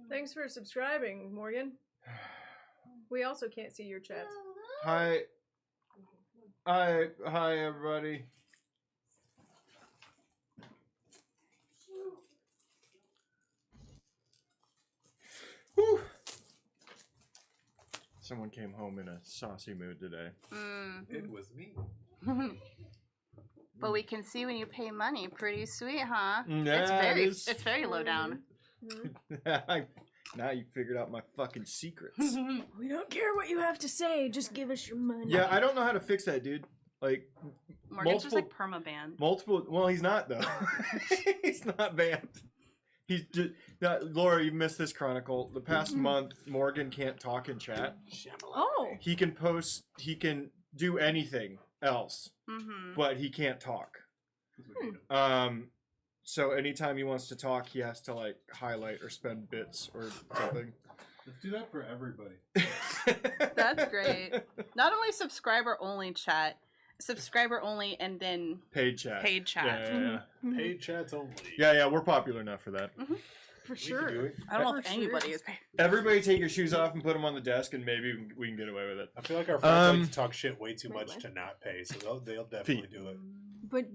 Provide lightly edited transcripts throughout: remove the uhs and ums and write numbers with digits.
Thanks for subscribing, Morgan. We also can't see your chat. Hi, everybody. Whew. Someone came home in a saucy mood today. It was me. But we can see when you pay money. Pretty sweet, huh? Yeah, it's very low down. Now you figured out my fucking secrets. We don't care what you have to say. Just give us your money. Yeah, I don't know how to fix that, dude. Like, Morgan's just like perma-banned. Well, he's not though. He's not banned. He's just Laura. You missed this chronicle. The past month, Morgan can't talk in chat. Oh. He can post. He can do anything else, but he can't talk. So anytime he wants to talk, he has to like highlight or spend bits or something. Let's do that for everybody. That's great. Not only subscriber only chat, subscriber only, and then paid chat. Paid chat. Yeah. Paid chats only. Yeah, we're popular enough for that. For sure. I don't know if anybody is paid. Everybody take your shoes off and put them on the desk, and maybe we can get away with it. I feel like our friends like to talk shit way too much to not pay, so they'll definitely do it. But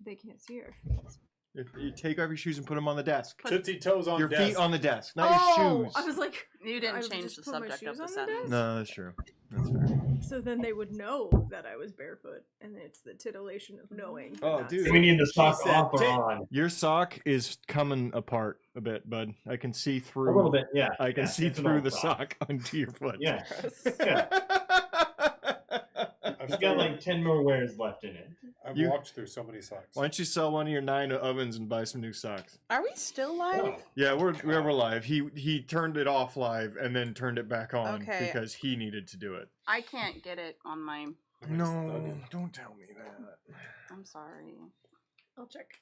they can't see our face. If you take off your shoes and put them on the desk. Tootsie toes on your desk. feet on the desk, not your shoes. I was like, you didn't change the subject of the sentence. No, that's true. That's fair. So then they would know that I was barefoot, and it's the titillation of knowing. Oh, dude. We need the sock off or on. Your sock is coming apart a bit, bud. I can see through. A little bit, yeah. I can see through the sock onto your foot. Yeah. I've got like 10 more wears left in it. I've walked through so many socks. Why don't you sell one of your 9 ovens and buy some new socks? Are we still live? Oh. Yeah, we're live. He turned it off live and then turned it back on because he needed to do it. I can't get it on my... No, don't tell me that. I'm sorry. I'll check.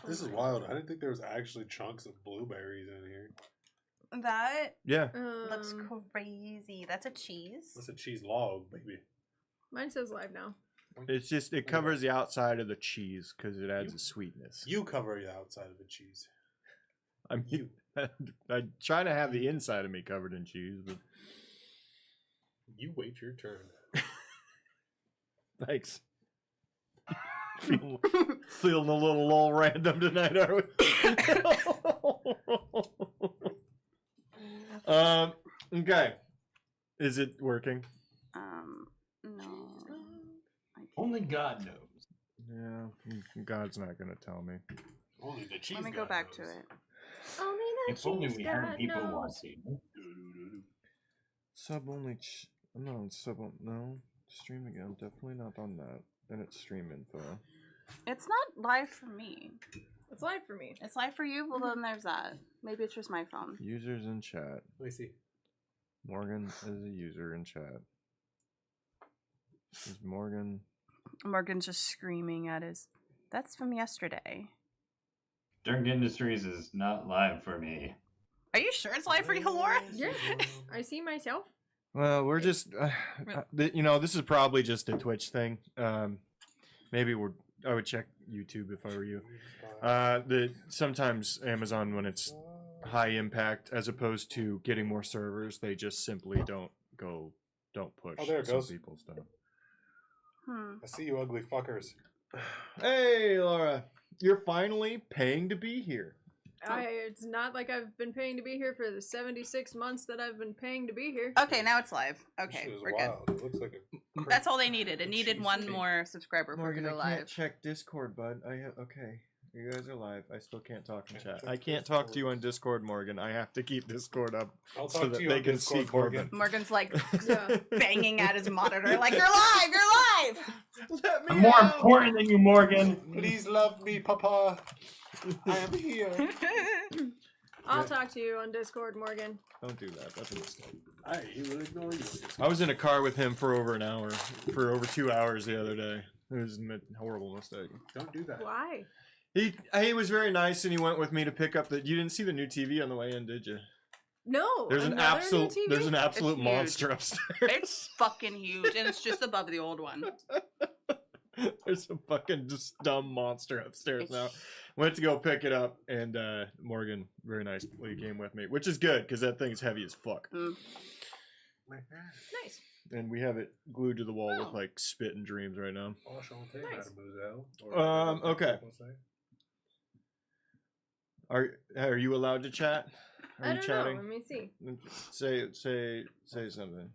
This is wild. I didn't think there was actually chunks of blueberries in here. That looks crazy. That's a cheese. That's a cheese log, baby. Mine says live now. It's just, it covers the outside of the cheese because it adds a sweetness. You cover the outside of the cheese. I mean, I try to have the inside of me covered in cheese, but... You wait your turn. Thanks. Feeling a little random tonight, are we? Okay. Is it working? No. Only God knows. Yeah, God's not gonna tell me. Only the cheese. Let me go back to it. Only the If only cheese we had God people knows. watching. Sub only. I'm not on sub. No. Stream again. Definitely not on that. And it's stream info. It's not live for me. It's live for me. It's live for you? Well, then there's that. Maybe it's just my phone. Users in chat. Let me see. Morgan is a user in chat. Is Morgan... Morgan's just screaming at his... That's from yesterday. Dirk Industries is not live for me. Are you sure it's live for you, Laura? Yeah. I see myself. Well, we're just... this is probably just a Twitch thing. Maybe I would check YouTube if I were you. Sometimes Amazon, when it's high impact, as opposed to getting more servers, they just simply don't push Oh, there it goes. people's stuff. I see you ugly fuckers. Hey, Laura. You're finally paying to be here. It's not like I've been paying to be here for the 76 months that I've been paying to be here. Okay, now it's live. Okay, This is we're wild. good. It looks like a... That's all they needed. It needed one more subscriber for it Morgan, to go I can't live. check Discord, bud. Okay. You guys are live. I still can't talk in chat. I can't talk to you on Discord, Morgan. I have to keep Discord up so that they can see Corbin. Morgan's like Yeah. banging at his monitor, like, you're live, you're live! Let me I'm more out! important than you, Morgan. Please love me, Papa. I am here. I'll talk to you on Discord, Morgan. Don't do that. That's a mistake. I will ignore you. I was in a car with him for over an hour, for over 2 hours the other day. It was a horrible mistake. Don't do that. Why? He was very nice, and he went with me to pick up the... You didn't see the new TV on the way in, did you? No. There's an another new absolute... TV? There's an absolute It's monster upstairs. It's fucking huge, and it's just above the old one. There's a fucking just dumb monster upstairs now. Went to go pick it up, and Morgan very nicely came with me, which is good because that thing's heavy as fuck. Nice. And we have it glued to the wall with like spit and dreams right now. Nice. Okay. Are you allowed to chat? Are I you don't chatting? know. Let me see. Say something.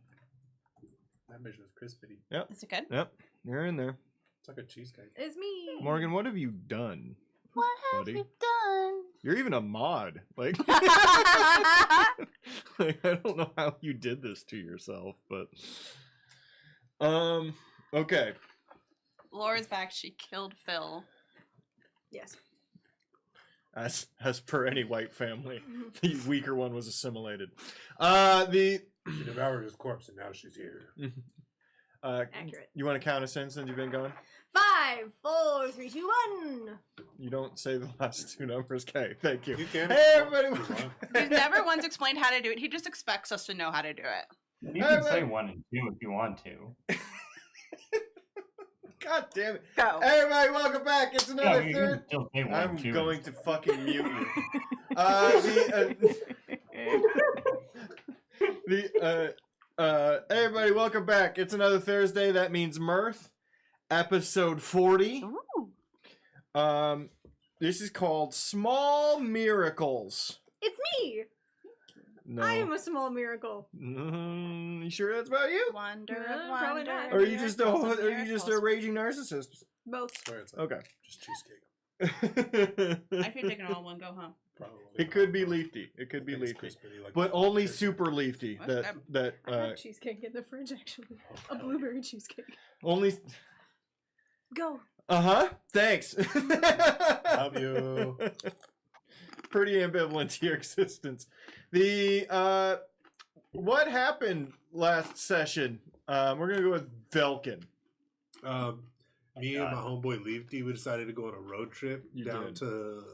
That bitch was crispy. Yep. Is it good? Yep. You're in there. It's like a cheesecake. It's me. Morgan, what have you done? What have buddy? you done? You're even a mod. Like, like, I don't know how you did this to yourself, but okay. Laura's back. She killed Phil. Yes. As per any white family, the weaker one was assimilated. She devoured his corpse, and now she's here. Accurate. You want to count us in since you've been gone? 5, 4, 3, 2, 1. You don't say the last two numbers. Okay, thank you. You can. Hey, everybody. He's never once explained how to do it. He just expects us to know how to do it. You can say 1 and 2 if you want to. God damn it. Go. Everybody, welcome back. It's another You third. can still say 1 I'm and 2. going to fucking mute you. Everybody, welcome back. It's another Thursday. That means Mirth, episode 40. Ooh. This is called Small Miracles. It's me. No. I am a small miracle. You sure that's about you? Wonder No, of probably wonder. not. Or are you just a miracles of are you just a miracles. raging narcissist? Both. Swear it's like Okay. just cheesecake. I should take it all in one go, huh? Probably. It could be leafy. It could be I think leafy. it's crispy, like But the only turkey. super leafy. That's That I have cheesecake in the fridge, actually. A blueberry cheesecake. only. Go. Thanks. Love you. Pretty ambivalent to your existence. The what happened last session? We're gonna go with Velkin. Me and my homeboy Leafy, we decided to go on a road trip You down did. to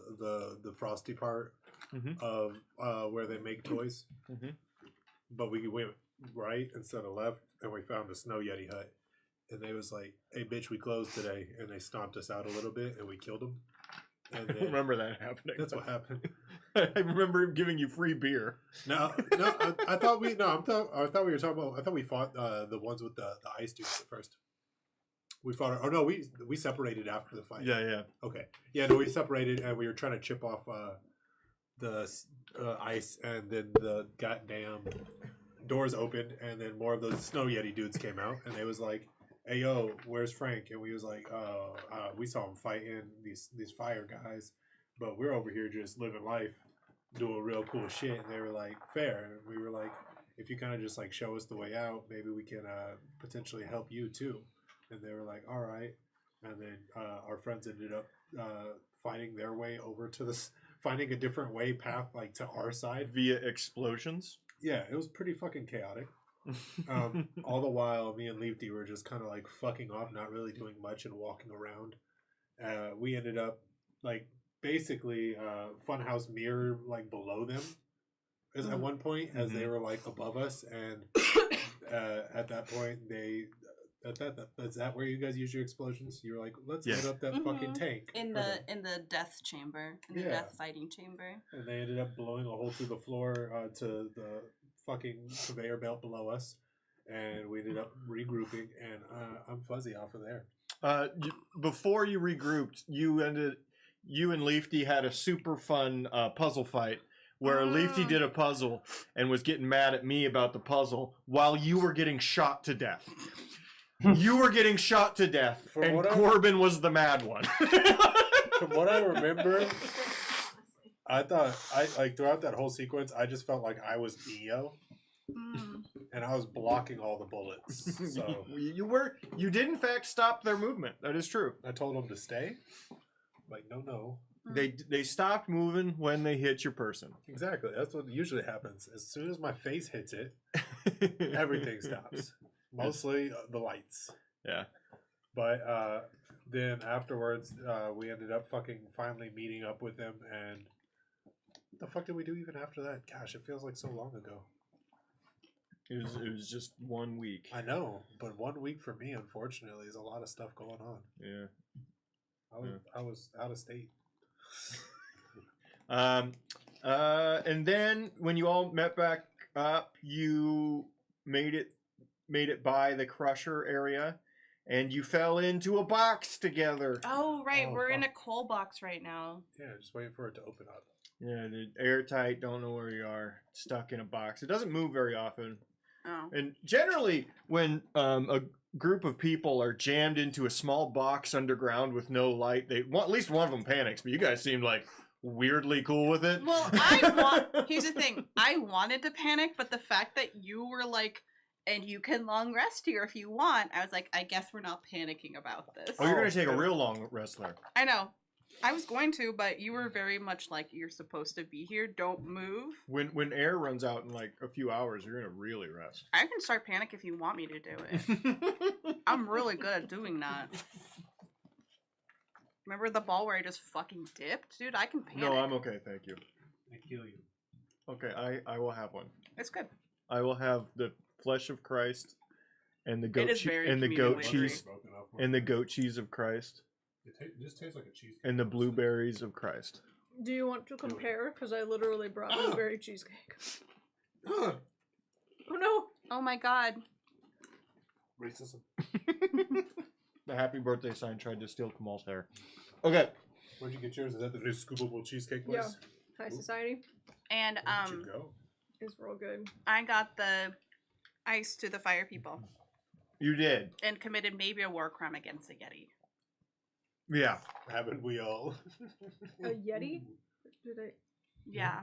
the frosty part Mhm. of where they make toys. Mhm. But we went right instead of left, and we found a snow yeti hut. And they was like, "Hey, bitch, we closed today," and they stomped us out a little bit, and we killed them. And I then, don't remember that happening. that's what happened. I remember him giving you free beer. No, I thought we no, I thought we were talking about. I thought we fought the ones with the ice dudes at first. We fought. Oh no, we separated after the fight. Yeah. Okay. Yeah, no, we separated and we were trying to chip off the ice, and then the goddamn doors opened, and then more of those snow yeti dudes came out, and they was like, "Hey yo, where's Frank?" And we was like, "Oh, we saw him fighting these fire guys, but we're over here just living life, doing real cool shit." And they were like, "Fair." And we were like, "If you kind of just like show us the way out, maybe we can potentially help you too." And they were like, "All right." And then our friends ended up fighting their way over to this, finding a different way path, like to our side. Via explosions. Yeah, it was pretty fucking chaotic. All the while, me and Leafy were just kind of like fucking off, not really doing much and walking around. We ended up like basically Funhouse mirror like below them as at one point as they were like above us, and at that point they. Is that where you guys use your explosions? You were like, let's Yeah. lit up that fucking tank. In the death chamber, in the Yeah. death fighting chamber. And they ended up blowing a hole through the floor to the fucking conveyor belt below us. And we ended up regrouping, and I'm fuzzy off of there. Before you regrouped, you and Leafy had a super fun puzzle fight where Leafy did a puzzle and was getting mad at me about the puzzle while you were getting shot to death. You were getting shot to death, and Corbin was the mad one. From what I remember, I thought throughout that whole sequence, I just felt like I was Neo, and I was blocking all the bullets. So you did in fact stop their movement. That is true. I told them to stay. Like no. They stopped moving when they hit your person. Exactly. That's what usually happens. As soon as my face hits it, everything stops. Mostly the lights. Yeah. But then afterwards, we ended up fucking finally meeting up with them, and what the fuck did we do even after that? Gosh, it feels like so long ago. It was just 1 week. I know, but 1 week for me, unfortunately, is a lot of stuff going on. Yeah. I was out of state. And then when you all met back up, you made it by the crusher area, and you fell into a box together. Oh, right. Oh, We're in a fuck. coal box right now. Yeah, just waiting for it to open up. Yeah, dude, airtight. Don't know where you are. Stuck in a box. It doesn't move very often. Oh. And generally, when a group of people are jammed into a small box underground with no light, at least one of them panics. But you guys seemed like weirdly cool with it. Well, here's the thing. I wanted to panic, but the fact that you were like, and you can long rest here if you want, I was like, I guess we're not panicking about this. Oh, you're gonna take a real long rest there. I know. I was going to, but you were very much like, you're supposed to be here. Don't move. When air runs out in like a few hours, you're gonna really rest. I can start panic if you want me to do it. I'm really good at doing that. Remember the ball where I just fucking dipped? Dude, I can panic. No, I'm okay, thank you. I kill you. Okay, I will have one. It's good. I will have the flesh of Christ and the goat is very and the communion goat wizardry. cheese and the goat cheese of Christ It just tastes like a cheesecake. and the blueberries of Christ. Do you want to compare? Because I literally brought blueberry cheesecake. Oh no! Oh my god. Racism. The happy birthday sign tried to steal Kamal's hair. Okay. Where'd you get yours? Is that the new scoopable cheesecake place? High society And Where'd you go? is real good. I got the ice to the fire people You did. and committed maybe a war crime against the Yeti. Yeah. Haven't we all? A Yeti? Did I? Yeah.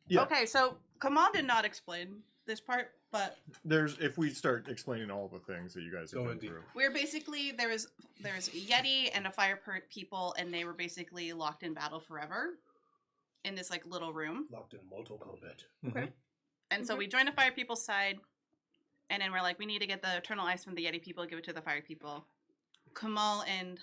Yeah. Okay, so Kamal did not explain this part, but If we start explaining all the things that you guys have Go been in deep. through. we're basically there was a Yeti and a fire people, and they were basically locked in battle forever in this like little room. Locked in Mortal Kombat. Okay. And so Okay. we joined the fire people's side, and then we're like, we need to get the eternal ice from the Yeti people, give it to the fire people. Kamal and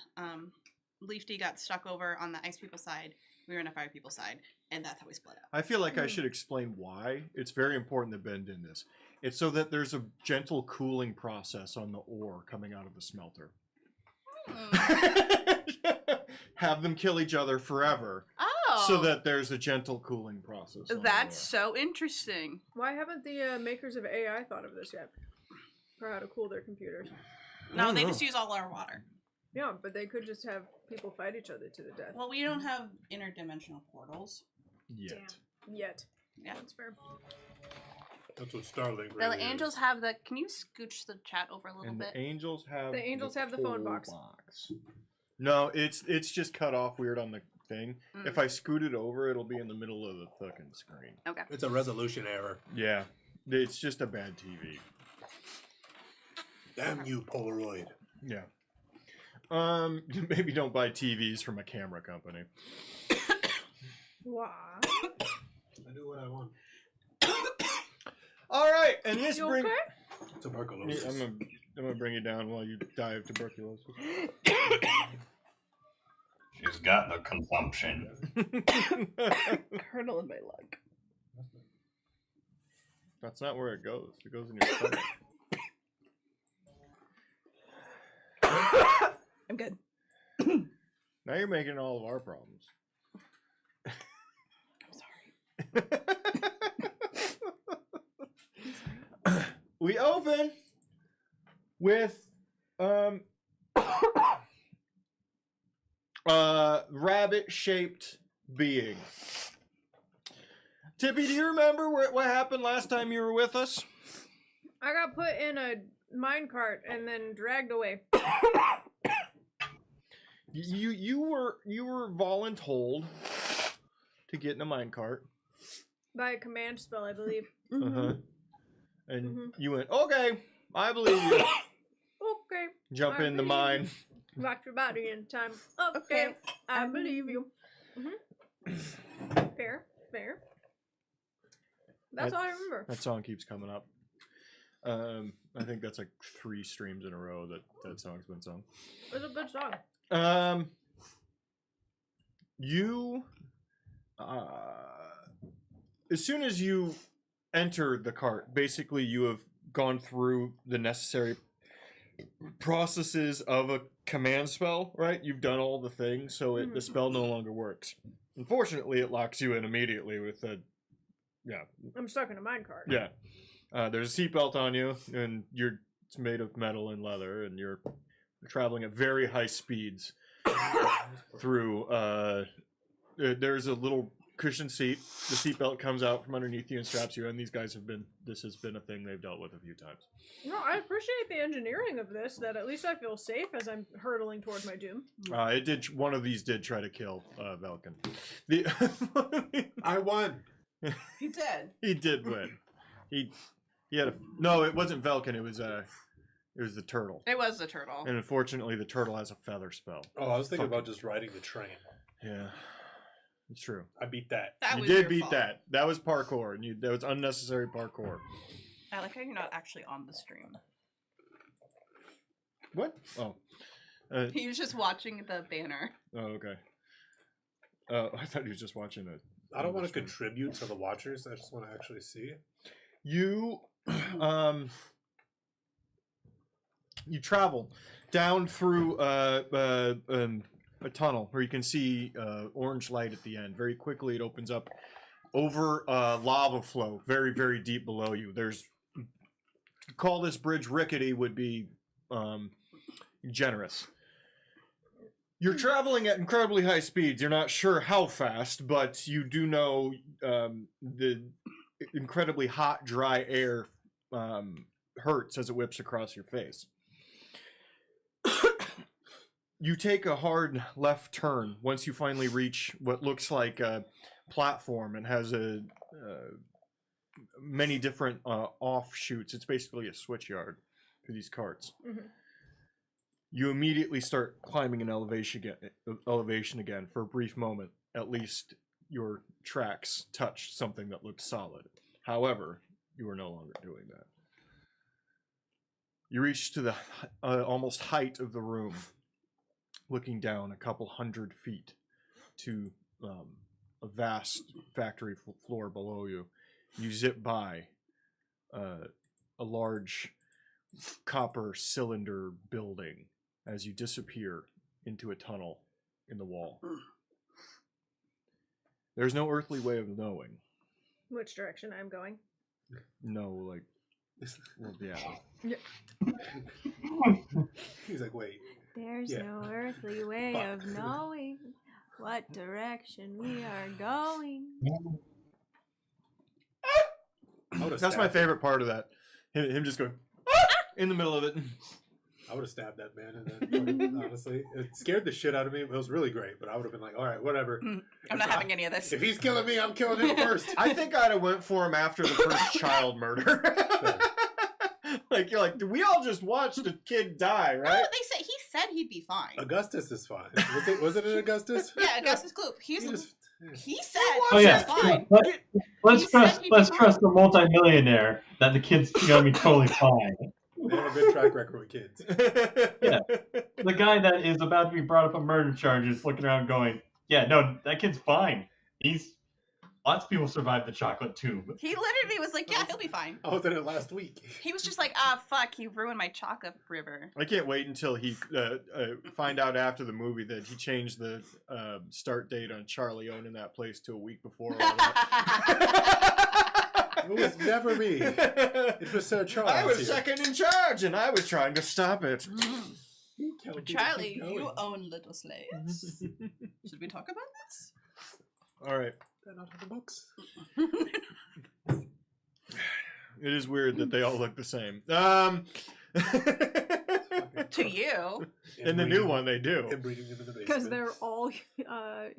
Leafy got stuck over on the ice people side. We were on the fire people side, and that's how we split up. I feel like I should explain why. It's very important that Ben did this. It's so that there's a gentle cooling process on the ore coming out of the smelter. Have them kill each other forever, Oh, so that there's a gentle cooling process. on the that's ore. so interesting. Why haven't the makers of AI thought of this yet? For how to cool their computers. No, they know. just use all our water. Yeah, but they could just have people fight each other to the death. Well, we don't have interdimensional portals. Yet. Yet. Yeah. That's fair. That's what Starlink The really angels is. have the. Can you scooch the chat over a little And bit? the angels have The phone box. No, it's just cut off weird on the thing. Mm. If I scoot it over, it'll be in the middle of the fucking screen. Okay. It's a resolution error. Yeah, it's just a bad TV. Damn you, Polaroid. Yeah. Maybe don't buy TVs from a camera company. Why? I do what I want. All right, and this You brings. okay? Tuberculosis. I'm gonna bring you down while you die of tuberculosis. She's got the consumption. Kernel in my lung. That's not where it goes. It goes in your stomach. I'm good. Now you're making all of our problems. I'm sorry. We open with rabbit-shaped being. Tippy, do you remember what happened last time you were with us? I got put in a minecart and then dragged away. You were voluntold to get in a minecart. By a command spell, I believe. Uh-huh. And Mhm. you went, okay, I believe you. Okay. Jump I in the believe mine. Rock your body in time. Okay. I believe you. Fair. Fair. That's all I remember. That song keeps coming up. I think that's like 3 streams in a row that song's been sung. It was a good song. You, as soon as you enter the cart, basically you have gone through the necessary processes of a command spell, right? You've done all the things, so the spell no longer works. Unfortunately, it locks you in immediately with a... Yeah. I'm stuck in a minecart. Yeah. There's a seatbelt on you, and it's made of metal and leather, and you're traveling at very high speeds through... there's a little cushion seat. The seatbelt comes out from underneath you and straps you in. These guys this has been a thing they've dealt with a few times. No, I appreciate the engineering of this, that at least I feel safe as I'm hurtling toward my doom. One of these did try to kill Velkin. I won. He did. He did win. He had no, it wasn't Velkin, it was the turtle. It was the turtle. And unfortunately the turtle has a feather spell. Oh, I was thinking about just riding the train. Yeah. It's true. I beat that. That You was did your beat fault. that. That was parkour, and that was unnecessary parkour. I like how you're not actually on the stream. What? Oh. He was just watching the banner. Oh, okay. I thought he was just watching it. I don't want to contribute to the watchers. I just want to actually see. You, you travel down through a tunnel where you can see orange light at the end. Very quickly, it opens up over lava flow, very, very deep below you. Call this bridge rickety would be generous. You're traveling at incredibly high speeds. You're not sure how fast, but you do know the incredibly hot, dry air hurts as it whips across your face. You take a hard left turn once you finally reach what looks like a platform and has many different offshoots. It's basically a switch yard for these carts. Mm-hmm. You immediately start climbing an elevation again for a brief moment. At least your tracks touch something that looked solid. However, you are no longer doing that. You reach to the almost height of the room, looking down a couple 100 feet to a vast factory floor below you. You zip by a large copper cylinder building as you disappear into a tunnel in the wall. There's no earthly way of knowing. Which direction I'm going? No, like, well, yeah. He's like, wait. There's Yeah. no earthly way Fuck. of knowing what direction we are going. That's my favorite part of that. Him just going in the middle of it. I would have stabbed that man, and then honestly, it scared the shit out of me. It was really great, but I would have been like, all right, whatever. I'm not having any of this. If he's killing me, I'm killing him first. I think I'd have went for him after the first child murder. Like, you're like, did we all just watch the kid die, No, right? he said he'd be fine. Augustus is fine. Was it an Augustus? Yeah, Augustus Gloop. He just- He said Oh yeah, he's fine. let's He trust said he'd be let's fine. trust the multimillionaire that the kid's gonna be totally fine. They have a good track record with kids. Yeah. The guy that is about to be brought up on murder charges, looking around, going, "Yeah, no, that kid's fine. Lots of people survived the chocolate tube." He literally was like, yeah, he'll be fine. I was in it last week. He was just like, fuck, you ruined my chocolate river. I can't wait until he find out after the movie that he changed the start date on Charlie owning that place to a week before all that. It was never me. It was Sir Charles. I was here. second in charge, and I was trying to stop it. He told me to Charlie, keep you going. own Little Slaves. Should we talk about this? All right. They're not in the books. It is weird that they all look the same. To you. In the new one, they do. And breeding them in the basement. Because they're all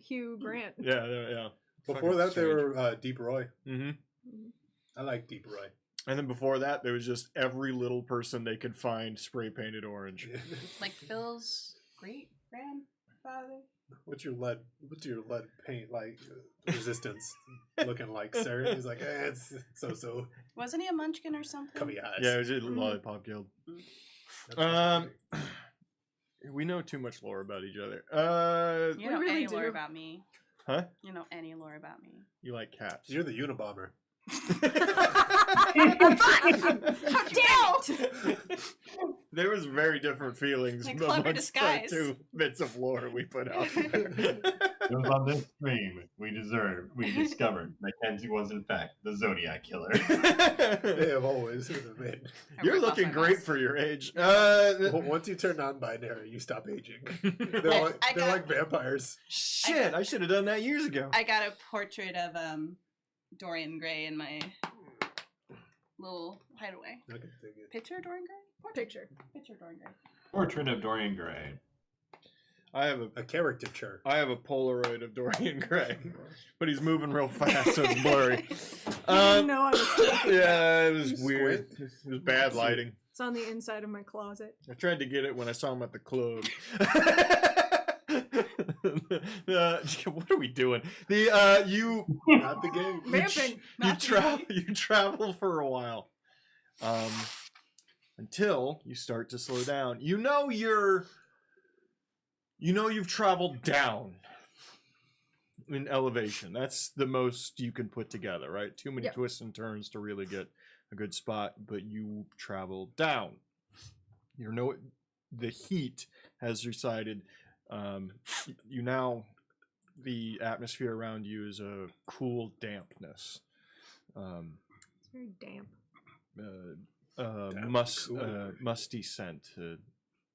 Hugh Grant. Yeah. Before that, they were Deep Roy. Mm-hmm. I like Deep Roy. And then before that, there was just every little person they could find spray painted orange. Like Phil's great grandfather. What's your lead paint like resistance looking like, sir? He's like, it's so. Wasn't he a munchkin or something? Cubby eyes. Yeah, it was a Lollipop Guild. That's We know too much lore about each other. You know We really any lore do. about me. Huh? You know any lore about me. You like cats. You're the Unabomber. How dare you! There was very different feelings Like clever amongst the disguise. 2 bits of lore we put out there. It was on this stream we discovered that Kenzie was in fact the Zodiac Killer. They have always been. You're looking great for your age. Once you turn non-binary, you stop aging. They're like vampires. Shit, I should have done that years ago. I got a portrait of Dorian Gray in my little hideaway. I can take it. Picture of Dorian Gray? Picture. Picture of Dorian Gray. Portrait of Dorian Gray. I have A caricature. a Polaroid of Dorian Gray, but he's moving real fast, so it's blurry. No, I was taking it. Yeah, it was You weird. squint? It was bad lighting. It's on the inside of my closet. I tried to get it when I saw him at the club. What are we doing? You Not the game. Vamping. you travel for a while, until you start to slow down. You've traveled down in elevation. That's the most you can put together, right? Too many Yeah. twists and turns to really get a good spot, but you travel down. The heat has receded. The atmosphere around you is a cool dampness. It's very damp. Musty scent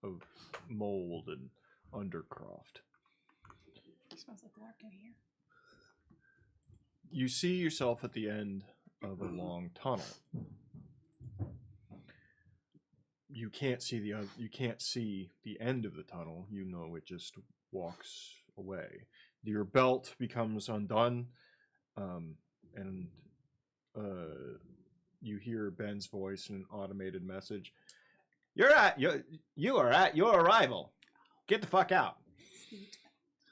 of mold and undercroft. It smells like work in here. You see yourself at the end of a long tunnel. You can't see the end of the tunnel. You know it just walks away. Your belt becomes undone, and you hear Ben's voice in an automated message. You are at your arrival. Get the fuck out. Sweet.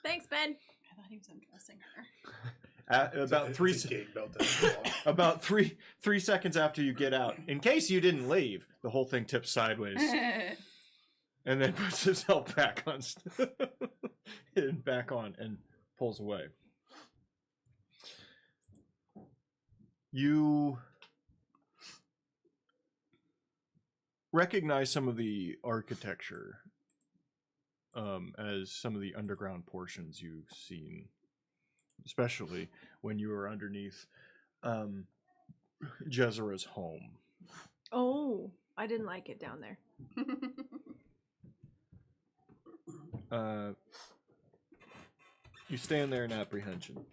Thanks, Ben. I thought he was undressing her. About three seconds after you get out, in case you didn't leave, the whole thing tips sideways and then puts himself back on and pulls away. You recognize some of the architecture as some of the underground portions you've seen, especially when you were underneath Jezera's home. Oh, I didn't like it down there. You stand there in apprehension.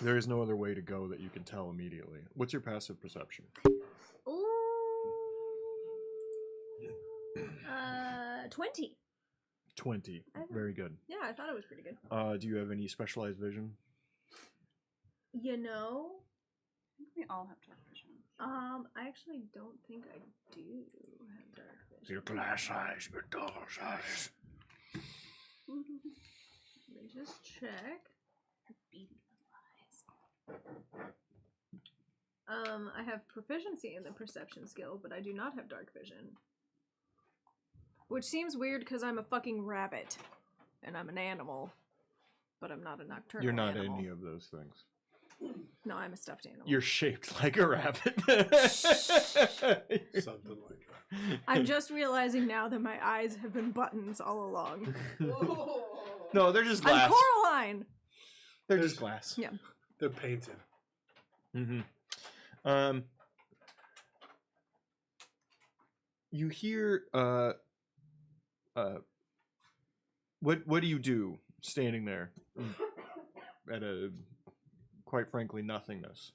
There is no other way to go that you can tell immediately. What's your passive perception? Ooh. 20. 20. Very good. Yeah, I thought it was pretty good. Do you have any specialized vision? You know, I think we all have dark vision. I actually don't think I do have dark vision. Your glass eyes, your doll's eyes. Let me just check. Beady little eyes. I have proficiency in the perception skill, but I do not have dark vision. Which seems weird because I'm a fucking rabbit. And I'm an animal. But I'm not a nocturnal You're not animal. any of those things. No, I'm a stuffed animal. You're shaped like a rabbit. Something like that. I'm just realizing now that my eyes have been buttons all along. No, they're just glass. I'm Coraline! They're just glass. Yeah. They're painted. Mm-hmm. You hear what do you do standing there at a quite frankly nothingness?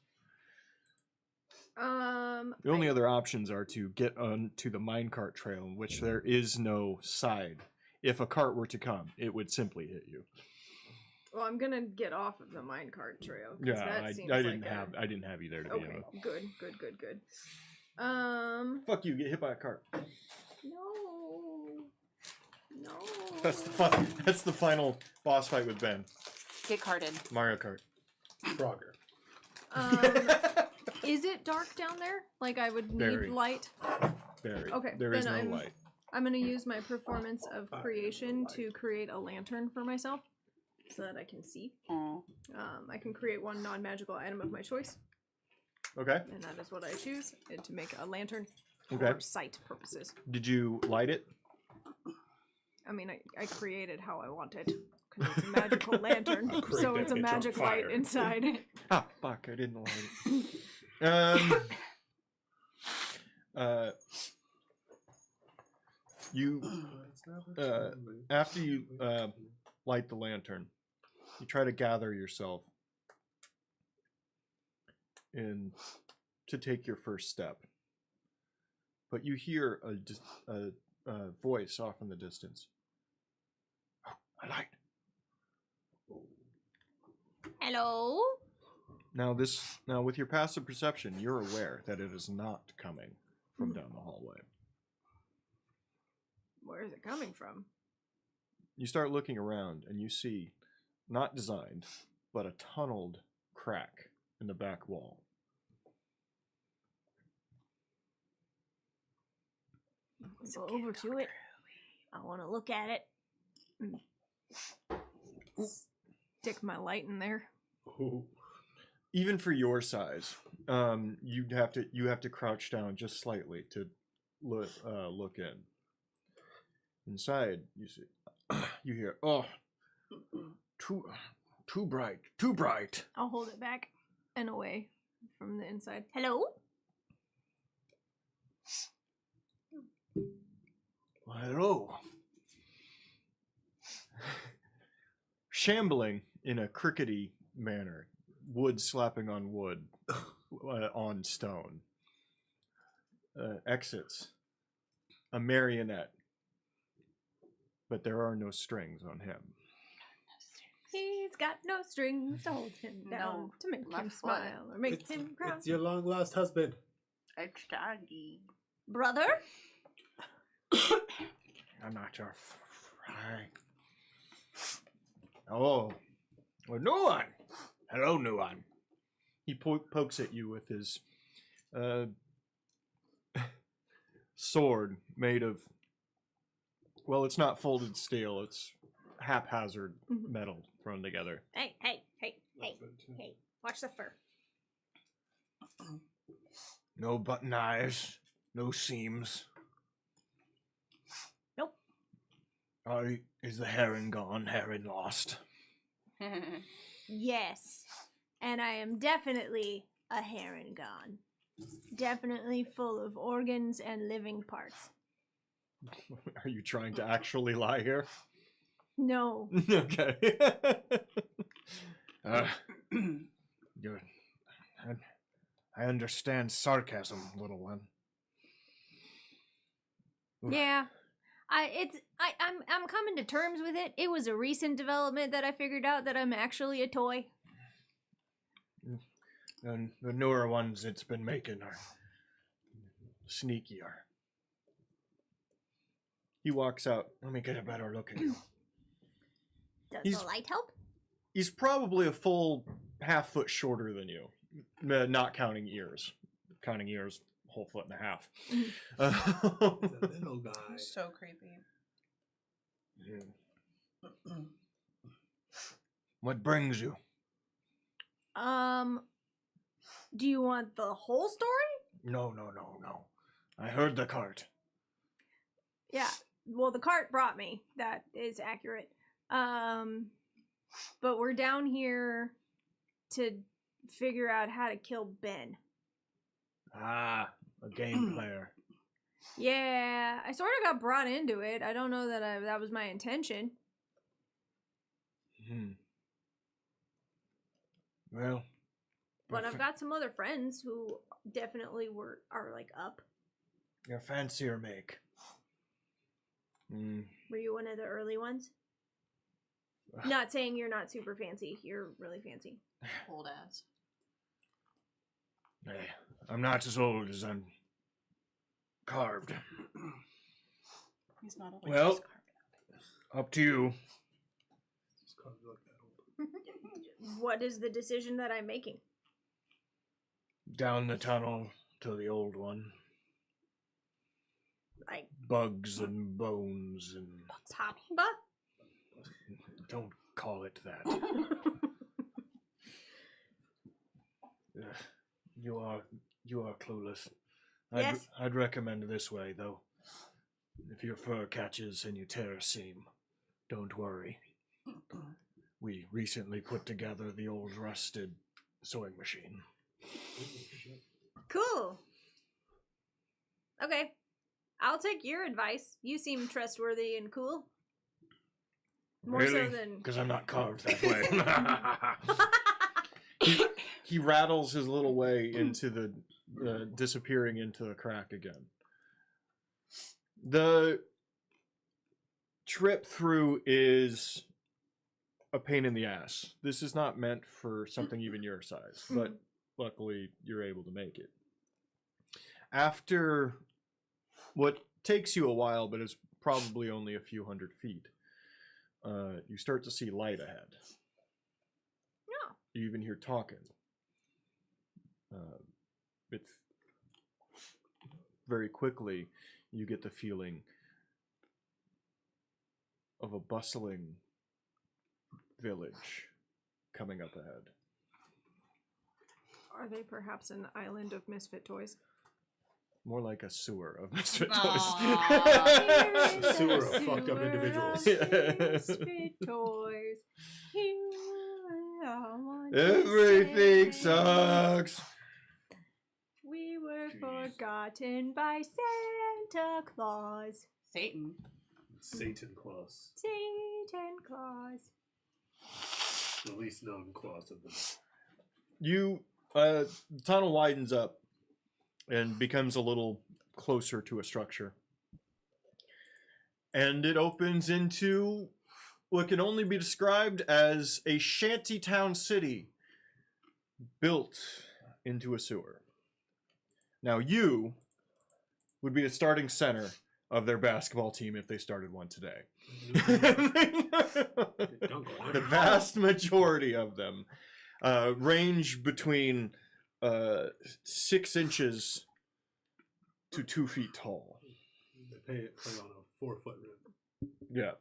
The only other options are to get onto the minecart trail, in which there is no side. If a cart were to come, it would simply hit you. Well, I'm gonna get off of the minecart trail. Yeah, I didn't have you there to begin Okay, with. good. Fuck you! Get hit by a cart. No. That's the final boss fight with Ben. Get carded. Mario Kart. Frogger. Is it dark down there? Like I would need Very. light? Very. Okay, There is no then light. I'm gonna use my performance of creation to create a lantern for myself so that I can see. Aw. I can create one non-magical item of my choice, Okay. and that is what I choose, and to make a lantern Okay. for sight purposes. Did you light it? I mean, I created how I wanted because it's a magical lantern, Create so that it's a bitch on magic light fire. inside. Ah, fuck! I didn't light it. You after you light the lantern, you try to gather yourself in to take your first step, but you hear a voice off in the distance. Oh, a light. Hello? Now with your passive perception, you're aware that it is not coming from down the hallway. Where is it coming from? You start looking around and you see, not designed, but a tunneled crack in the back wall. Go over to it. I want to look at it. Stick my light in there. Ooh. Even for your size, you have to crouch down just slightly to look in. Inside, you see, you hear, oh, too bright. I'll hold it back and away from the inside. Hello? Hello. Shambling in a crickety manner, wood slapping on wood, on stone, exits a marionette, but there are no strings on him. He's got no strings to hold him down, No, to make my him foot. smile or make him cry. It's your long lost husband. It's daddy. Brother? I'm not your Oh, a new one. Hello, new one. He pokes at you with his sword made of, well, it's not folded steel. It's haphazard metal thrown together. Hey. Watch the fur. No button eyes, no seams. Nope. Is the heron gone? Heron lost. Yes. And I am definitely a heron gone. Definitely full of organs and living parts. Are you trying to actually lie here? No. Okay. Good. I understand sarcasm, little one. Yeah. I'm coming to terms with it. It was a recent development that I figured out that I'm actually a toy. And the newer ones it's been making are sneakier. He walks out. Let me get a better look at you. Does the light help? He's probably a full half foot shorter than you, not counting ears. Counting ears, whole foot and a half. The little guy. So creepy. What brings you? Do you want the whole story? No. I heard the cart. Yeah. Well, the cart brought me. That is accurate. But we're down here to figure out how to kill Ben. Ah, a game player. Yeah, I sort of got brought into it. I don't know that that was my intention. Well, But I've got some other friends who definitely are like up. your fancier make. Were you one of the early ones? Not saying you're not super fancy. You're really fancy. Old ass. Hey, I'm not as old as I'm carved. He's not old. Well, he's carved up to you. Just can't be like that old. What is the decision that I'm making? Down the tunnel to the old one. Like Bugs and bones and... Papa? Don't call it that. You are clueless. Yes. I'd recommend this way, though. If your fur catches and you tear a seam, don't worry. We recently put together the old rusted sewing machine. Cool. Okay. I'll take your advice. You seem trustworthy and cool. More so than... Because I'm not carved that way. he rattles his little way into the... disappearing into the crack again. The trip through is a pain in the ass. This is not meant for something even your size, but luckily you're able to make it. After what takes you a while, but is probably only a few hundred feet, you start to see light ahead. No. You even hear talking. It's very quickly you get the feeling of a bustling village coming up ahead. Are they perhaps an island of misfit toys? More like a sewer of misfit Aw. toys. Sewer of fucked up individuals. Misfit toys. Everything sucks. We were Jeez. forgotten by Santa Claus. Satan. Satan Claus. Satan Claus. The least known Claus of them. The tunnel widens up and becomes a little closer to a structure. And it opens into what can only be described as a shantytown city built into a sewer. Now you would be the starting center of their basketball team if they started one today. Don't go on. The vast majority of them range between 6 inches to 2 feet tall. They play on a 4-foot rim. Yeah.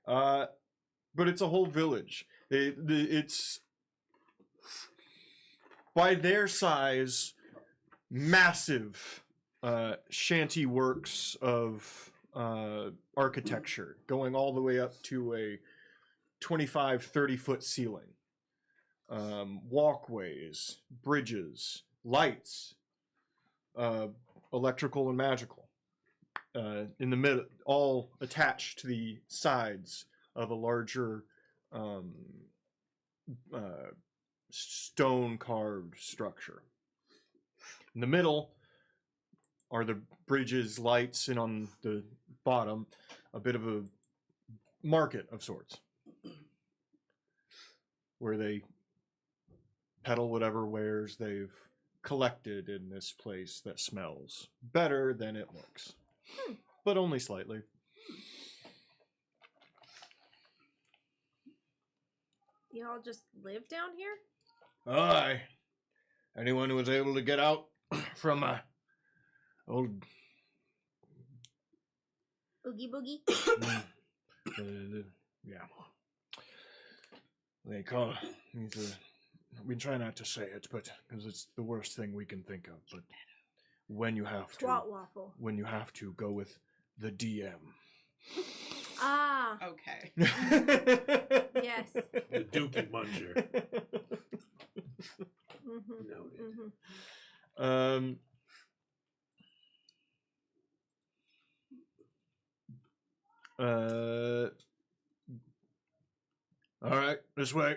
But it's a whole village. It's by their size, massive shanty works of architecture going all the way up to a 25-30 foot ceiling. Walkways, bridges, lights, electrical and magical. In the middle, all attached to the sides of a larger stone carved structure. In the middle are the bridges, lights, and on the bottom, a bit of a market of sorts, where they peddle whatever wares they've collected in this place that smells better than it looks, but only slightly. Y'all just live down here? Aye. Anyone who was able to get out from old Oogie boogie. yeah. They call we try not to say it, but because it's the worst thing we can think of. But when you have Twat waffle. when you have to go with the DM. Ah, Okay. yes. The Dookie Munger. Mm-hmm. Noted. Mm-hmm. All right, this way.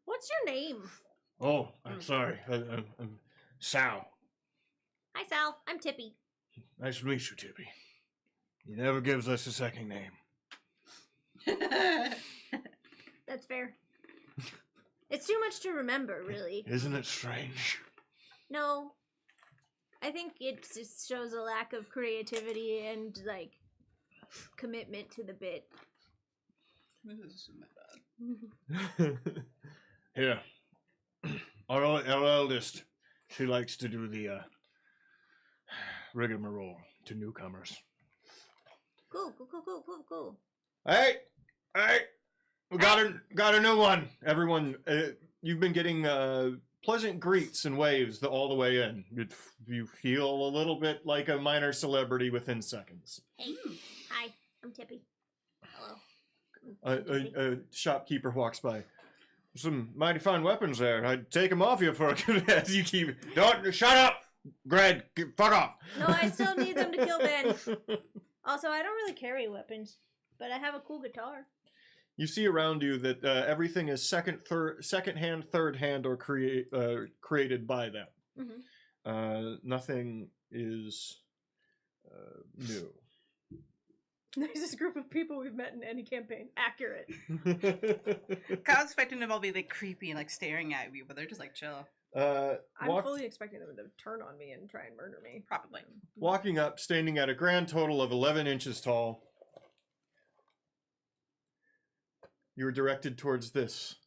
What's your name? Oh, I'm sorry. I'm Sal. Hi, Sal. I'm Tippy. Nice to meet you, Tippy. He never gives us a second name. That's fair. It's too much to remember, really. Isn't it strange? No. I think it just shows a lack of creativity and, like, commitment to the bit. This isn't that bad. Here. Our eldest, she likes to do the rigmarole to newcomers. Cool. Hey! We got a new one! Everyone, you've been getting pleasant greets and waves all the way in. You feel a little bit like a minor celebrity within seconds. Hey, hi, I'm Tippy. Hello. A shopkeeper walks by. Some mighty fine weapons there. I'd take them off you for as you keep. Don't shut up, Greg. Fuck off. No, I still need them to kill Ben. Also, I don't really carry weapons, but I have a cool guitar. You see around you that everything is second hand, third hand, or created by them. Mm-hmm. Nothing is new. Nicest group of people we've met in any campaign. Accurate. I was expecting them all to be like creepy and like staring at you, but they're just like chill. I'm fully expecting them to turn on me and try and murder me. Probably. Walking up, standing at a grand total of 11 inches tall, you were directed towards this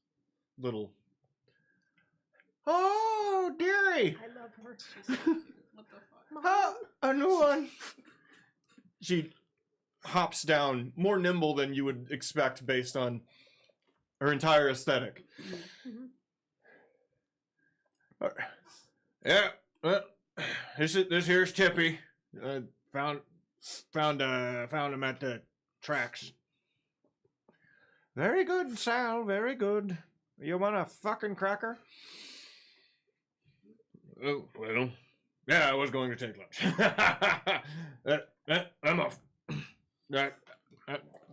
little. Oh, dearie! I love her. What the fuck? Oh, a new one. She hops down, more nimble than you would expect based on her entire aesthetic. Mm-hmm. Yeah, well, this here's Tippy. Found him at the tracks. Very good, Sal. Very good. You want a fucking cracker? Oh, well, yeah, I was going to take lunch. I'm off.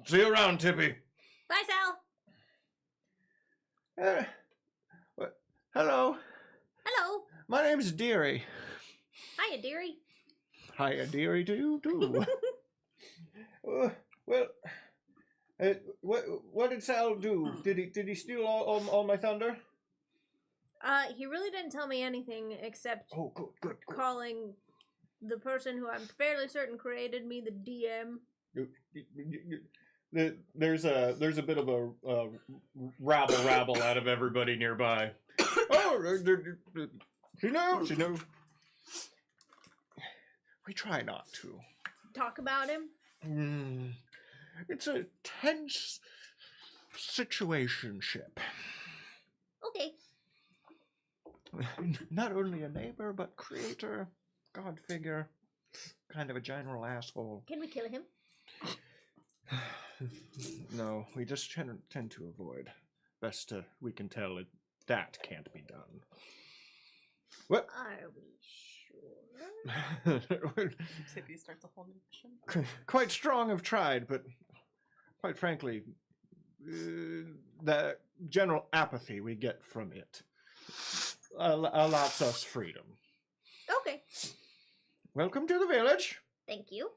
See you around, Tippy. Bye, Sal. Hello. Hello. My name's Deary. Hiya, dearie. Hiya, Deary, to you too. Well, what did Sal do? Did he steal all my thunder? He really didn't tell me anything except Oh, good. calling the person who I'm fairly certain created me the DM. There's a bit of a rabble out of everybody nearby. Oh, she knows. We try not to. Talk about him? It's a tense situationship. Okay. Not only a neighbor, but creator, god figure, kind of a general asshole. Can we kill him? No, we just tend to avoid. Best we can tell that can't be done. What? Are we sure? Tippy starts a whole new mission. Quite strong have tried, but quite frankly, the general apathy we get from it allows us freedom. Okay. Welcome to the village. Thank you.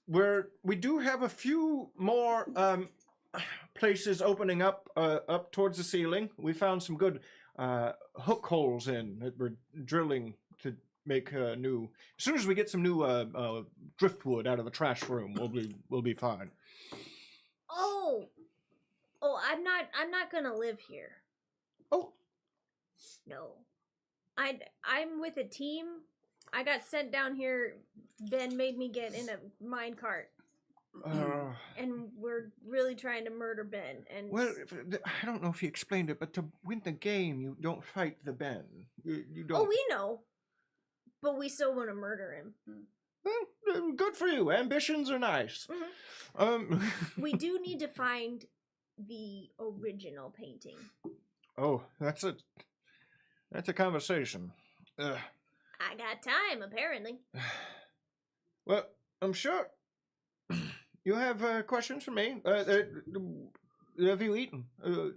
We do have a few more places opening up towards the ceiling. We found some good hook holes in that we're drilling to make new. As soon as we get some new driftwood out of the trash room, we'll be fine. Oh, I'm not gonna live here. Oh, no, I'm with a team. I got sent down here. Ben made me get in a mine cart. And we're really trying to murder Ben. And well, I don't know if you explained it, but to win the game, you don't fight the Ben. You don't. Oh, we know. But we still want to murder him. Well, good for you. Ambitions are nice. Mm-hmm. We do need to find the original painting. Oh, that's a conversation. I got time, apparently. Well, I'm sure. You have questions for me? Have you eaten?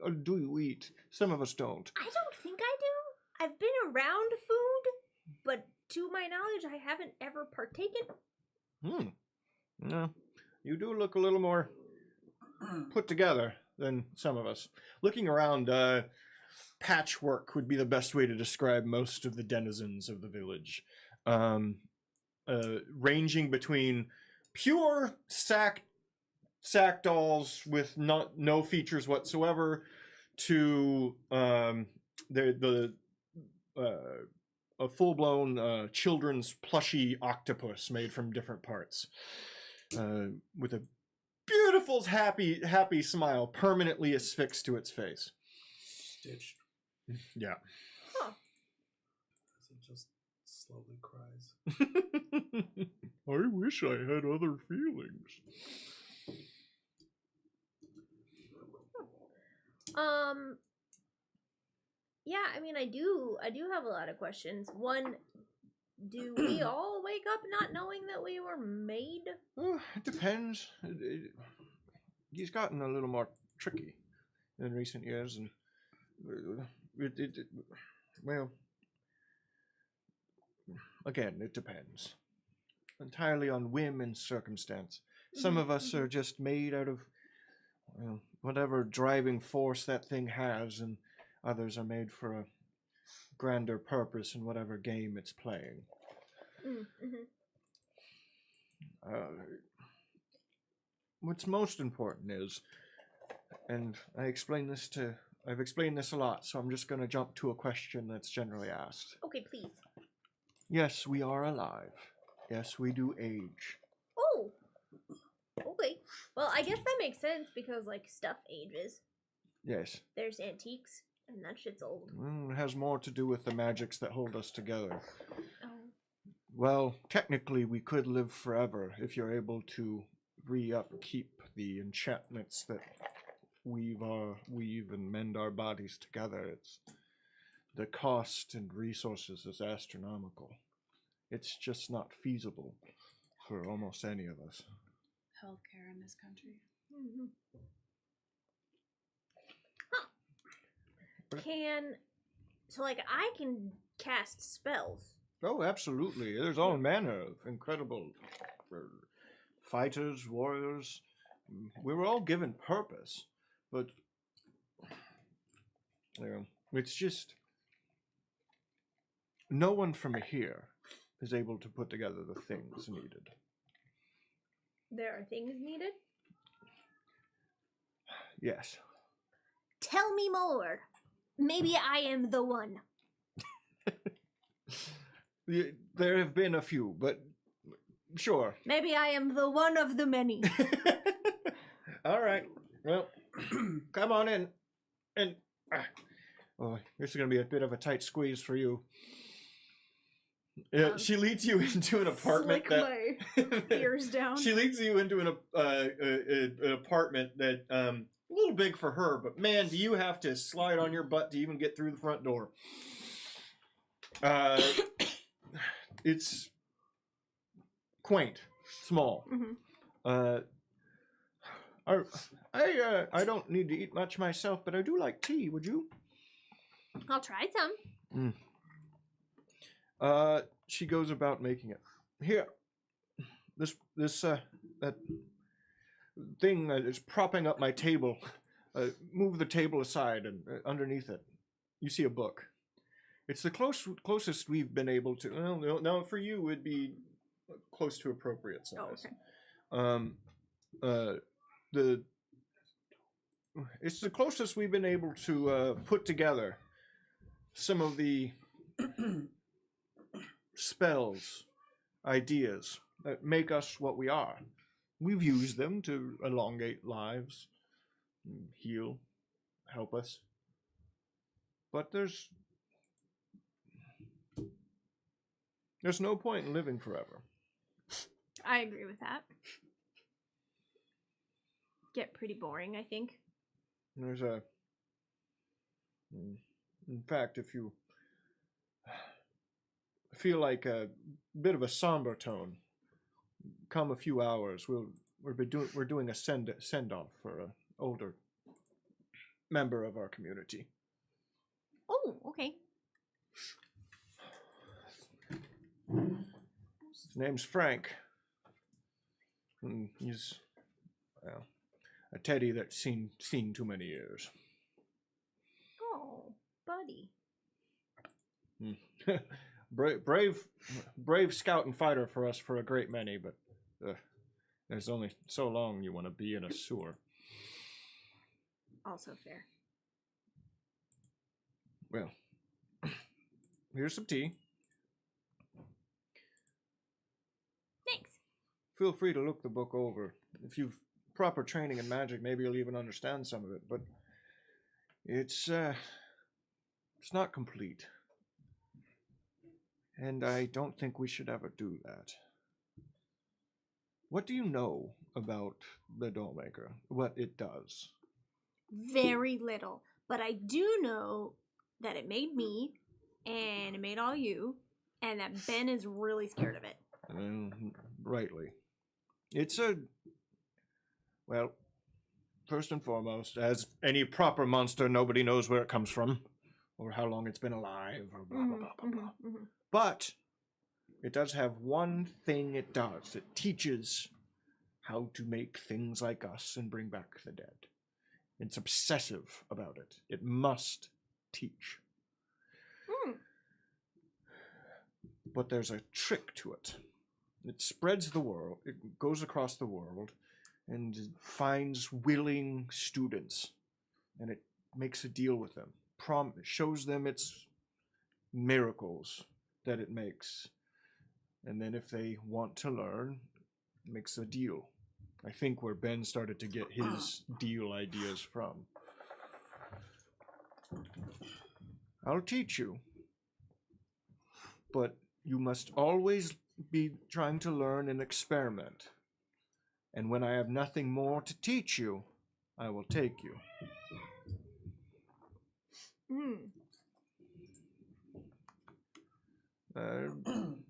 Or do you eat? Some of us don't. I don't think I do. I've been around food, but to my knowledge, I haven't ever partaken. No, you do look a little more put together than some of us. Looking around, patchwork would be the best way to describe most of the denizens of the village. Ranging between pure sack dolls with no features whatsoever to a full-blown children's plushy octopus made from different parts with a beautiful happy smile permanently affixed to its face. stitched. Yeah. Huh. It just slowly cries. I wish I had other feelings. Yeah, I mean, I do have a lot of questions. One, do we all wake up not knowing that we were made? It depends. He's gotten a little more tricky in recent years, and well, again, it depends entirely on whim and circumstance. Some of us are just made out of whatever driving force that thing has, and others are made for a grander purpose in whatever game it's playing. What's most important is, and I've explained this a lot, so I'm just going to jump to a question that's generally asked. Okay, please. Yes, we are alive. Yes, we do age. Oh, okay. Well, I guess that makes sense because, like, stuff ages. Yes. There's antiques, and that shit's old. It has more to do with the magics that hold us together. Oh. Well, technically, we could live forever if you're able to re-upkeep the enchantments that weave and mend our bodies together. It's the cost and resources is astronomical. It's just not feasible for almost any of us. Healthcare in this country. I can cast spells. Oh, absolutely. There's all manner of incredible fighters, warriors. We were all given purpose, but it's just no one from here is able to put together the things needed. There are things needed? Yes. Tell me more. Maybe I am the one. There have been a few, but sure. Maybe I am the one of the many. All right. Well, come on in. And oh, this is going to be a bit of a tight squeeze for you. She leads you into an apartment Slick my ears down. She leads you into an apartment that a little big for her, but man, do you have to slide on your butt to even get through the front door. It's quaint, small. I don't need to eat much myself, but I do like tea. Would you? I'll try some. She goes about making it. Here, this that thing that is propping up my table. Move the table aside, and underneath it, you see a book. It's the closest we've been able to. Well, no, for you it'd be close to appropriate size. Oh, okay. It's the closest we've been able to put together some of the spells, ideas that make us what we are. We've used them to elongate lives, heal, help us. But there's no point in living forever. I agree with that. Get pretty boring, I think. There's in fact, if you feel like a bit of a somber tone, come a few hours, we're doing a send off for an older member of our community. Oh, okay. His name's Frank. And he's a teddy that's seen too many years. Oh, buddy. brave scout and fighter for us for a great many, but there's only so long you want to be in a sewer. Also fair. Well, here's some tea. Thanks. Feel free to look the book over. If you've proper training in magic, maybe you'll even understand some of it, but it's It's not complete. And I don't think we should ever do that. What do you know about the Dollmaker? What it does? Very little. But I do know that it made me, and it made all you, and that Ben is really scared of it. Rightly. It's a... Well, first and foremost, as any proper monster, nobody knows where it comes from, or how long it's been alive, or blah, blah, blah, blah, blah. But it does have one thing it does. It teaches how to make things like us and bring back the dead. It's obsessive about it. It must teach. But there's a trick to it. It spreads the world. It goes across the world and finds willing students. And it makes a deal with them. Shows them its miracles that it makes. And then if they want to learn, it makes a deal. I think where Ben started to get his deal ideas from. I'll teach you. But you must always be trying to learn and experiment. And when I have nothing more to teach you, I will take you.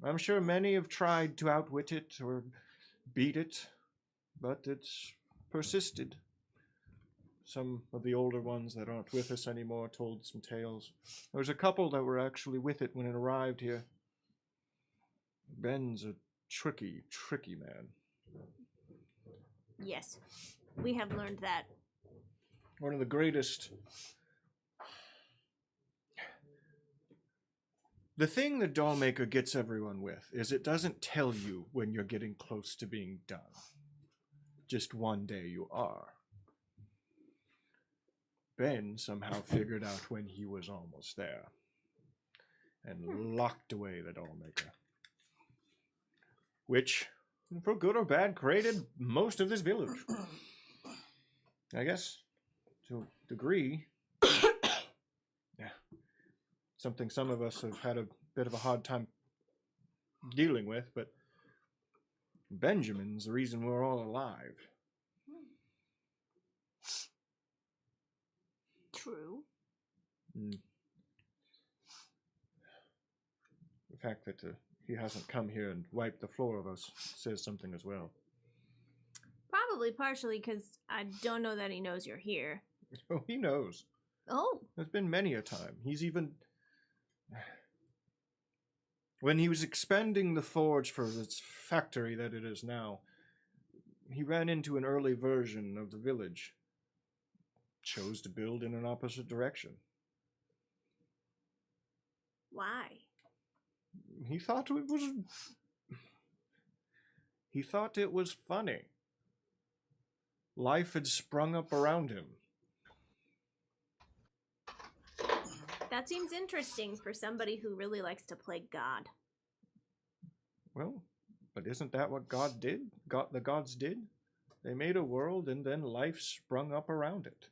I'm sure many have tried to outwit it or beat it, but it's persisted. Some of the older ones that aren't with us anymore told some tales. There was a couple that were actually with it when it arrived here. Ben's a tricky, tricky man. Yes, we have learned that. One of the greatest... The thing the Dollmaker gets everyone with is it doesn't tell you when you're getting close to being done. Just one day you are. Ben somehow figured out when he was almost there and locked away the Dollmaker. Which, for good or bad, created most of this village. I guess, to a degree. Yeah. Something some of us have had a bit of a hard time dealing with, but Benjamin's the reason we're all alive. True. The fact that he hasn't come here and wiped the floor of us says something as well. Probably partially because I don't know that he knows you're here. Oh, he knows. Oh. There's been many a time. He's even... When he was expanding the forge for its factory that it is now, he ran into an early version of the village. Chose to build in an opposite direction. Why? He thought it was funny. Life had sprung up around him. That seems interesting for somebody who really likes to play God. Well, but isn't that what God did? The gods did? They made a world and then life sprung up around it.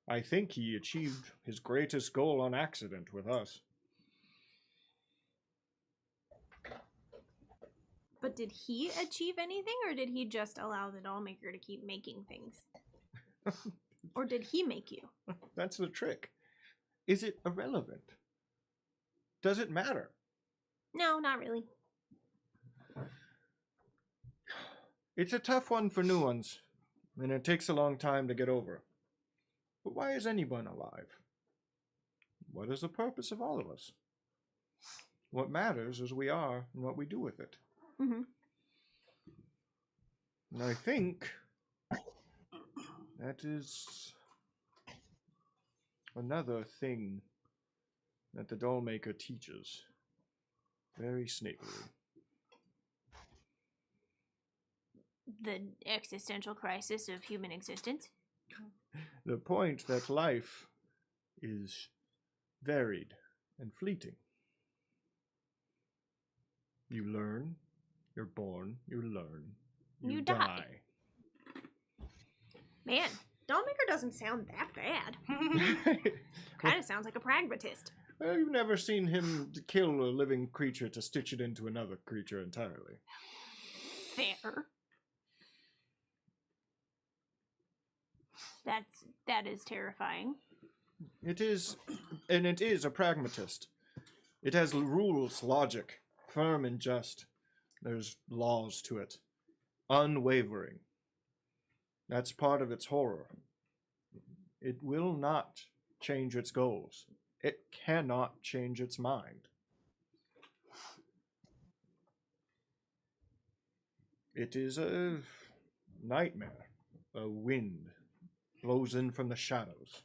I think he achieved his greatest goal on accident with us. But did he achieve anything, or did he just allow the Dollmaker to keep making things? Or did he make you? That's the trick. Is it irrelevant? Does it matter? No, not really. It's a tough one for new ones, and it takes a long time to get over. But why is anyone alive? What is the purpose of all of us? What matters is we are and what we do with it. Mm-hmm. And I think that is another thing that the Dollmaker teaches. Very sneakily. The existential crisis of human existence? The point that life is varied and fleeting. You learn, you're born, you learn, you die. Man, Dollmaker doesn't sound that bad. Kind of sounds like a pragmatist. Well, you've never seen him kill a living creature to stitch it into another creature entirely. Fair. That is terrifying. It is, and it is a pragmatist. It has rules, logic, firm and just. There's laws to it. Unwavering. That's part of its horror. It will not change its goals. It cannot change its mind. It is a nightmare. A wind blows in from the shadows.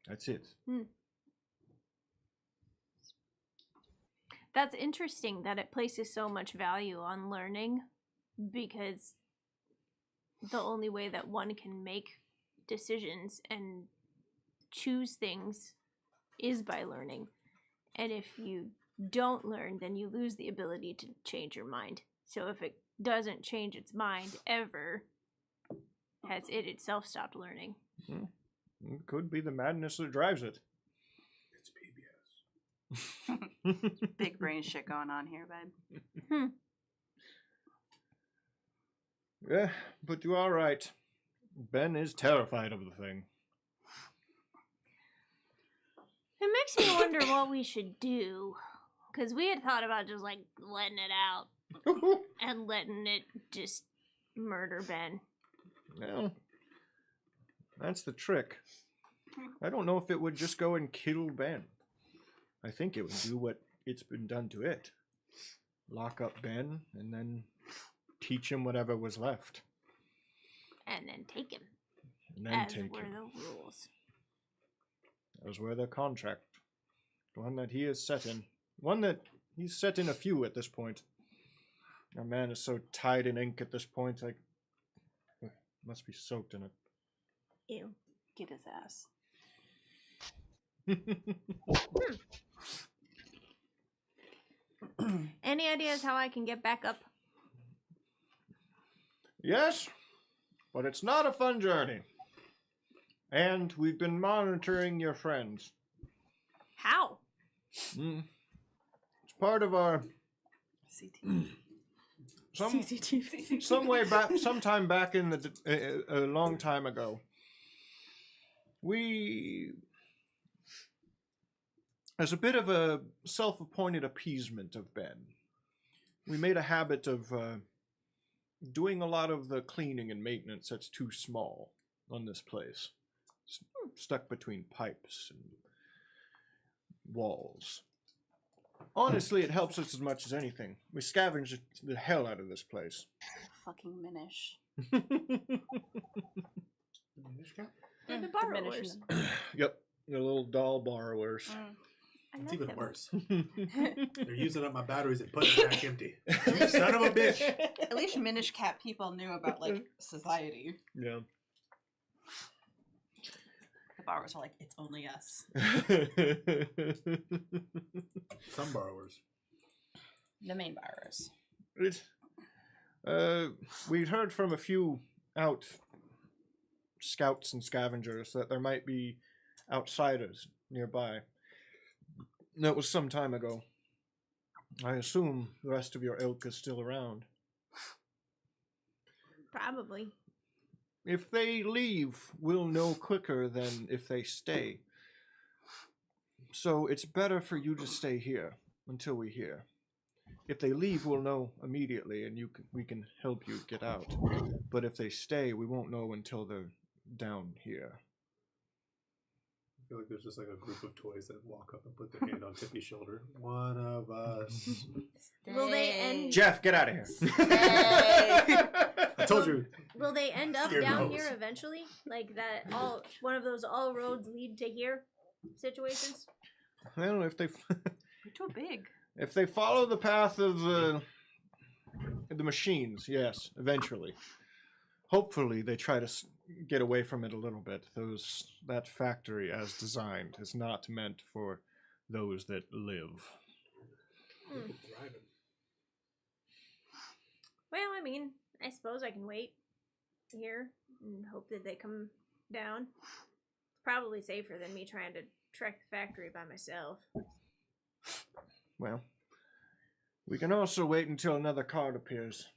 That's it. That's interesting that it places so much value on learning, because the only way that one can make decisions and choose things is by learning. And if you don't learn, then you lose the ability to change your mind. So if it doesn't change its mind ever, has it itself stopped learning? It could be the madness that drives it. It's PBS. Big brain shit going on here, bud. Yeah, but you are right. Ben is terrified of the thing. It makes me wonder what we should do. Because we had thought about just, like, letting it out. And letting it just murder Ben. Well, that's the trick. I don't know if it would just go and kill Ben. I think it would do what it's been done to it. Lock up Ben and then teach him whatever was left. And then take him. And then as take were him. the rules. Those were the contract. One that he is set in. One that he's set in a few at this point. Our man is so tied in ink at this point, like, must be soaked in it. Ew. Get his ass. Any ideas how I can get back up? Yes, but it's not a fun journey. And we've been monitoring your friends. How? It's part of our CT. CCTV. some way back, sometime back in a long time ago. We, as a bit of a self-appointed appeasement of Ben, we made a habit of doing a lot of the cleaning and maintenance that's too small on this place. Stuck between pipes and walls. Honestly, it helps us as much as anything. We scavenge the hell out of this place. Fucking Minish. They're the borrowers. Yep, the little doll borrowers. I It's love even them. worse. They're using up my batteries and putting it back empty. You son of a bitch. At least Minish cat people knew about, like, society. Yeah. The borrowers are like, it's only us. Some borrowers. The main borrowers. We'd heard from a few out scouts and scavengers that there might be outsiders nearby. That was some time ago. I assume the rest of your ilk is still around. Probably. If they leave, we'll know quicker than if they stay. So it's better for you to stay here until we hear. If they leave, we'll know immediately, and we can help you get out. But if they stay, we won't know until they're down here. I feel like there's just like a group of toys that walk up and put their hand on Tippy's shoulder. One of us. Will they end? Jeff, get out of here. I told you. Will they end up Scared down nose. here eventually? Like that? One of those all roads lead to here situations. Well, if they You're too big. if they follow the path of the machines, yes, eventually. Hopefully, they try to get away from it a little bit. That factory, as designed, is not meant for those that live. Well, I mean, I suppose I can wait here and hope that they come down. It's probably safer than me trying to trek the factory by myself. Well, we can also wait until another card appears.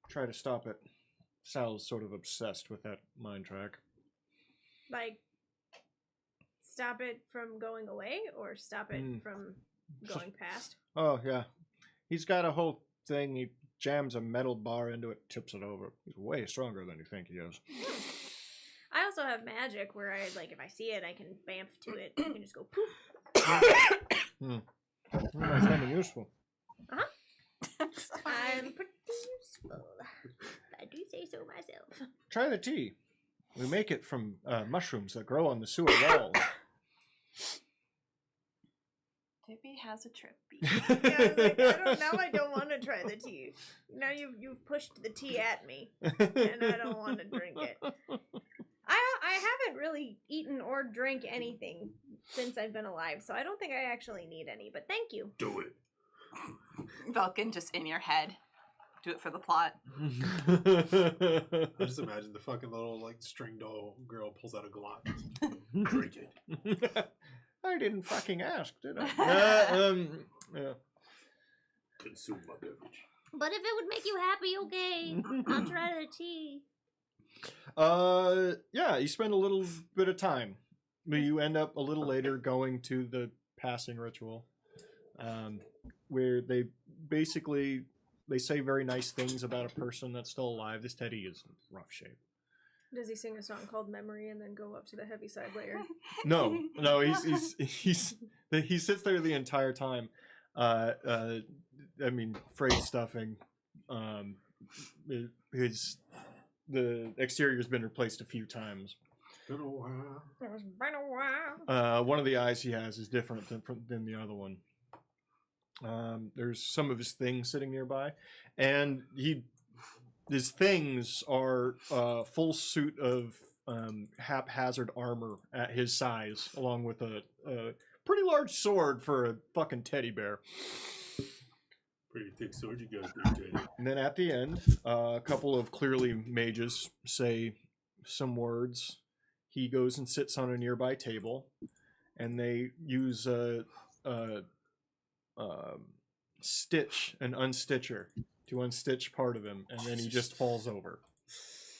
Try to stop it. Sal's sort of obsessed with that mine track. Like, stop it from going away or stop it from going past? Oh, yeah. He's got a whole thing. He jams a metal bar into it, tips it over. He's way stronger than you think he is. I also have magic where I, like, if I see it, I can bamf to it. I can just go poof. That's kind of useful. I'm pretty useful. I do say so myself. Try the tea. We make it from mushrooms that grow on the sewer wall. Tippy has a trip. Yeah, I was like, now I don't want to try the tea. Now you've pushed the tea at me, and I don't want to drink it. I haven't really eaten or drank anything since I've been alive, so I don't think I actually need any, but thank you. Do it. Vulcan just in your head. Do it for the plot. I just imagine the fucking little like string doll girl pulls out a Glock. Drink it. I didn't fucking ask, did I? Yeah. Consume my beverage. But if it would make you happy, okay. I'll try the tea. Yeah, you spend a little bit of time. But you end up a little later going to the passing ritual. Where they basically say very nice things about a person that's still alive. This Teddy is in rough shape. Does he sing a song called Memory and then go up to the heavy side layer? No, he sits there the entire time. I mean, phrase stuffing. The exterior's been replaced a few times. Been a while. It's been a while. One of the eyes he has is different than the other one. There's some of his things sitting nearby, and his things are a full suit of haphazard armor at his size, along with a pretty large sword for a fucking teddy bear. Pretty thick sword you got there, Teddy. And then at the end, a couple of clearly mages say some words. He goes and sits on a nearby table, and they use a stitch and unstitcher to unstitch part of him, and then he just falls over.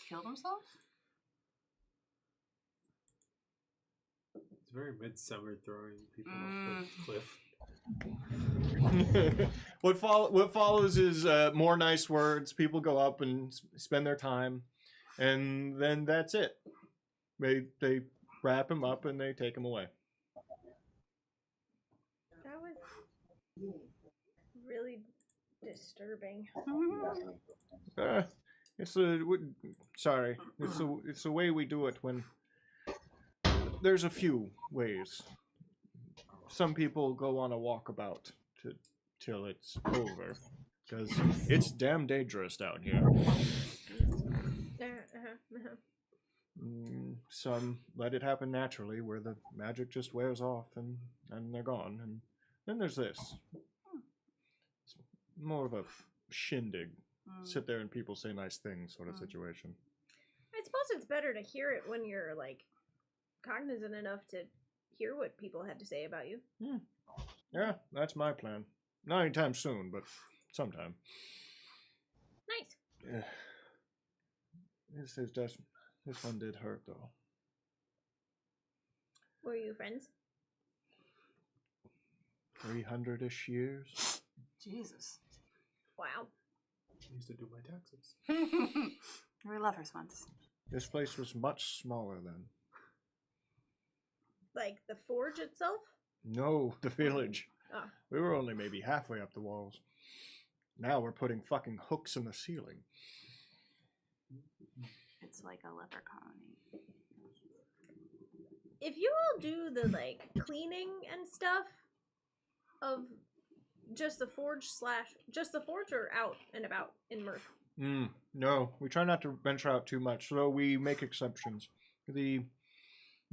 Killed himself? It's very midsummer throwing people off the cliff. What follows is more nice words. People go up and spend their time, and then that's it. They wrap him up and they take him away. That was really disturbing. It's the way we do it when there's a few ways. Some people go on a walkabout till it's over, because it's damn dangerous down here. Some let it happen naturally, where the magic just wears off and they're gone. And then there's this. It's more of a shindig. Sit there and people say nice things sort of situation. I suppose it's better to hear it when you're, like, cognizant enough to hear what people had to say about you. Yeah, that's my plan. Not anytime soon, but sometime. Nice. Yeah. This one did hurt, though. Were you friends? 300-ish years. Jesus. Wow. I used to do my taxes. We love her once. This place was much smaller then. Like the forge itself? No, the village. Oh. We were only maybe halfway up the walls. Now we're putting fucking hooks in the ceiling. It's like a leper colony. If you all do the, like, cleaning and stuff of just the forge or out and about in Mirth? No, we try not to venture out too much, so we make exceptions. We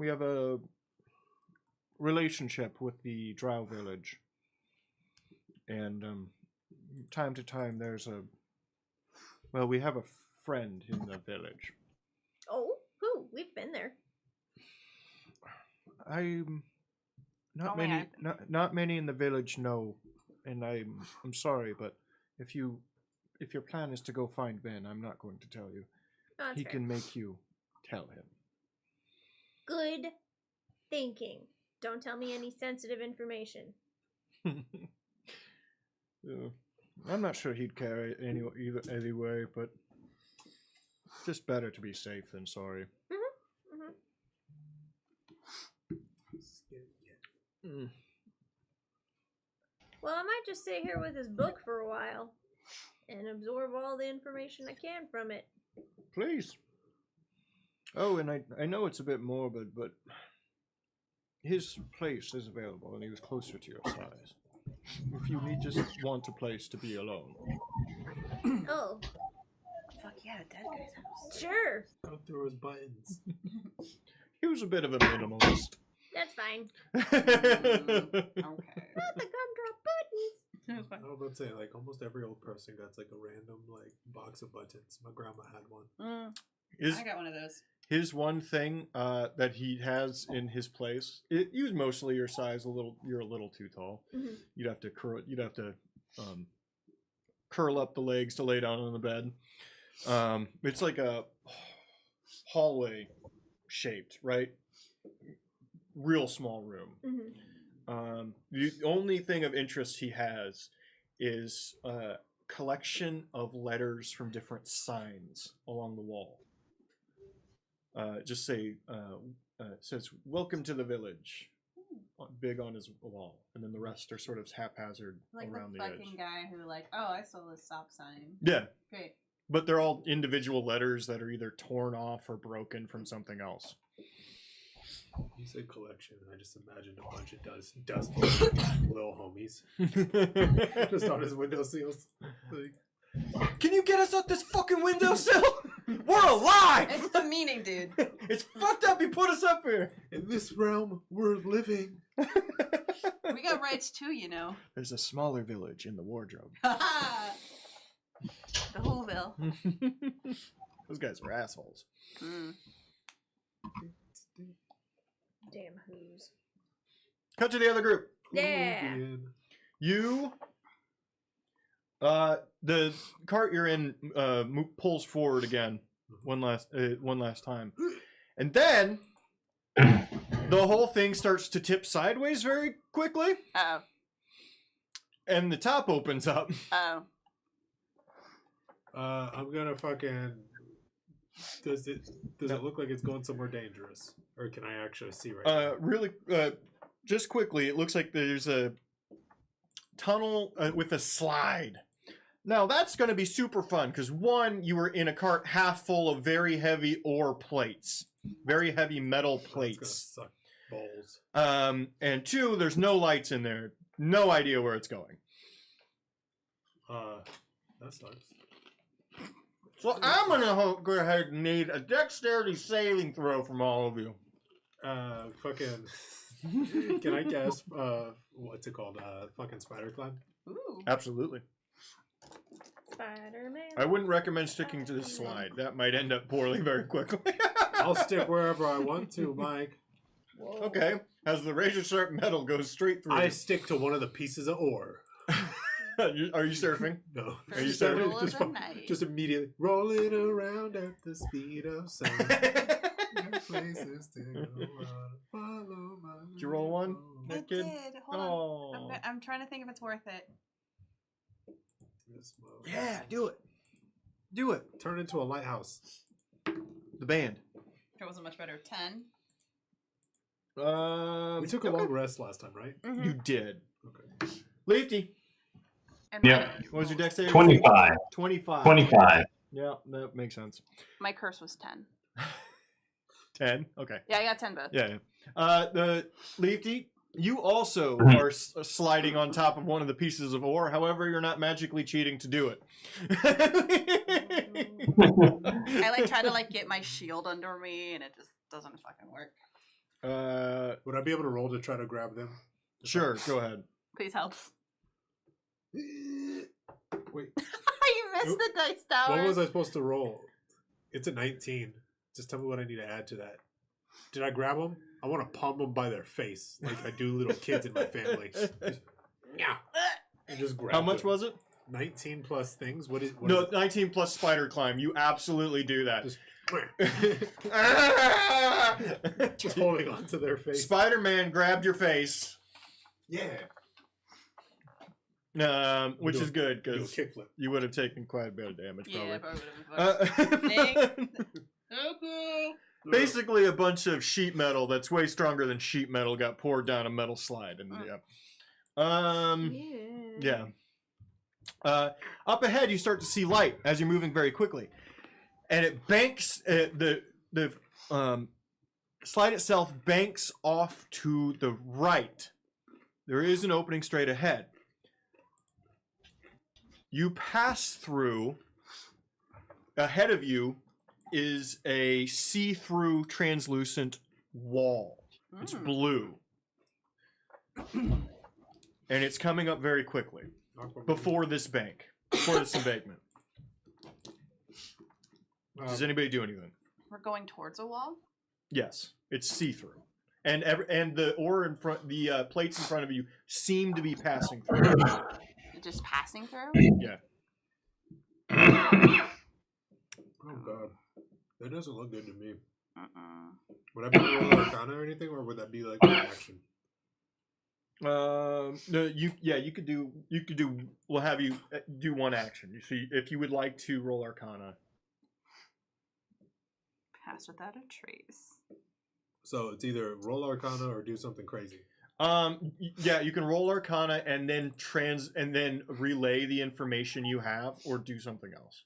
have a relationship with the Drow village, and time to time we have a friend in the village. Oh. We've been there. I'm not Only many. I've been Not many in the village know, and I'm sorry, but if your plan is to go find Ben, I'm not going to tell you. Oh, that's He fair. can make you tell Good thinking. Don't tell me any sensitive information. him. I'm not sure he'd care anyway, but just better to be safe than sorry. Mm. Well, I might just sit here with this book for a while and absorb all the information I can from it. Please. Oh, and I know it's a bit morbid, but his place is available, and he was closer to your size. If you just want a place to be alone. Oh, Fuck yeah, dead guy's house. sure. Go through his buttons. He was a bit of a minimalist. That's fine. Okay. Not the gumdrop buttons. It was fine. I was about to say, like, almost every old person got like a random like box of buttons. My grandma had one. His, I got one of those. his one thing that he has in his place, he was mostly your size. You're a little too tall. Mhm. You'd have to curl up the legs to lay down on the bed. It's like a hallway shaped, right? Real small room. Mhm. The only thing of interest he has is a collection of letters from different signs along the wall. Just say, it says, "Welcome to the village," big on his wall. And then the rest are sort of haphazard Like around the the fucking edge. guy who like, oh, I saw this stop sign. Yeah, Great. but they're all individual letters that are either torn off or broken from something else. You said collection, and I just imagined a bunch of dust little homies just on his windowsills. Like, Can you get us up this fucking windowsill? We're alive! It's the meaning, dude. It's fucked up you put us up here. in this realm, we're living. We got rights too, you know. There's a smaller village in the wardrobe. The Whoville. Those guys are assholes. Mm. Damn who's. Cut to the other group. Yeah. You, the cart you're in, pulls forward again, one last time, and then the whole thing starts to tip sideways very quickly, Oh. and the top opens up. Oh. I'm gonna fucking. Does it look like it's going somewhere dangerous, or can I actually see right now? Really, just quickly, it looks like there's a tunnel with a slide. Now that's going to be super fun because one, you were in a cart half full of very heavy ore plates, very heavy metal That's plates. gonna suck balls. And two, there's no lights in there. No idea where it's going. That sucks. So I'm gonna go ahead and need a dexterity saving throw from all of you. Fucking. Can I guess? What's it called? Fucking spider climb. Ooh. Absolutely. Spider-Man. I wouldn't recommend sticking to the slide. That might end up poorly very quickly. I'll stick wherever I want to, Mike. Whoa. Okay. As the razor sharp metal goes straight through. I stick to one of the pieces of ore. Are you surfing? No. Are you First starting? rule of Just, the night. just immediately rolling around at the speed of sound. Places to go on, follow my Did you roll one? road. That It kid? did. Hold on. Oh. I'm trying to think if it's worth it. This mode. Yeah, do it. Do it. Turn into a lighthouse. The band. It wasn't much better. 10. We took a long rest last time, right? You did. Okay. Leafy, And Yeah. what was your dexterity? 25. 25. 25. Yeah, that makes sense. my curse was 10. 10. Okay. Yeah, I got 10 both. Yeah. The Leafy, you also Mhm. are sliding on top of one of the pieces of ore. However, you're not magically cheating to do it. I like try to like get my shield under me and it just doesn't fucking work. Would I be able to roll to try to grab them? Sure. Go ahead. Please help. Wait, You missed the dice tower. what was I supposed to roll? It's a 19. Just tell me what I need to add to that. Did I grab them? I want to palm them by their face, like I do little kids in my family. Yeah. And just grab How much them. was it? 19 plus things. What is? No, 19 plus spider climb. You absolutely do that. Just holding on to their face. Spider-Man grabbed your face. Yeah. Which is good Do a because kickflip. you would have taken quite a bit of damage. Yeah, Probably. probably would have been Uh, basically, a bunch of sheet metal that's way stronger than sheet metal got poured down a metal slide, and yeah. Up ahead, you start to see light as you're moving very quickly, and it banks. The slide itself banks off to the right. There is an opening straight ahead. You pass through. Ahead of you is a see-through translucent wall. It's blue. And it's coming up very quickly before this embankment. Does anybody do anything? We're going towards a wall. Yes, it's see-through. And the ore in front, the plates in front of you seem to be passing through. Just passing through. Yeah. Oh god, that doesn't look good to me. Would I be rolling Arcana or anything, or would that be like an action? No, you could do. We'll have you do one action. You see, if you would like to roll Arcana. Pass without a trace. So it's either roll Arcana or do something crazy. Yeah, you can roll Arcana and then relay the information you have, or do something else.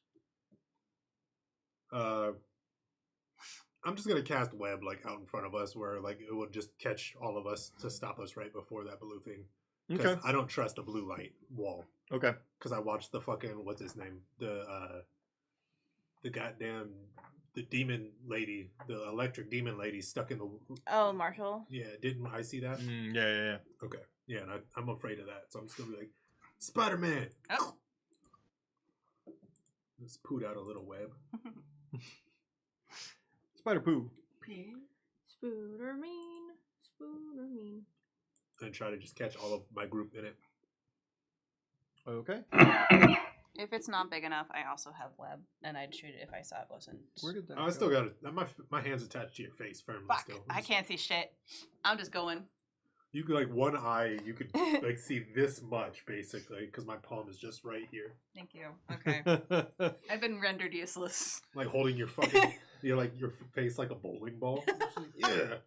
I'm just gonna cast web like out in front of us, where like it would just catch all of us to stop us right before that blue thing. Because I don't trust the blue light wall. Okay. Because I watched the fucking what's his name, the goddamn the demon lady, the electric demon lady stuck in the. Oh, Marshall. Yeah, didn't I see that? Yeah. Okay. Yeah, and I'm afraid of that, so I'm just gonna be like, Spider-Man. Oh. Let's poot out a little web. Spider poo. Spooder mean. And try to just catch all of my group in it. Okay. If it's not big enough, I also have web, and I'd shoot it if I saw it wasn't. Where did that I go? still got it. My hand's attached to your face firmly. Fuck! Still. I can't see shit. I'm just going. You could like one eye. You could like see this much basically because my palm is just right here. Thank you. Okay. I've been rendered useless. Like holding your fucking, like your face like a bowling ball. Yeah.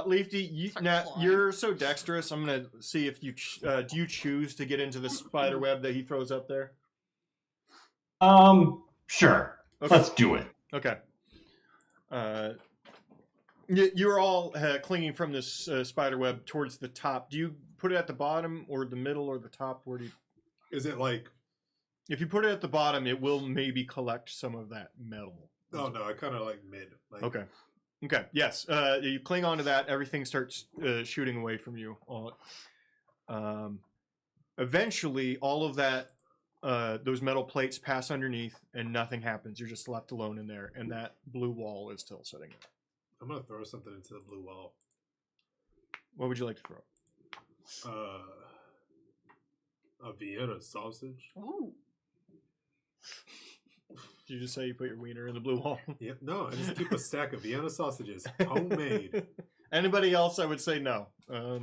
Leafy, you're so dexterous. I'm gonna see if you do you choose to get into the spider web that he throws up there. Sure. Okay. Let's do it. Okay. You're all clinging from this spider web towards the top. Do you put it at the bottom or the middle or the top? Where do you? Is it like? If you put it at the bottom, it will maybe collect some of that metal. Oh no, I kind of like mid. Like, Okay. Okay. Yes. You cling onto that. Everything starts shooting away from you. Eventually, all of that, those metal plates pass underneath, and nothing happens. You're just left alone in there, and that blue wall is still sitting there. I'm gonna throw something into the blue wall. What would you like to throw? A Vienna sausage. Ooh. Did you just say you put your wiener in the blue wall? Yep. No, I just keep a stack of Vienna sausages, homemade. Anybody else? I would say no. No,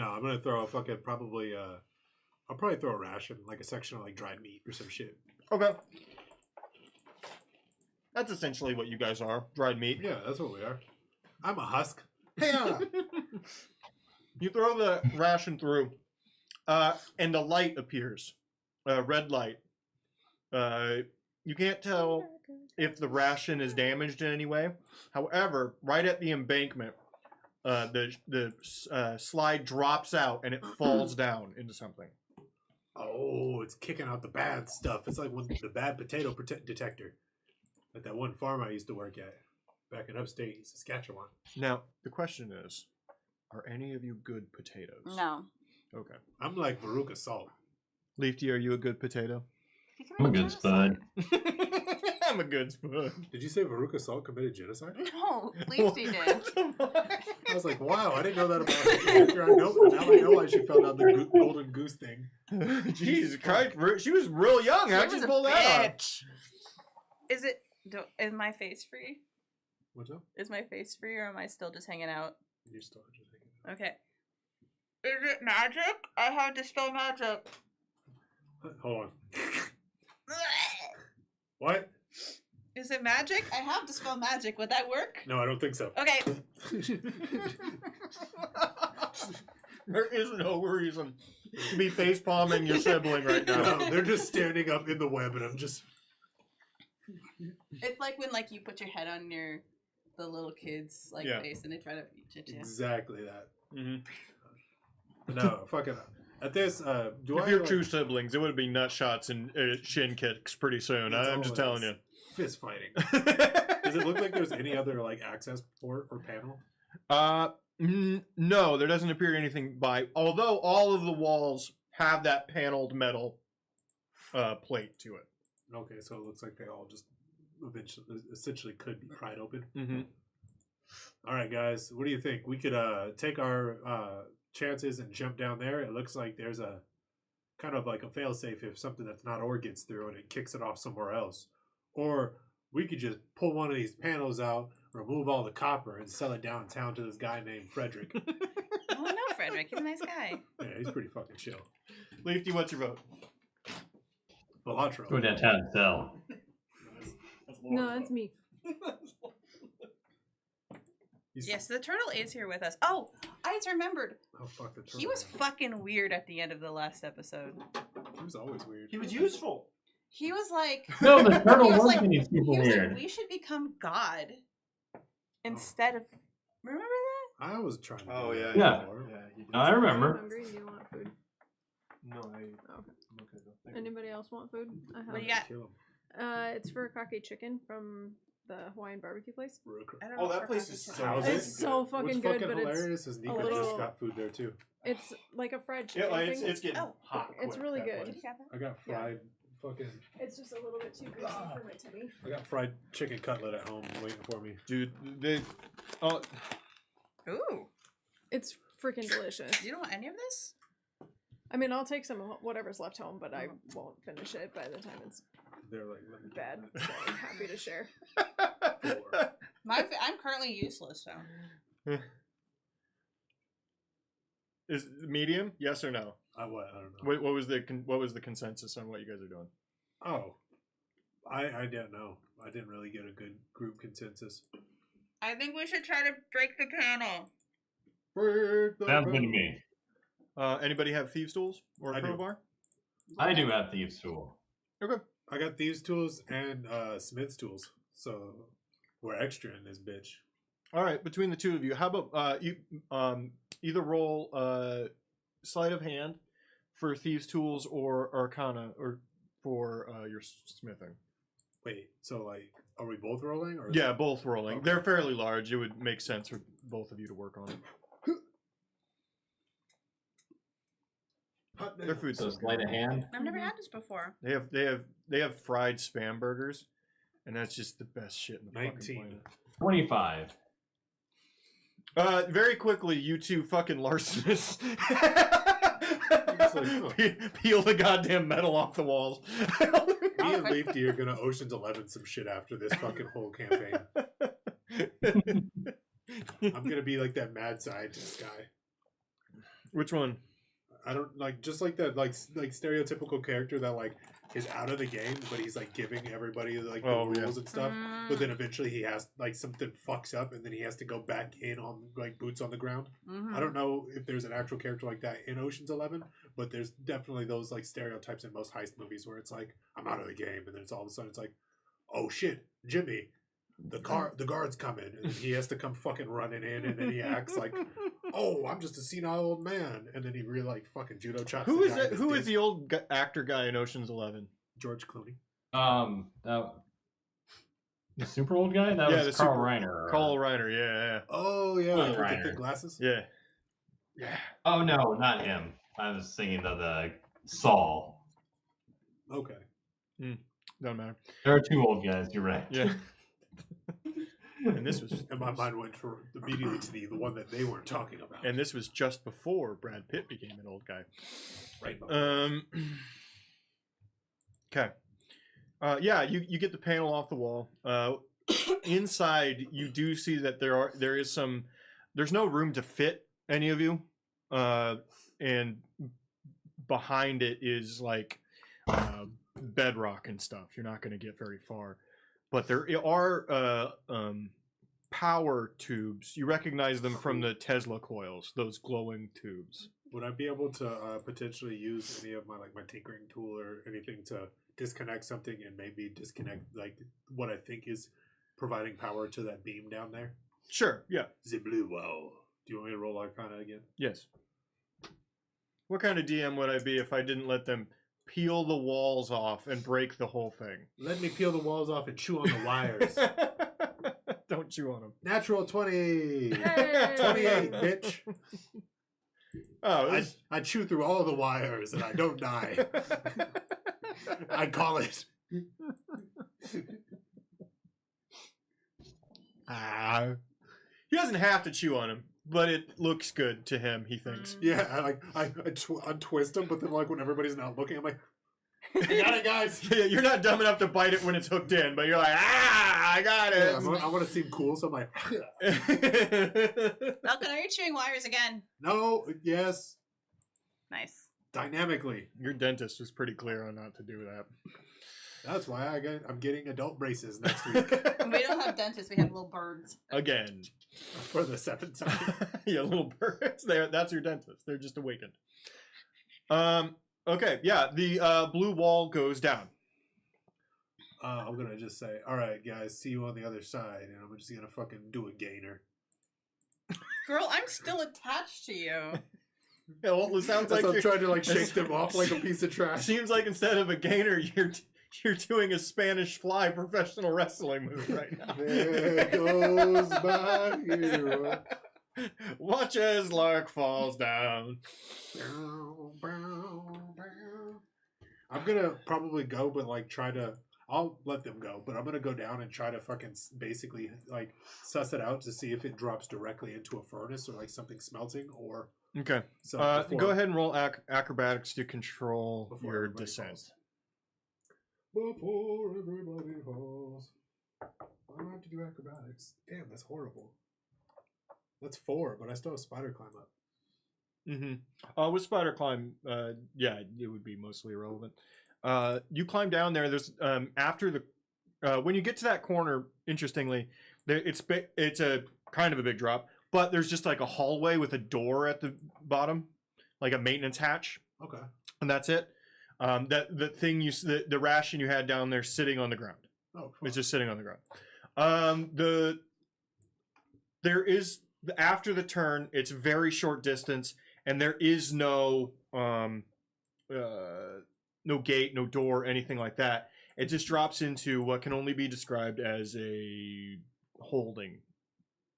I'm gonna throw a fucking probably. I'll probably throw a ration, like a section of like dried meat or some shit. Okay. That's essentially what you guys are. Dried meat. Yeah, that's what we are. I'm a husk. Yeah. You throw the ration through, and a light appears. A red light. You can't tell if the ration is damaged in any way. However, right at the embankment, the slide drops out and it falls down into something. Oh, it's kicking out the bad stuff. It's like when the bad potato detector. At that one farm I used to work at, back in upstate Saskatchewan. Now, the question is, are any of you good potatoes? No. Okay. I'm like Veruca Salt. Leafy, are you a good potato? I'm a good spud. I'm a good spoon. Did you say Veruca Salt committed genocide? No, Leafy did. I was like, wow, I didn't know that about her character. Now I know why she fell down the golden goose thing. Jesus Christ, she was real young. How'd you pull that off? bitch. Is it? Is my face free? What's up? Is my face free, or am I still just hanging out? You're still just thinking. Okay. Is it magic? I have dispel magic. Hold on. What? Is it magic? I have dispel magic. Would that work? No, I don't think so. Okay. There is no reason to be face palming your sibling right now. No, they're just standing up in the web, and I'm just. It's like when you put your head on the little kid's face and they try to reach it. Exactly that. Mm-hmm. No, fucking. At this, If you're true siblings, it would be nut shots and shin kicks pretty soon. I'm just telling you. Fist fighting. Does it look like there's any other access port or panel? No, there doesn't appear anything although all of the walls have that paneled metal plate to it. Okay, so it looks like they all just essentially could be pried open. Mm-hmm. All right, guys, what do you think? We could take our chances and jump down there. It looks like there's a kind of like a failsafe if something that's not ore gets through and it kicks it off somewhere else. Or we could just pull one of these panels out, remove all the copper, and sell it downtown to this guy named Frederick. Oh, no, Frederick. He's a nice guy. Yeah, he's pretty fucking chill. Leafy, what's your vote? Balatro. Go downtown and sell. No, that's me. Yes, the turtle is here with us. Oh, I just remembered. Oh, fuck the turtle. He was fucking weird at the end of the last episode. He was always weird. He was useful. He was like... No, the turtle he was was like, being super he was weird. like, we should become God. Instead of... Remember that? I was trying to. Oh, do yeah. that Yeah. before. Yeah, No, I I'm remember. hungry. Do you want food? No, Okay. I'm okay though. Thank you. Anybody else want food? I have. What do you got? Kill him. It's for kake chicken from the Hawaiian barbecue place. I don't Oh, know that for place coffee is chicken. so How's good. It's so fucking What's good, fucking but hilarious is Nika little- just got food there too. it's like a fried Yeah, chicken like, thing. it's getting Oh, hot. it's quick, really that good. place. Did you have that? I got fried fucking. It's just a little bit too greasy for my tummy. I got fried chicken cutlet at home waiting for me. Dude, they. Oh, Ooh. It's freaking delicious. You don't want any of this? I mean, I'll take some of whatever's left home, but I won't finish it by the time it's They're like, let me bad. So I'm happy to share. I'm currently useless, so. is medium? Yes or no? I don't know. What was the consensus on what you guys are doing? Oh, I didn't know. I didn't really get a good group consensus. I think we should try to break the panel. Sounds good to me. Anybody have thieves' tools or a I do. crowbar? I do have thieves' tool. Okay. I got thieves' tools and smith's tools, so we're extra in this bitch. All right. Between the two of you, how about you either roll sleight of hand for thieves' tools or arcana or for your smithing. Wait, so are we both rolling? Or is Yeah, it- both rolling. Okay. They're fairly large. It would make sense for both of you to work on it. Their food's So so sleight of hand. I've never had this before. They have fried spam burgers, and that's just the best shit in the 19. fucking planet. 25. Very quickly, you two fucking larcenists peel the goddamn metal off the walls. Me and Leafy are gonna Ocean's 11 some shit after this fucking whole campaign. I'm gonna be like that mad scientist guy. Which one? I don't just like that like stereotypical character that is out of the game, but he's giving everybody the rules and stuff. But then eventually he has something fucks up, and then he has to go back in on boots on the ground. Mm-hmm. I don't know if there's an actual character like that in Ocean's 11, but there's definitely those stereotypes in most heist movies where it's I'm out of the game, and then it's all of a sudden it's oh shit, Jimmy, the guard's coming, and then he has to come fucking running in, and then he acts oh, I'm just a senile old man, and then he really fucking judo chops. Who the is guy that? in his Who is dick. the old actor guy in Ocean's 11? George Clooney? The super old guy? That Yeah, was the Carl super- Reiner. Carl Reiner. Yeah, Oh yeah, Clooney with the Reiner. thick glasses. yeah, yeah. Oh no, not him. I was thinking of the Saul. Okay. Doesn't matter. There are 2 old guys. You're right. Yeah. And this was And my mind went for immediately to the one that they weren't talking about. and this was just before Brad Pitt became an old guy. Right. Okay. Yeah, you get the panel off the wall. Inside, you do see that there's no room to fit any of you, and behind it is like bedrock and stuff. You're not going to get very far, but there are power tubes. You recognize them from the Tesla coils, those glowing tubes. Would I be able to potentially use any of my my tinkering tool or anything to disconnect something and maybe disconnect what I think is providing power to that beam down there? Sure, yeah. The blue wow. Do you want me to roll Arcana again? Yes. What kind of DM would I be if I didn't let them peel the walls off and break the whole thing? Let me peel the walls off and chew on the wires. Don't chew on them. Natural 20. Hey. 28, bitch. Oh, I chew through all the wires and I don't die. I call it. He doesn't have to chew on him, but it looks good to him, he thinks. Yeah, I untwist them, but then when everybody's not looking, I'm like, I got it, guys. Yeah, you're not dumb enough to bite it when it's hooked in, but you're like, I got it. Yeah, I want to seem cool, so I'm like, Falcon, are you chewing wires again? no, yes, Nice. dynamically. Your dentist was pretty clear on not to do that. That's why I'm getting adult braces next week We don't have dentists, we have little birds. Again. for the 7th time. Yeah, little birds. That's your dentist. They're just awakened. Okay, yeah, the blue wall goes down. I'm gonna just say, all right, guys, see you on the other side, and I'm just gonna fucking do a gainer. Girl, I'm still attached to you. Yeah, well, it sounds like I'm you're trying to shake them off like a piece of trash. Seems like instead of a gainer, you're doing a Spanish fly professional wrestling move right now. There goes my hero. Watch as Lark falls down. I'm gonna probably go, but try to. I'll let them go, but I'm gonna go down and try to fucking basically suss it out to see if it drops directly into a furnace or something smelting or. Okay. So Go ahead and roll acrobatics to control Before your everybody descent. falls. Before everybody falls. Why do I have to do acrobatics? Damn, that's horrible. That's 4, but I still have spider climb up. Mm-hmm. With spider climb, yeah, it would be mostly irrelevant. You climb down there. There's after the when you get to that corner, interestingly, it's a kind of a big drop, but there's just a hallway with a door at the bottom, like a maintenance hatch. Okay. And that's it. The thing the ration you had down there sitting on the ground. Oh, It's just sitting on the ground. There is after the turn, it's very short distance, and there is no gate, no door, anything like that. It just drops into what can only be described as a holding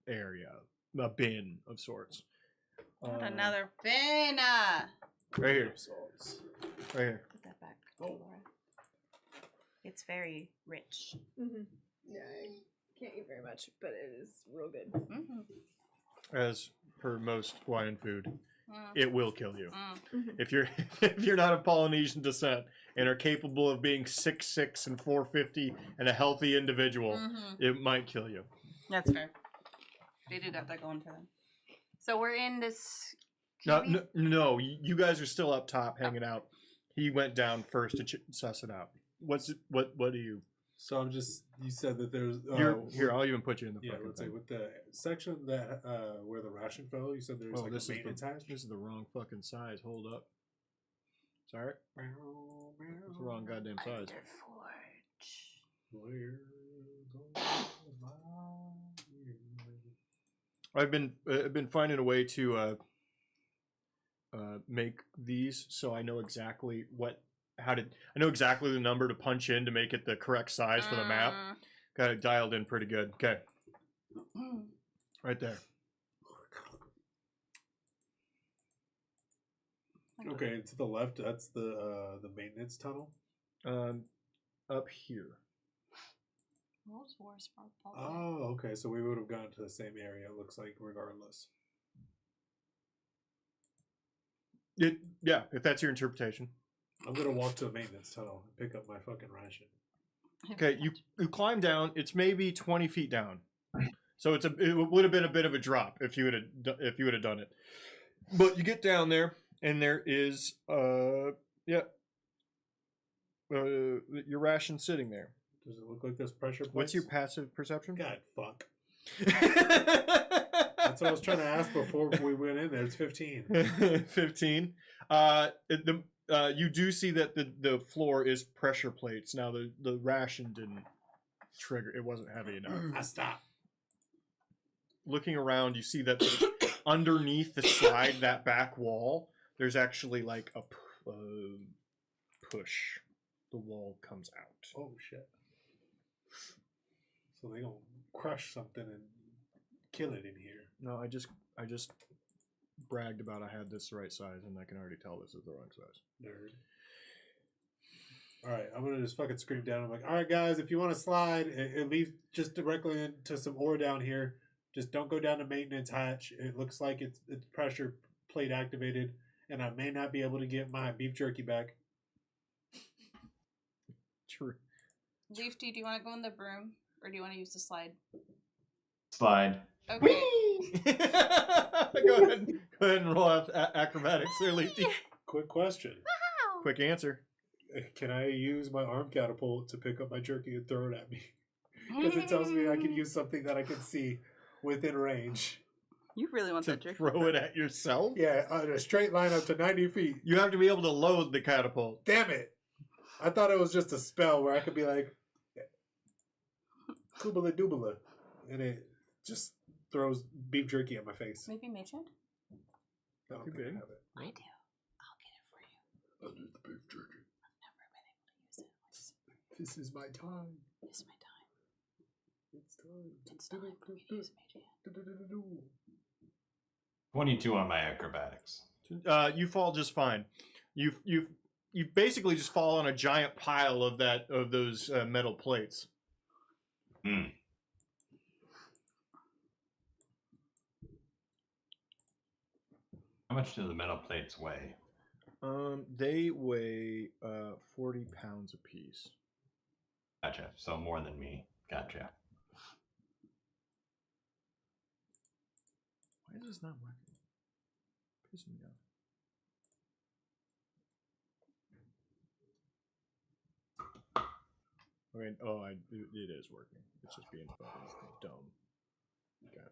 area, a bin of sorts. Not another bin. Right here. Right here. Put that back, Oh. Laura. It's very rich. Mm-hmm. Yeah, I can't eat very much, but it is real good. Mm-hmm. As per most Hawaiian food, Mm. it will kill you. Mm. If you're not of Polynesian descent and are capable of being 6'6" and 450 and a healthy individual, Mhm. it might kill you. That's fair. They do got that going for them. So we're in this. No, you guys are still up top hanging out. He went down first to suss it out. What do you? So I'm just. You said that there's. Here, I'll even put you in the. Yeah, fucking let's say thing. with the section that where the ration fell, you said there's Oh, a this maintenance hatch. is the wrong fucking size. Hold up. Sorry, it's the wrong goddamn size. Where I've been finding a way to make these so I know exactly I know exactly the number to punch in to make it the correct size for the map. Got it dialed in pretty good. Okay, right there. Okay, and to the left, that's the maintenance tunnel. up here. World Wars for Oh, okay. So we would have gone to the same area. It looks like, regardless. Yeah, if that's your interpretation. I'm gonna walk to the maintenance tunnel and pick up my fucking ration. Okay, you climb down. It's maybe 20 feet down, so it would have been a bit of a drop if you would have done it. But you get down there, and there is your ration sitting there. Does it look like this pressure plates? What's your passive perception? God, fuck. That's what I was trying to ask before we went in there. It's 15. 15. You do see that the floor is pressure plates. Now the ration didn't trigger. It wasn't heavy enough. I stop. Looking around, you see that underneath the slide, that back wall, there's actually like a push. The wall comes out. Oh shit. So they gonna crush something and kill it in here. No, I just bragged about I had this the right size, and I can already tell this is the wrong size. Nerd. Alright, I'm gonna just fucking scream down. I'm like, alright guys, if you want to slide, it leads just directly into some ore down here. Just don't go down the maintenance hatch. It looks like it's pressure plate activated, and I may not be able to get my beef jerky back. True. Leafy, do you want to go in the broom or do you want to use the slide? Slide. Okay. Go ahead and roll out acrobatics there, Leafy. Quick question. Quick answer. Can I use my arm catapult to pick up my jerky and throw it at me? Because it tells me I can use something that I can see within range. You really want To that jerky? throw it at yourself? Yeah, on a straight line up to 90 feet. You have to be able to load the catapult. Damn it! I thought it was just a spell where I could be like, Koobala doobala, and it just throws beef jerky at my face. Maybe Mage Hand? I don't Too think I big. have it. I do. I'll get it for you. I need the beef jerky. I've never been able to use it. This is my time. This is my time. It's time. It's time for me to use Mage Hand. 22 on my acrobatics. You fall just fine. You basically just fall on a giant pile of those metal plates. Hmm. How much do the metal plates weigh? They weigh 40 pounds apiece. Gotcha. So more than me. Gotcha. Why is this not working? Pissing me off. I mean, it is working. It's just being fucking dumb. Okay.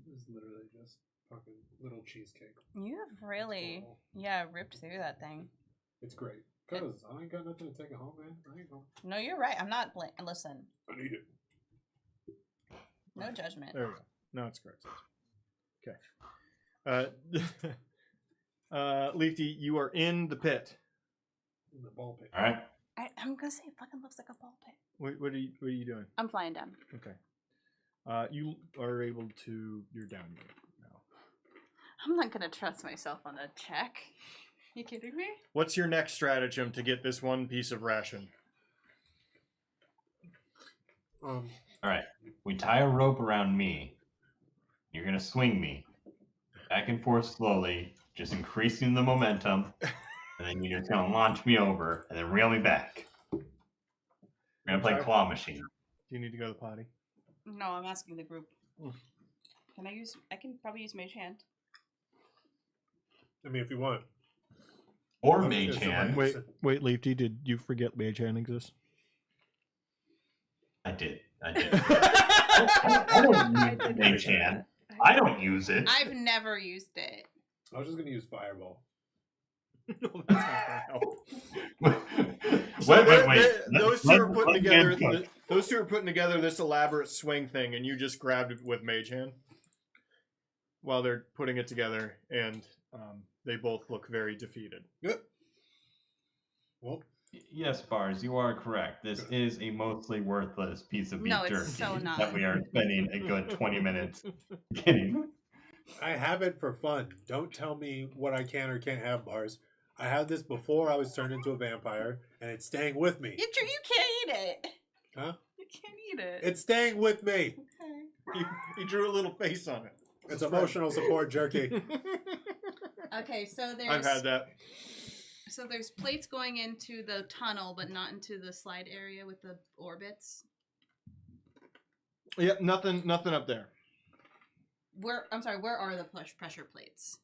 This is literally just fucking little cheesecake. You have really, ripped through that thing. It's great. Cause I ain't got nothing to take it home, man. I ain't gonna. No, you're right. I'm not listen. I need it. No judgment. There we go. No, it's correct. Okay. Leafy, you are in the pit. In the ball pit. All right. I'm gonna say it fucking looks like a ball pit. What are you doing? I'm flying down. Okay. You are able to. You're down here now. I'm not gonna trust myself on a check. You kidding me? What's your next stratagem to get this one piece of ration? All right. We tie a rope around me. You're gonna swing me back and forth slowly, just increasing the momentum, and then you're just gonna launch me over and then reel me back. We're gonna play claw machine. Do you need to go to the potty? No, I'm asking the group. Mm. I can probably use Mage Hand. I mean, if you want. Or Okay, mage so hand. Wait, Leafy, did you forget Mage Hand exists? I did. I don't use mage hand. I don't use it. I've never used it. I was just gonna use fireball. No, that's not gonna help. Wait. Those two are putting together. Those two are putting together this elaborate swing thing, and you just grabbed it with Mage Hand while they're putting it together, and they both look very defeated. Yep. Well, Yes, Bars, you are correct. This is a mostly worthless piece of beef No, it's jerky so not. that we are spending a good 20 minutes getting. I have it for fun. Don't tell me what I can or can't have, Bars. I had this before I was turned into a vampire, and it's staying with me. You can't eat it. Huh? You can't eat it. It's staying with me. Okay. He drew a little face on it. It's emotional support jerky. Okay, so there's I've had that. So there's plates going into the tunnel, but not into the slide area with the orbits. Yep, nothing up there. Where are the pressure plates?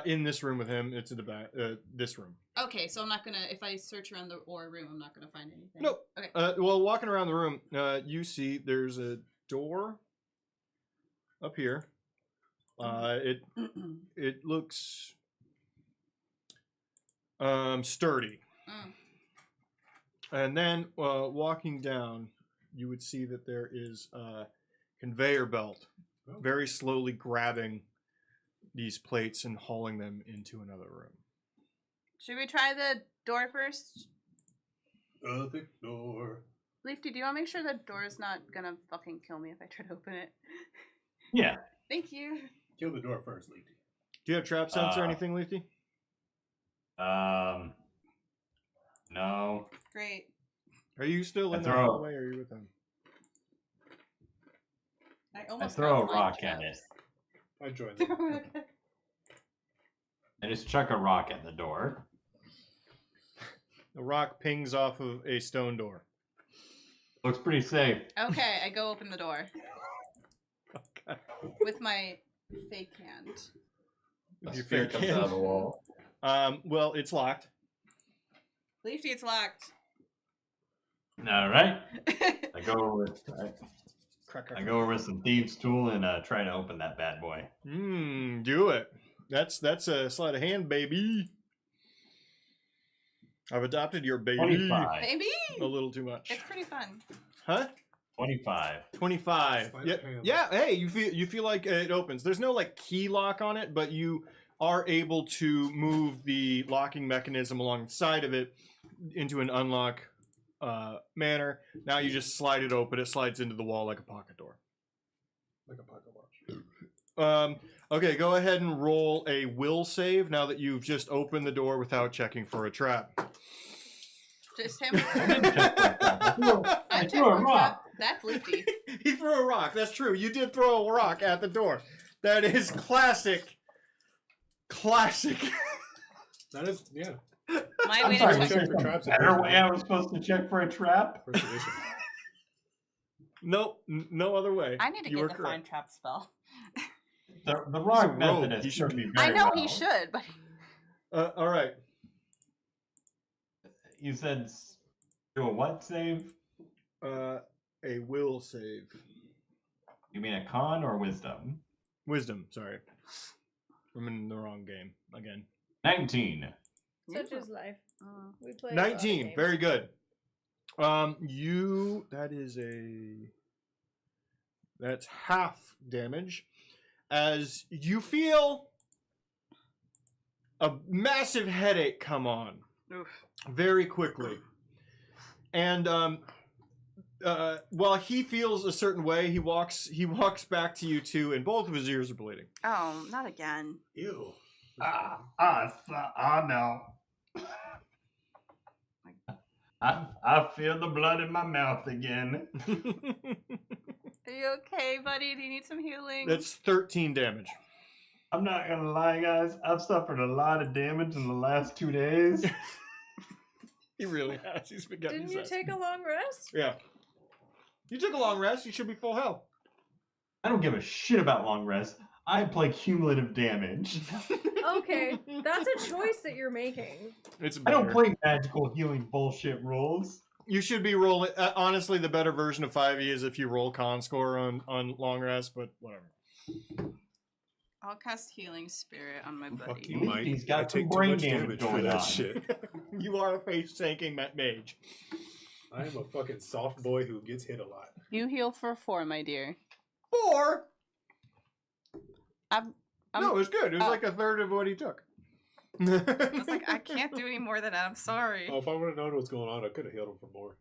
In this room with him, it's in the back. This room. Okay, so I'm not gonna. If I search around the ore room, I'm not gonna find anything. Nope. Okay. Well, walking around the room, you see there's a door up here. It looks sturdy. Mm. And then walking down, you would see that there is a conveyor belt, very slowly grabbing these plates and hauling them into another room. Should we try the door first? The door. Leafy, do you want to make sure the door is not gonna fucking kill me if I try to open it? Yeah. Thank you. Kill the door first, Leafy. Do you have trap sense or anything, Leafy? No. Great. Are you still in the throw- hallway or are you with them? I I almost throw a got rock flying at it. I joined them. traps. I just chuck a rock at the door. The rock pings off of a stone door. Looks pretty safe. Okay, I go open the door Okay. with my fake hand. With your Spear fake comes out of the wall. Well, it's locked. Leafy, it's locked. All right. I go over with Crack, I go over with some thieves' tool and try to open that bad boy. Do it. That's a sleight of hand, baby. I've adopted your baby. 25. Baby! A little too much. It's pretty fun. Huh? 25. 25. Sleight Yeah, of hand. yeah. Hey, you feel like it opens. There's no like key lock on it, but you are able to move the locking mechanism alongside of it into an unlock manner. Now you just slide it open. It slides into the wall like a pocket door. Like a pocket watch. Okay, go ahead and roll a will save now that you've just opened the door without checking for a trap. Just him. I checked threw a for rock. trap. That's Leafy. He threw a rock. That's true. You did throw a rock at the door. That is classic. Classic. That is, yeah. My I'm way sorry, to was check. there for some traps. better way I was supposed to check for a trap? First edition. Nope, no other way. I need to You get were the correct. find trap spell. The He's a rock rogue. method He has should served me I very know well. he should, but All right. You said do a what save? A will save. You mean a con or wisdom? Wisdom, sorry. I'm in the wrong game again. 19. Such is life. We play 19, very good. That's half damage. As you feel a massive headache come on oof. very quickly. And while he feels a certain way, he walks back to you two, and both of his ears are bleeding. Oh, not again. Ew. No. I feel the blood in my mouth again. Are you okay, buddy? Do you need some healing? That's 13 damage. I'm not gonna lie, guys. I've suffered a lot of damage in the last 2 days. He really has. He's been getting Didn't his you ass take a long rest? Yeah. You took a long rest. You should be full health. I don't give a shit about long rest. I play cumulative damage. Okay, that's a choice that you're making. It's I better. don't play magical healing bullshit rules. You should be rolling. Honestly, the better version of 5e is if you roll con score on long rest, but whatever. I'll cast Healing Spirit on my Fuck buddy. you, Mike. He's got I take some too brain much damage damage for going that on. shit. You are a face-tanking mage. I am a fucking soft boy who gets hit a lot. You heal for 4, my dear. 4? I'm No, it was good. It was oh. like a third of what he took. I was like, I can't do any more than that. I'm sorry. Oh, if I would have known what's going on, I could have healed him for more.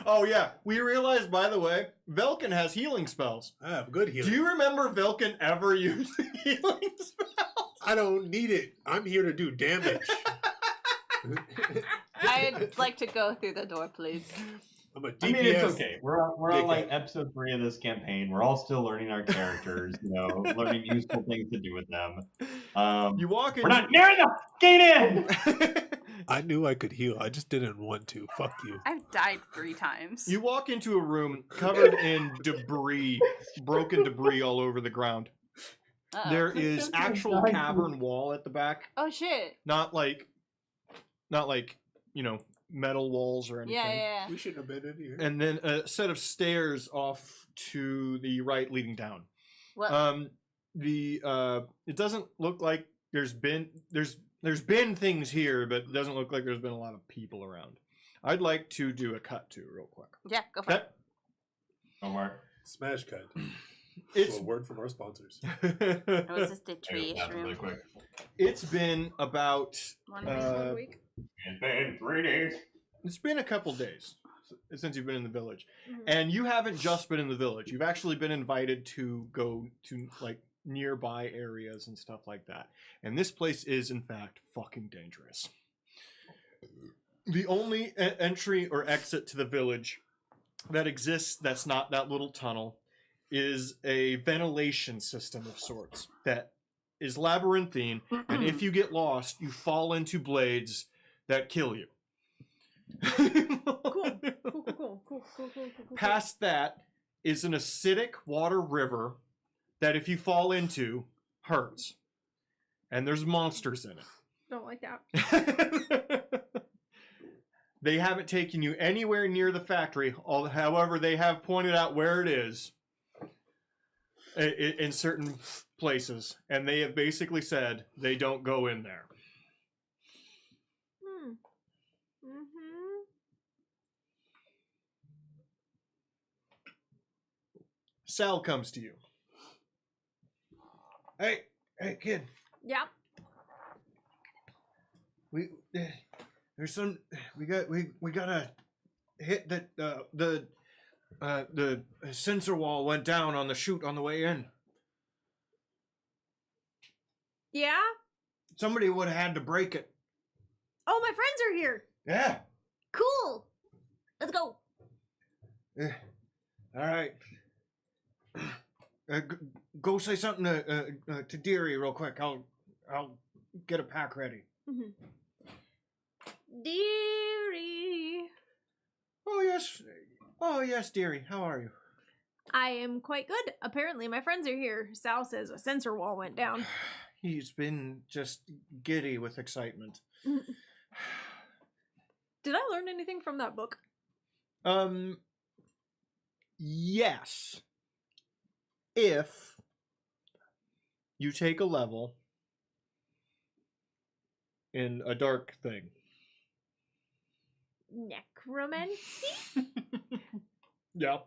Oh yeah, we realized, by the way, Velkin has healing spells. I have good healing. Do you remember Velkin ever used healing spells? I don't need it. I'm here to do damage. I'd like to go through the door, please. I'm a DPS. I mean, it's okay. We're on like dickhead. episode 3 of this campaign. We're all still learning our characters, learning useful things to do with them. You walk in. We're not near the fucking inn! I knew I could heal. I just didn't want to. Fuck you. I've died 3 times. You walk into a room covered in debris, broken debris all over the ground. Uh-oh. There is actual cavern wall at the back, Oh shit. not like metal walls or anything. Yeah. We shouldn't have been in here. And then a set of stairs off to the right leading down. What? It doesn't look like there's been things here, but it doesn't look like there's been a lot of people around. I'd like to do a cut to real quick. Yeah, go for Cut. Omar. Smash cut. It's a word from our sponsors. it. Was this the Hey, tree that really room? quick. It's been about 1 1 week. It's been 3 days. it's been a couple days since you've been in the village, Mhm. and you haven't just been in the village. You've actually been invited to go to like nearby areas and stuff like that. And this place is in fact fucking dangerous. The only entry or exit to the village that exists that's not that little tunnel is a ventilation system of sorts that is labyrinthine, and if you get lost, you fall into blades that kill you. Cool. Past that is an acidic water river that if you fall into, hurts. And there's monsters in it. Don't like that. They haven't taken you anywhere near the factory. However, they have pointed out where it is in certain places. And they have basically said they don't go in there. Mm-hmm. Sal comes to you. Hey, kid. Yep. We gotta hit that the sensor wall went down on the chute on the way in. Yeah? Somebody would have had to break it. Oh, my friends are here. Yeah. Cool. Let's go. All right. Go say something to Deary real quick. I'll get a pack ready. Mm-hmm. Dearie. Oh yes, Deary. How are you? I am quite good. Apparently, my friends are here. Sal says a sensor wall went down. He's been just giddy with excitement. Did I learn anything from that book? Yes. If you take a level in a dark thing. Necromancy? Yeah.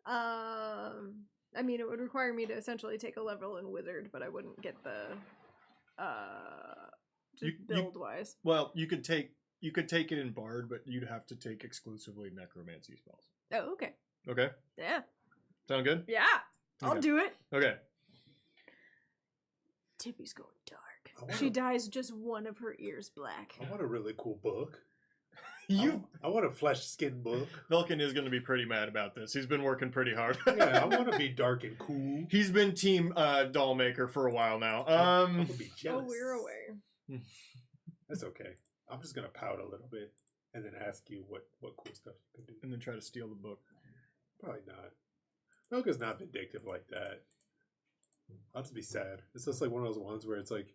I mean, it would require me to essentially take a level in wizard, but I wouldn't get the just build wise. Well, you could take it in bard, but you'd have to take exclusively necromancy spells. Oh, okay. Okay. Yeah. Sound good? Yeah. I'll Okay. do it. Okay. Tippy's going dark. I She want, dyes just one of her ears black. I want a really cool book. You I want a flesh skin book. Velkin is going to be pretty mad about this. He's been working pretty hard. Yeah, I want to be dark and cool. He's been team doll maker for a while now. I'm gonna be Oh, jealous. we're away. That's okay. I'm just gonna pout a little bit and then ask you what cool stuff you can do. And then try to steal the book. Probably not. Mocha's not vindictive like that. I'll just be sad. It's just like one of those ones where it's like,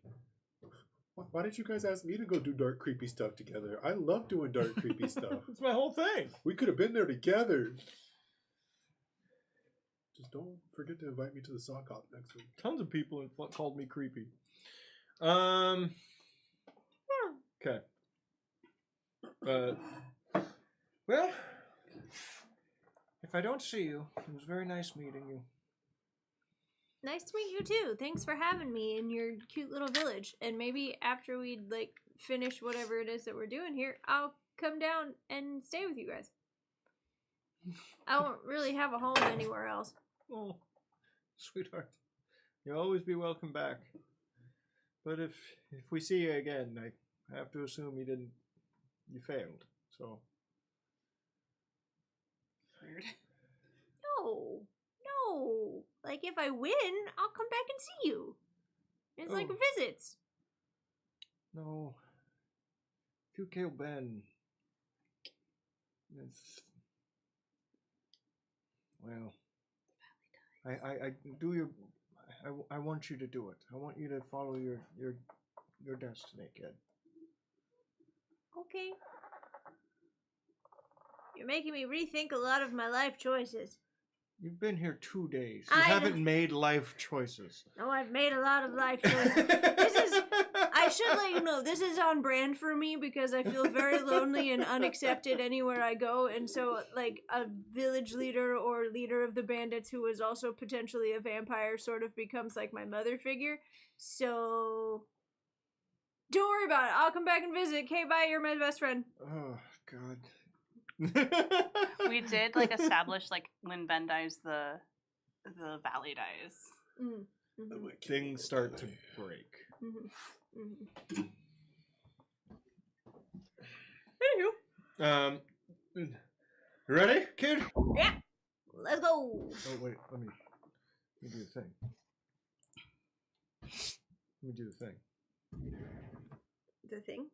why did you guys ask me to go do dark, creepy stuff together? I love doing dark, creepy stuff. That's my whole thing. We could have been there together. Just don't forget to invite me to the sock hop next week. Tons of people have called me creepy. Okay. Well, if I don't see you, it was very nice meeting you. Nice to meet you too. Thanks for having me in your cute little village. And maybe after we like finish whatever it is that we're doing here, I'll come down and stay with you guys. I don't really have a home anywhere else. Oh, sweetheart, you'll always be welcome back. But if we see you again, I have to assume you failed. So Weird. No. Like if I win, I'll come back and see you. It's like Oh. visits. no, if you kill Ben, it's well. I want you to do it. I want you to follow your destiny, kid. Okay. You're making me rethink a lot of my life choices. You've been here 2 days. You I haven't know. made life choices. No, I've made a lot of life choices. I should let you know, this is on brand for me because I feel very lonely and unaccepted anywhere I go. And so, like, a village leader or leader of the bandits who is also potentially a vampire sort of becomes like my mother figure. So, don't worry about it. I'll come back and visit. Okay, bye. You're my best friend. Oh, God. We did like establish like when Ben dies, the valley dies. Mm. I Mhm. might kill you Things start to today. break. Mhm. Mhm. Anywho. You ready, kid? Yeah. Let's go. Oh, wait. Let me do the thing. Let me do the thing. The thing.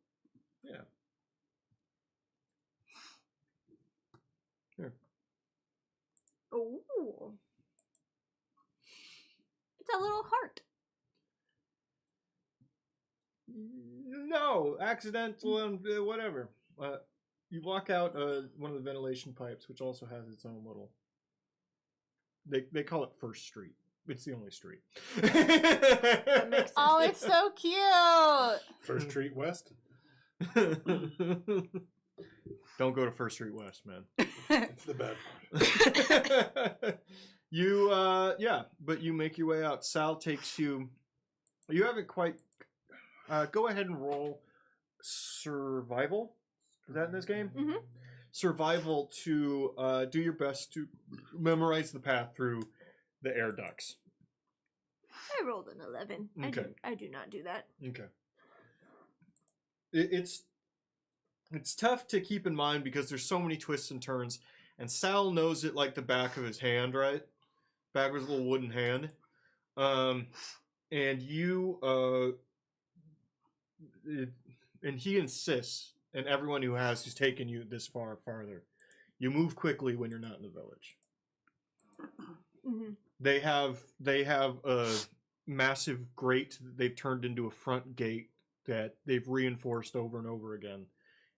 Yeah. Here. Oh. It's a little heart. No, accidental and whatever. You walk out one of the ventilation pipes, which also has its own little. They call it First Street. It's the only street. That makes sense. Oh, it's so cute. First Street West. Don't go to First Street West, man. It's the bad part. You but you make your way out. Sal takes you. You haven't quite. Go ahead and roll survival. Is that in this game? Mhm. Survival to do your best to memorize the path through the air ducts. I rolled an 11. Okay. I do not do that. Okay. It's tough to keep in mind because there's so many twists and turns, and Sal knows it like the back of his hand, right? Back of his little wooden hand. And you and he insists, and everyone who's taken you this far farther, you move quickly when you're not in the village. Mm-hmm. They have a massive grate that they've turned into a front gate that they've reinforced over and over again,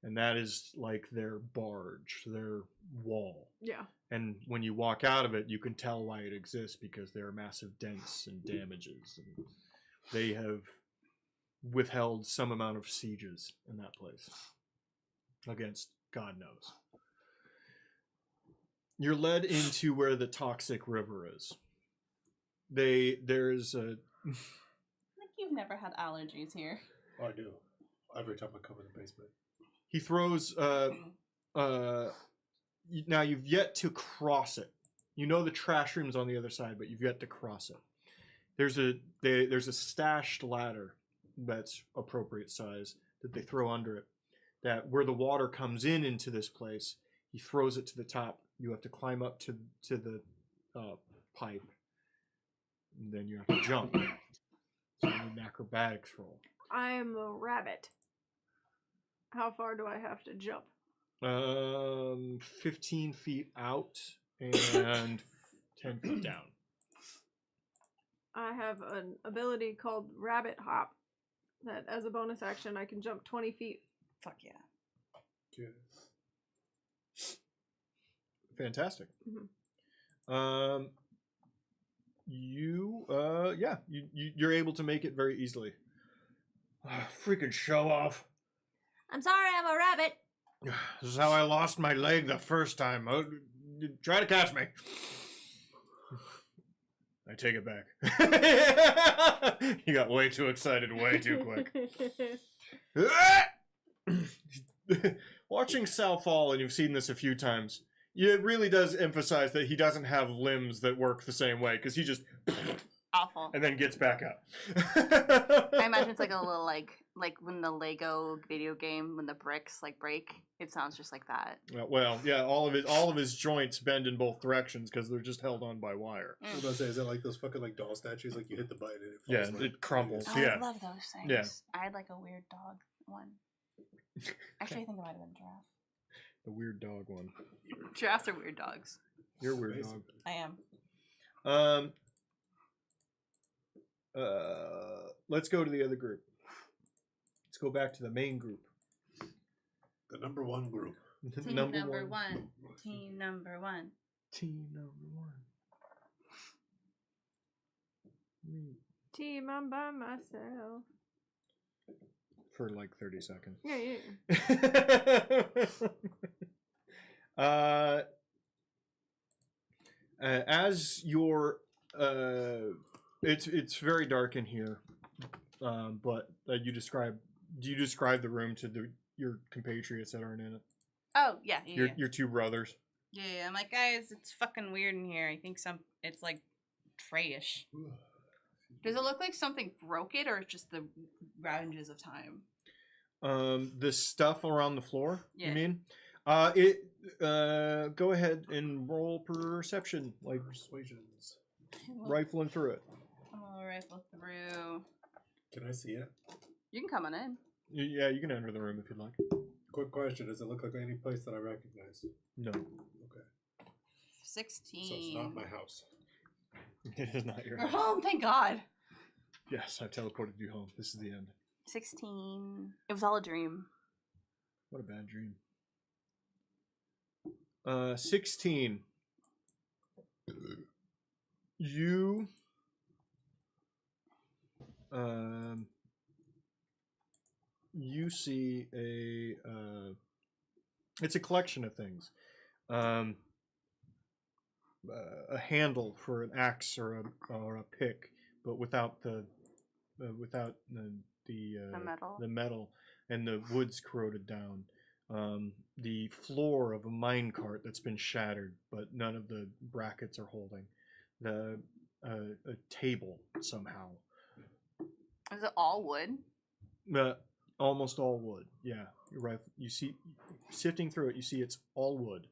and that is like their barge, their wall. Yeah. And when you walk out of it, you can tell why it exists because there are massive dents and damages, and they have withheld some amount of sieges in that place against God knows. You're led into where the toxic river is. There's a Like you've never had allergies here. Oh, I do. Every time I come in the basement. he throws now you've yet to cross it. You know the trash room's on the other side, but you've yet to cross it. There's a stashed ladder that's appropriate size that they throw under it. That where the water comes into this place, he throws it to the top. You have to climb up to the pipe, and then you have to jump. So you need an acrobatics roll. I am a rabbit. How far do I have to jump? 15 feet out and 10 feet down. I have an ability called Rabbit Hop that as a bonus action I can jump 20 feet. Fuck yeah. Good. Fantastic. Mhm. You're able to make it very easily. Freaking show off. I'm sorry, I'm a rabbit. This is how I lost my leg the first time. Try to catch me. I take it back. He got way too excited way too quick. Watching Sal fall, and you've seen this a few times, it really does emphasize that he doesn't have limbs that work the same way, because he just Awful. and then gets back up. I imagine it's like a little like when the Lego video game, when the bricks like break, it sounds just like that. Well, yeah, all of his joints bend in both directions because they're just held on by wire. I was about to say, is that like those fucking like doll statues? Like you hit the button and it Yeah, falls. it crumbles. Oh, Yeah. I love those things. Yeah. I had like a weird dog one. Actually, I think it might have been giraffe. The weird dog one. Giraffes are weird dogs. You're a weird dog. I am. Let's go to the other group. Let's go back to the main group. The number one group. Team number one. Team number one. Team number one. Me. Team, I'm by myself. For like 30 seconds. Yeah. As you're, it's very dark in here, but do you describe the room to your compatriots that aren't in it? Oh yeah, yeah. Your two brothers. Yeah, I'm like, guys, it's fucking weird in here. I think it's like trayish. Does it look like something broke it, or it's just the ravages of time? The stuff around the floor. Yeah. You mean? Go ahead and roll perception, like Persuasions. rifling through it. I'm gonna rifle through. Can I see it? You can come on in. Yeah, you can enter the room if you'd like. Quick question: does it look like any place that I recognize? No, Okay. 16. So it's not my house. it is not your We're house. home, thank God. Yes, I've teleported you home. This is the end. 16. It was all a dream. What a bad dream. 16. You you see it's a collection of things. A handle for an axe or a pick, but without the metal, and the wood's corroded down. The floor of a minecart that's been shattered, but none of the brackets are holding. A table somehow. Is it all wood? Almost all wood. Yeah, you're right. You see, sifting through it, you see it's all wood.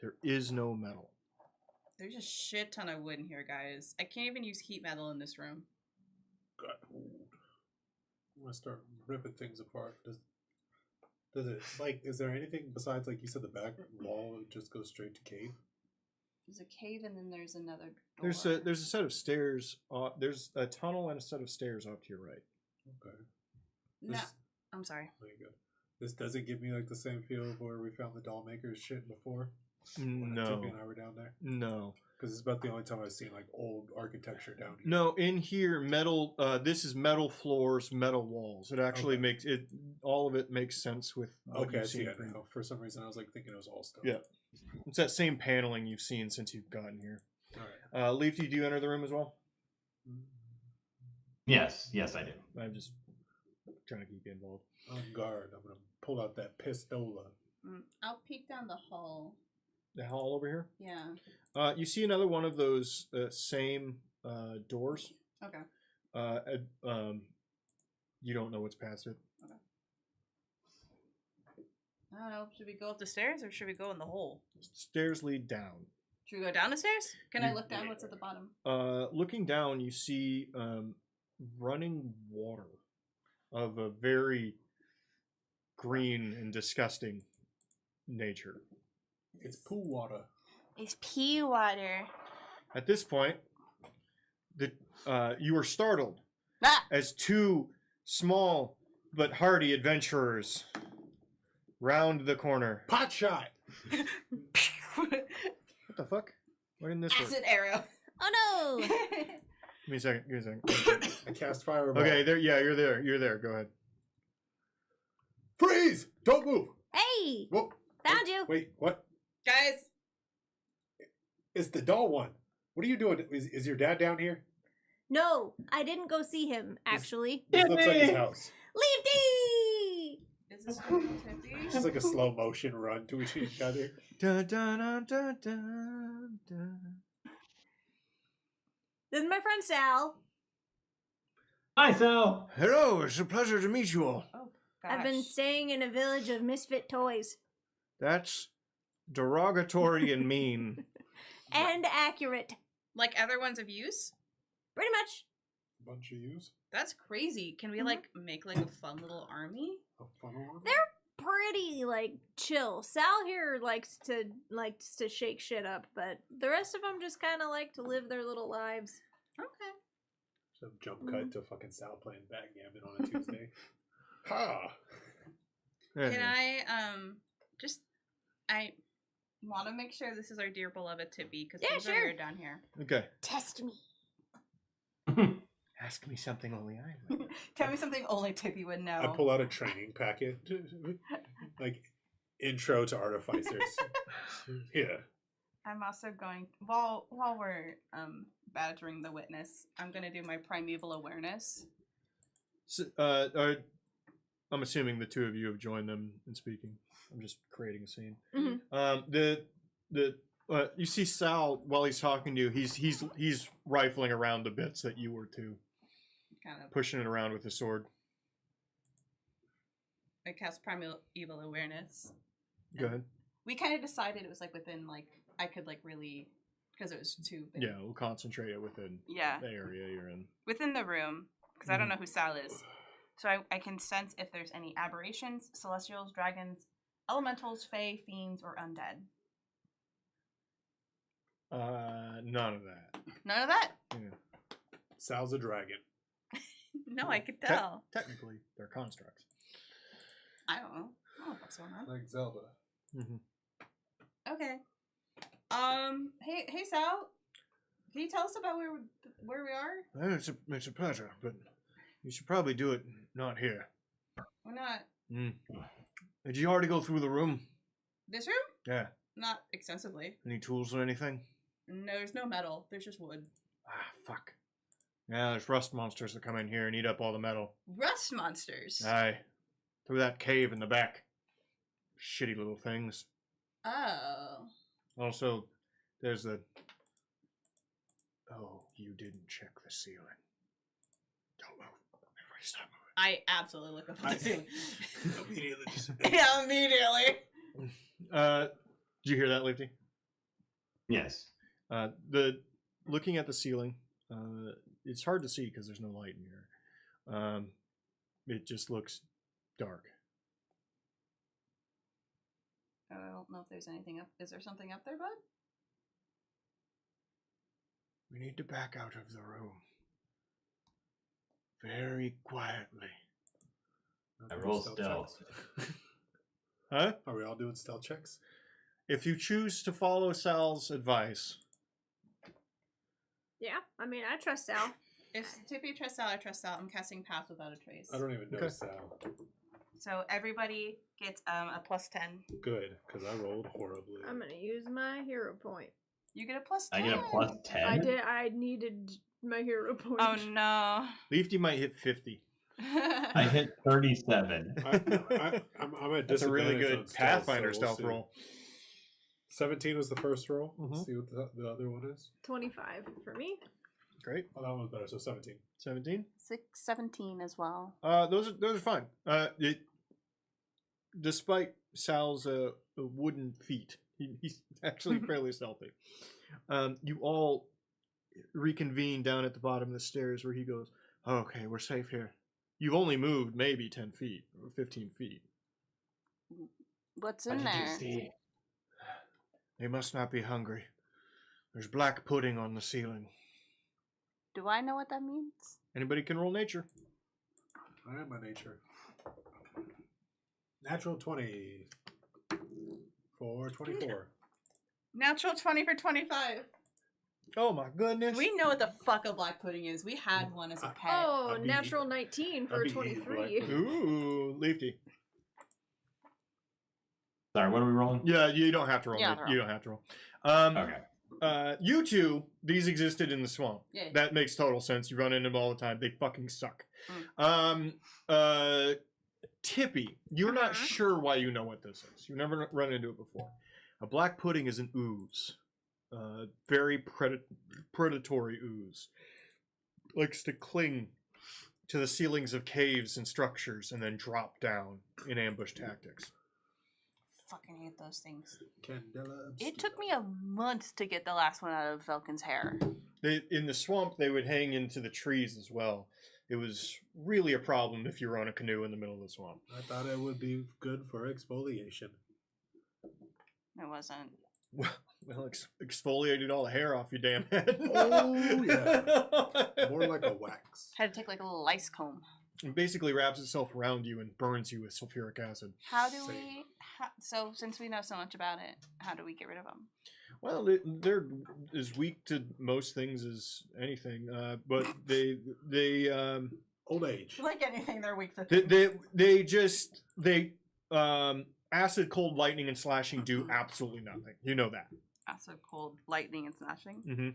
There is no metal. There's a shit ton of wood in here, guys. I can't even use heat metal in this room. God. I'm gonna start ripping things apart. Does it, like, is there anything besides, like you said, the back wall just goes straight to cave? There's a cave and then there's another door. There's a set of stairs. There's a tunnel and a set of stairs off to your right. Okay. No, This- I'm sorry. Very good. This doesn't give me like the same feel of where we found the doll maker's shit before. When Tippy and I were down there. No. Because it's about the only time I've seen like old architecture down here. No, in here, metal. This is metal floors, metal walls. It actually makes it. All of it makes sense with what Okay, I you've see seen. it now. For some reason, I was like thinking it was all stone. Yeah, it's that same paneling you've seen since you've gotten here. All right. Leafy, do you enter the room as well? Yes, I do. I'm just trying to keep you involved. On guard. I'm gonna pull out that pistola. I'll peek down the hall. The hall over here. Yeah. You see another one of those same doors. Okay. You don't know what's past it. I don't know. Should we go up the stairs or should we go in the hole? Stairs lead down. Should we go down the stairs? Can I look down what's at the bottom? Looking down, you see running water of a very green and disgusting nature. It's pool water. It's pea water. At this point, you are startled Ah! as two small but hardy adventurers round the corner. Pot shot. What the fuck? Why didn't this work? Acid arrow. Oh no! Give me a second. I cast fireball. Okay, there. Yeah, you're there. You're there. Go ahead. Freeze! Don't move. Hey! Whoa. Found you! Wait, what? Guys, It's the doll one. What are you doing? Is your dad down here? No, I didn't go see him, actually. This looks like his house. Leafy! Is this Tippy? It's just like a slow motion run to each other. Dun, dun, dun, dun, dun, dun. This is my friend Sal. Hi, Sal. Hello, it's a pleasure to meet you all. Oh, I've been gosh. staying in a village of misfit toys. That's derogatory and mean. And accurate. Like other ones of use? Pretty much. Bunch of use. That's crazy. Can we Mhm. like make like a fun little army? A funnel army? They're pretty, like, chill. Sal here likes to shake shit up, but the rest of them just kind of like to live their little lives. Okay. Some jump cut to fucking Sal playing backgammon on a Tuesday. Ha! Can I want to make sure this is our dear beloved Tippy because Yeah, things are sure. weird down here. Okay. Test me. Ask me something only I know. Tell me something only Tippy would know. I pull out a training packet. Like, intro to artificers. Yeah. I'm also going while we're badgering the witness. I'm gonna do my primeval awareness. So, I'm assuming the two of you have joined them in speaking. I'm just creating a scene. Mhm. You see Sal while he's talking to you. He's rifling around the bits that you were to, Kind of. pushing it around with the sword. I cast primeval awareness. Go ahead. We kind of decided it was like within like I could like really because it was too big. Yeah, we'll concentrate it within Yeah. the area you're in. Within the room because I don't know who Sal is, so I can sense if there's any aberrations, celestials, dragons, elementals, fae, fiends, or undead. None of that. None of that. Yeah. Sal's a dragon. No, I could tell. Technically, they're constructs. I don't know. I don't know what's going on. Like Zelda. Mm-hmm. Okay. Hey, Sal. Can you tell us about where we are? Well, it's a pleasure, but you should probably do it not here. We're not Did you already go through the room? this room. Yeah. Not extensively. Any tools or anything? No, there's no metal. There's just wood. Ah, fuck. Yeah, there's rust monsters that come in here and eat up all the metal. Rust monsters. Aye. Through that cave in the back. Shitty little things. Oh. Also, there's the... Oh, you didn't check the ceiling. Don't move. Everybody stop moving. I absolutely look up at the ceiling. Immediately just... Yeah, immediately. Did you hear that, Lifty? Yes. Looking at the ceiling, it's hard to see because there's no light in here. It just looks dark. I don't know if there's anything up. Is there something up there, bud? We need to back out of the room. Very quietly. I roll stealth. Huh? Are we all doing stealth checks? If you choose to follow Sal's advice, Yeah, I mean, I trust Sal. If Tippy trusts Sal, I trust Sal. I'm casting Path Without a Trace. I don't even know Okay. Sal. So everybody gets a +10. Good, because I rolled horribly. I'm gonna use my hero point. You get a +10. I get a +10. I did. I needed my hero point. Oh no. Leafy might hit 50. I hit 37. I'm at That's a really disadvantage good on stealth, Pathfinder so we'll stealth see. roll. 17 was the first roll. Mhm. Let's see what the other one is. 25 for me. Great. Oh, that one was better, so 17. 17. 17 as well. Those are fine. Despite Sal's wooden feet, he's actually fairly stealthy. You all reconvene down at the bottom of the stairs where he goes, okay, we're safe here. You've only moved maybe 10 feet or 15 feet. What's What in did you there? see? They must not be hungry. There's black pudding on the ceiling. Do I know what that means? Anybody can roll nature. I am by nature. Natural 20 for 24. Natural 20 for 25. Oh my goodness. We know what the fuck a black pudding is. We had one as a pet. Oh, I'll be- natural 19 for I'll be eating 23. black Ooh, Leafy. Sorry, what are we rolling? Yeah, you don't have to roll. Yeah, You don't have to roll. Okay. you two, these existed in the swamp. Yeah. That makes total sense. You run into them all the time. They fucking suck. Tippy, you're not sure why you know what this is. You've never run into it before. A black pudding is an ooze. Very predatory ooze. Likes to cling to the ceilings of caves and structures and then drop down in ambush tactics. Fucking hate those things. Candela It took me a month to get the last one out of Velkin's hair. In the swamp, they would hang into the trees as well. It was really a problem if you were on a canoe in the middle of the swamp. I thought it would be good for exfoliation. It wasn't. Well, exfoliated all the hair off your damn head. Oh, yeah. More like a wax. Had to take like a little lice comb. It basically wraps itself around you and burns you with sulfuric acid. How do we... so, since we know so much about it, how do we get rid of them? Well, they're as weak to most things as anything, but they Old age. Like anything, they're weak to they acid, cold, lightning, and slashing do absolutely nothing. You know that. Acid, cold, lightning, and slashing. Mm-hmm.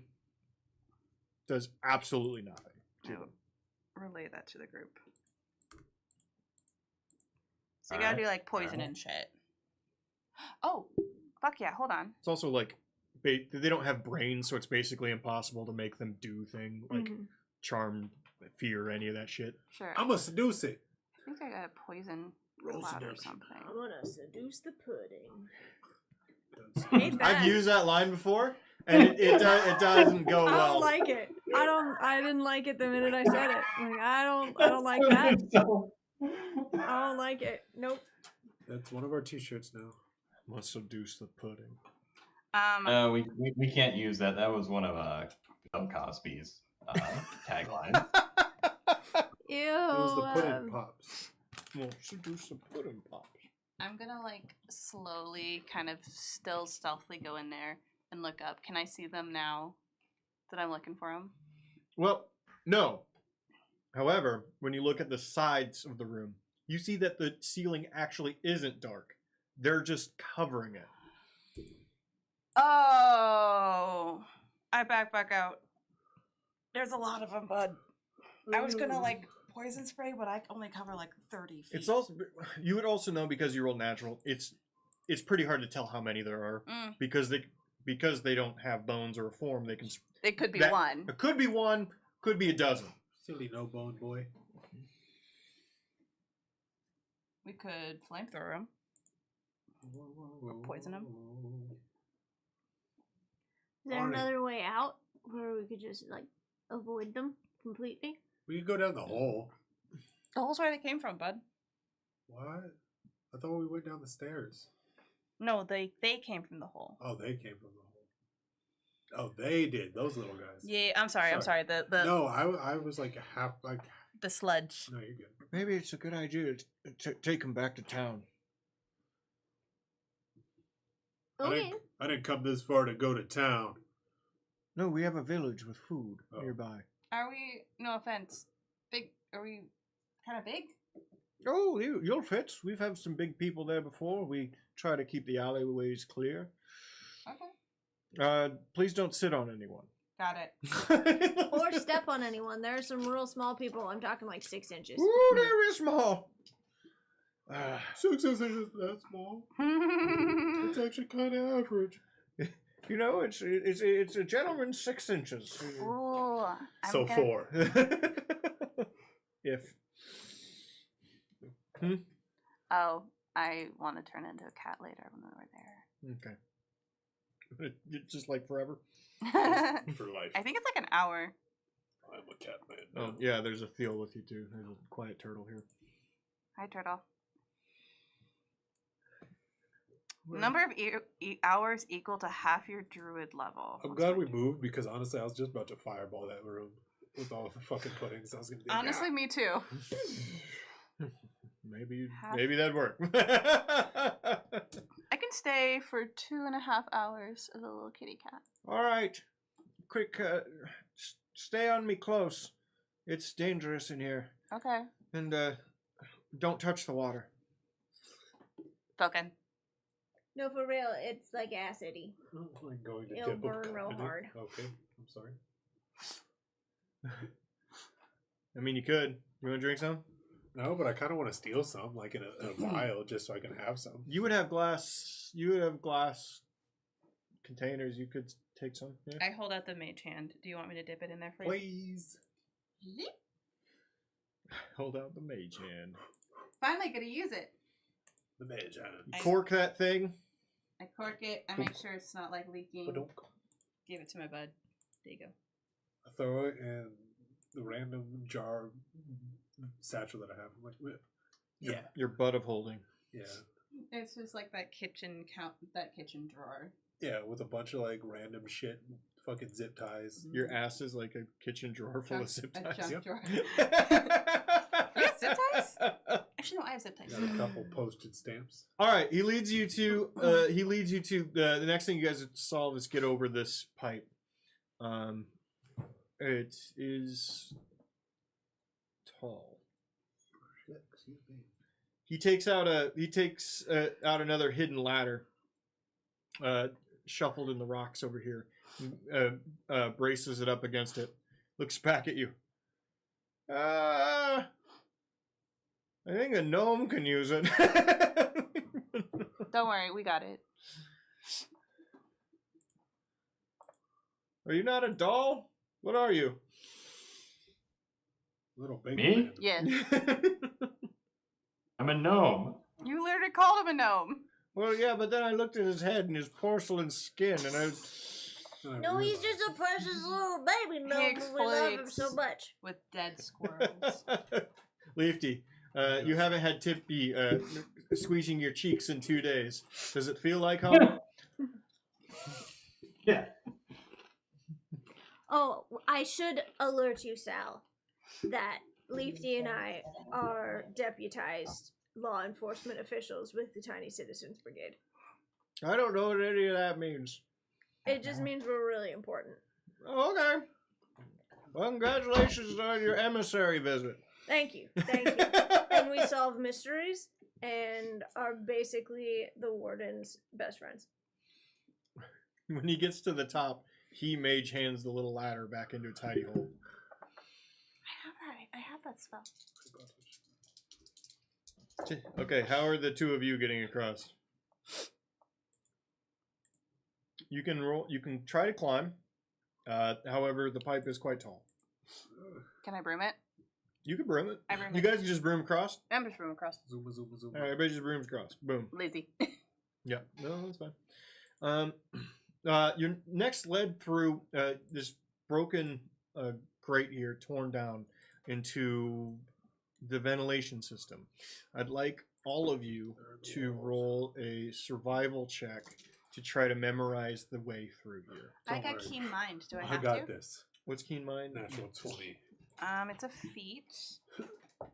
Does absolutely nothing. Relay that to the group. So you gotta do like poison and shit. Oh, fuck yeah! Hold on. It's also like they don't have brains, so it's basically impossible to make them do things like charm, fear, any of that shit. Sure. I'm gonna seduce it. I think I got a poison cloud or something. I'm gonna seduce the pudding. Hate that. I've used that line before, and it doesn't go I well. don't like it. I didn't like it the minute I said it. Like, I don't like that. I don't like it. Nope. That's one of our t-shirts now. Must seduce the pudding. We can't use that. That was one of Bill Cosby's taglines. Ew. It was the pudding pops. Well, seduce the pudding pops. I'm gonna like slowly, kind of still stealthily go in there and look up. Can I see them now that I'm looking for them? Well, no. However, when you look at the sides of the room, you see that the ceiling actually isn't dark. They're just covering it. Oh, I back out. There's a lot of them, bud. I was gonna like poison spray, but I only cover like 30 feet. It's also, you would also know, because you roll natural, it's pretty hard to tell how many there are because they don't have bones or a form. They can. It could be one. It could be one. Could be a dozen. Silly no bone boy. We could flamethrower them. Or poison them. Is there another way out where we could just like avoid them completely? We could go down the hole. The hole's where they came from, bud. What? I thought we went down the stairs. No, they came from the hole. Oh, they came from the hole. Oh, they did. Those little guys. Yeah, I'm sorry. The No, I was like half like. the sludge. No, you're good. Maybe it's a good idea to take them back to town. Okay. I didn't come this far to go to town. No, we have a village with food nearby. Are we? No offense. Big? Are we kind of big? Oh, you'll fit. We've had some big people there before. We try to keep the alleyways clear. Okay. Please don't sit on anyone. Got it. Or step on anyone. There are some real small people. I'm talking like 6 inches. Ooh, they're small. 6 inches that small. It's actually kind of average. You know, it's a gentleman's 6 inches. Ooh, So 4. If. Oh, I want to turn into a cat later when we're there. Okay. Just like forever. For life. I think it's like an hour. I'm a cat man. Oh yeah, there's a Theo with you too. There's a quiet turtle here. Hi, turtle. Number of hours equal to half your druid level. I'm glad we moved because honestly, I was just about to fireball that room with all the fucking puddings. I was gonna be Honestly, me too. Maybe that'd work. I can stay for 2.5 hours as a little kitty cat. All right, quick, stay on me close. It's dangerous in here. Okay. And don't touch the water. Spoken. No, for real, it's like acidy. Like going to It'll dip a burn real in it. hard. Okay, I'm sorry. I mean, you could. You want to drink some? No, but I kind of want to steal some, like in a vial, just so I can have some. You would have glass. You would have glass containers. You could take some. Yeah. I hold out the mage hand. Do you want me to dip it in there for you? Please. Hold out the mage hand. Finally gonna use it. The mage hand. You cork that thing. I cork it. I make sure it's not like leaking. Ba-dunk. Give it to my bud. There you go. I throw it in the random jar satchel that I have. I'm like, yeah, Your butt of holding. yeah, It's just like that kitchen drawer. yeah, with a bunch of like random shit, fucking zip ties. Your ass is like a kitchen drawer full of zip A ties. junk Yep. drawer. You got zip ties? Actually, no, I have zip ties. Got a couple postage stamps. All right, he leads you to. The next thing you guys have to solve is get over this pipe. It is tall. Excuse me. He takes out another hidden ladder, shuffled in the rocks over here. Braces it up against it. Looks back at you. I think a gnome can use it. Don't worry, we got it. Are you not a doll? What are you? Little big Me? man. Yeah. I'm a gnome. You literally called him a gnome. Well, yeah, but then I looked at his head and his porcelain skin, and I. No, he's just a precious little baby gnome. We love him so much. With dead squirrels. Leafy, you haven't had Tippy squeezing your cheeks in 2 days. Does it feel like home? Yeah. Oh, I should alert you, Sal, that Leafy and I are deputized law enforcement officials with the Tiny Citizens Brigade. I don't know what any of that means. It just means we're really important. Okay. Well, congratulations on your emissary visit. Thank you. Thank you. And we solve mysteries and are basically the warden's best friends. When he gets to the top, he mage hands the little ladder back into its hidey hole. I have that spell. Okay, how are the two of you getting across? You can roll. You can try to climb. However, the pipe is quite tall. Can I broom it? You can broom it. I broom You it. guys can just broom across. I'm just broom across. Zuma, zuma, zuma. All right, everybody just brooms across. Boom. Lazy. Yeah, no, that's fine. Your next led through this broken grate here, torn down into the ventilation system. I'd like all of you to roll a survival check to try to memorize the way through here. I Don't got worry. keen mind. Do I I have got to? this. What's keen mind? Natural 20. It's a feat.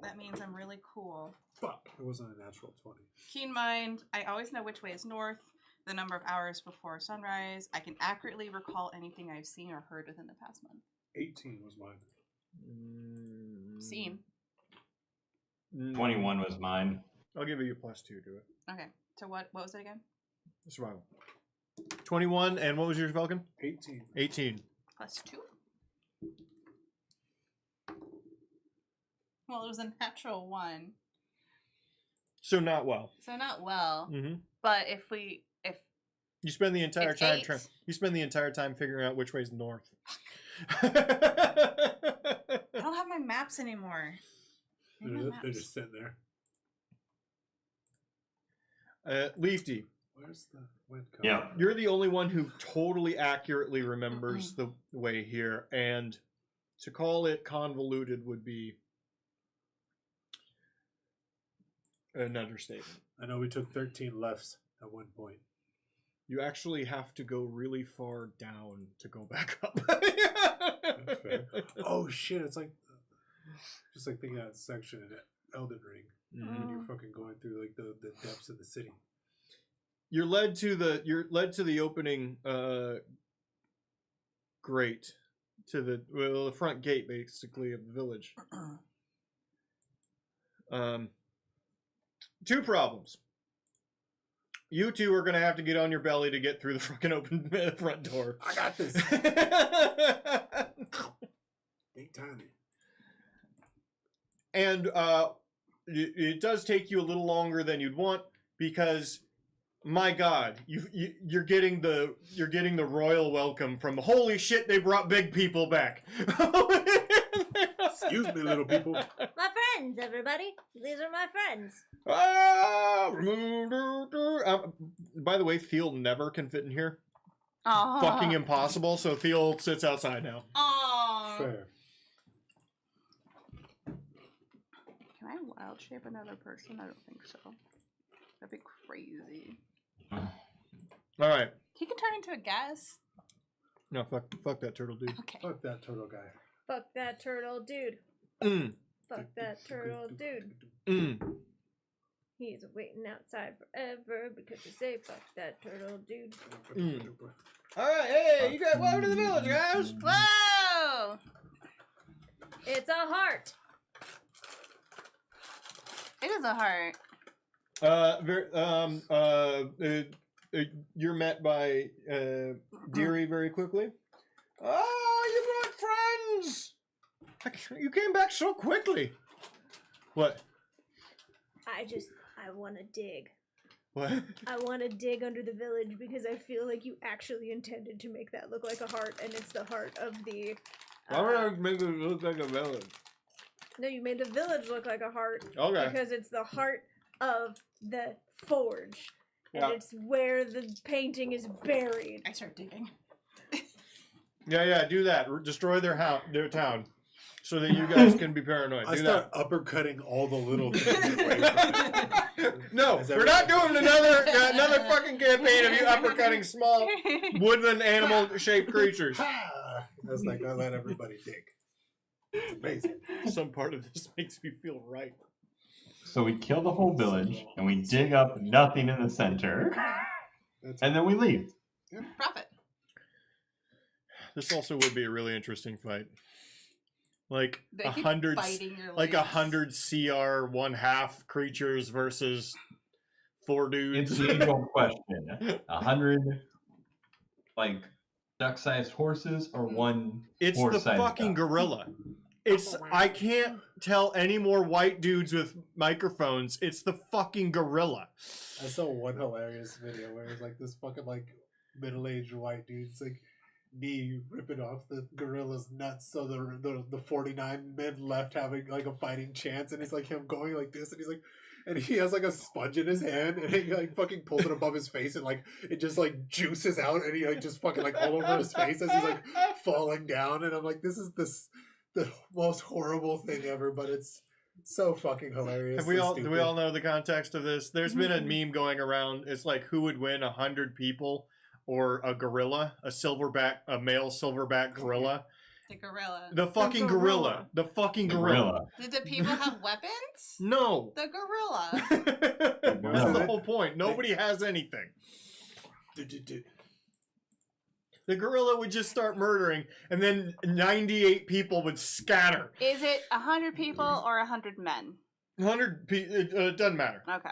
That means I'm really cool. Fuck. It wasn't a natural 20. Keen mind. I always know which way is north, the number of hours before sunrise. I can accurately recall anything I've seen or heard within the past month. 18 was mine. Seen. 21 was mine. I'll give you a +2 to it. Okay. So what was it again? Survival. 21, and what was yours, Falcon? 18. 18. +2. Well, it was a natural 1. So not well. So not well. Mm-hmm. But if You spend the entire It's time 8. you spend the entire time figuring out which way's north. I don't have my maps anymore. I need my They're maps. just sitting there. Leafy, Where's the wind coming? Yeah. you're the only one who totally accurately remembers the way here, and to call it convoluted would be an understatement. I know we took 13 lefts at one point. You actually have to go really far down to go back up. That's fair. Oh shit! It's like just like thinking that section in Elden Ring when you're fucking going through like the depths of the city. You're led to the opening grate to the front gate basically of the village. Two problems. You two are gonna have to get on your belly to get through the fucking open front door. I got this. Big tiny. And it does take you a little longer than you'd want because, my God, you're getting the royal welcome from the holy shit. They brought big people back. Excuse me, little people. My friends, everybody. These are my friends. By the way, Theo never can fit in here. Oh. Fucking impossible. So Theo sits outside now. Oh. Fair. Can I wild shape another person? I don't think so. That'd be crazy. All right. He can turn into a gas. No, fuck that turtle dude. Okay. Fuck that turtle guy. Fuck that turtle dude. Mm, Fuck that turtle dude. mm. He's waiting outside forever because you say fuck that turtle dude. Mm. All right, hey, you guys, welcome to the village, guys. Whoa! It's a heart. It is a heart. You're met by Deary very quickly. Oh, you brought friends! You came back so quickly. What? I want to dig. What? I want to dig under the village because I feel like you actually intended to make that look like a heart, and it's the heart of the. Why would I make it look like a village? No, you made the village look like a heart. Okay. Because it's the heart of the forge. And Yeah. it's where the painting is buried. I start digging. Yeah, do that. Destroy their town, so that you guys can be paranoid. I Do start uppercutting all the little things away from that. No, Is we're not doing another fucking campaign of you uppercutting small woodland animal-shaped creatures. Ha! That's like I let everybody dig. It's amazing. Some part of this makes me feel right. So we kill the whole village, and we dig up nothing in the center, and then we leave. Profit. This also would be a really interesting fight. Like They keep 100, biting your like legs. 100 CR 1/2 creatures versus 4 dudes. It's the age-old question: 100 like duck-sized horses or one It's the horse-sized fucking duck? gorilla. It's I can't tell any more white dudes with microphones. It's the fucking gorilla. I saw one hilarious video where it's like this fucking like middle-aged white dude. It's like knee ripping off the gorilla's nuts, so the 49 men left having like a fighting chance, and it's like him going like this, and he's like, and he has like a sponge in his hand, and he like fucking pulls it above his face, and like it just like juices out, and he like just fucking like all over his face as he's like falling down, and I'm like, this is the most horrible thing ever, but it's so fucking hilarious. Have we so all do we stupid. all know the context of this? There's been a meme going around. It's like who would win 100 people or a gorilla, a male silverback gorilla. The gorilla. The fucking gorilla. The fucking gorilla. Did the people have weapons? No. The gorilla. That's the whole point. Nobody has anything. The gorilla would just start murdering, and then 98 people would scatter. Is it 100 people or 100 men? 100 people, it doesn't matter. Okay.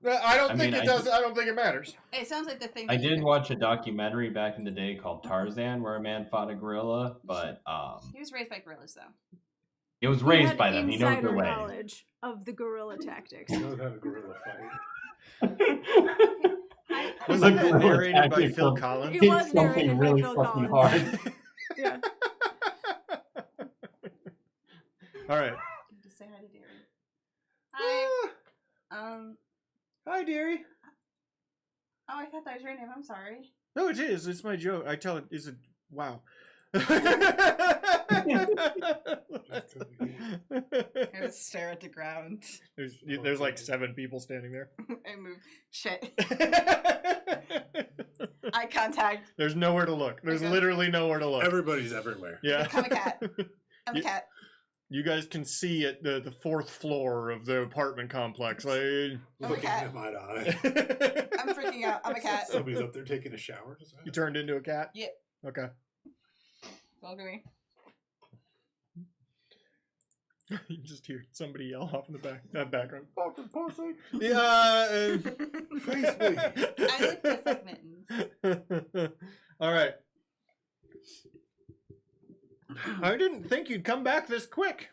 I don't think it does. I don't think it matters. It sounds like the thing. I did watch a documentary back in the day called Tarzan, where a man fought a gorilla, but He was raised by gorillas, though. it was He raised had by them. He knows insider their way. knowledge of the gorilla tactics. You know how a gorilla fight. Wasn't The that gorilla narrated by tactic Phil from- Collins? It Hit was narrated something by really Phil fucking Collins. hard. Yeah. All right. Just say hi to Deary. Hi. Hi, dearie. Oh, I thought that was your name. I'm sorry. No, it is. It's my joke. I tell it. Is it? Wow. I just stare at the ground. There's like 7 people standing there. I move. Shit. Eye contact. There's nowhere to look. There's Okay. literally nowhere to look. Everybody's everywhere. Yeah. I'm a cat. I'm a You- cat. You guys can see at the 4th floor of the apartment complex. Like, I'm a Looking cat. him eye to eye. I'm freaking out. I'm a cat. Somebody's up there taking a shower. You turned into a cat? You just hear somebody yell off in the background. Fucking pussy. Yeah. Face me. I look just like Mittens. All right. I didn't think you'd come back this quick.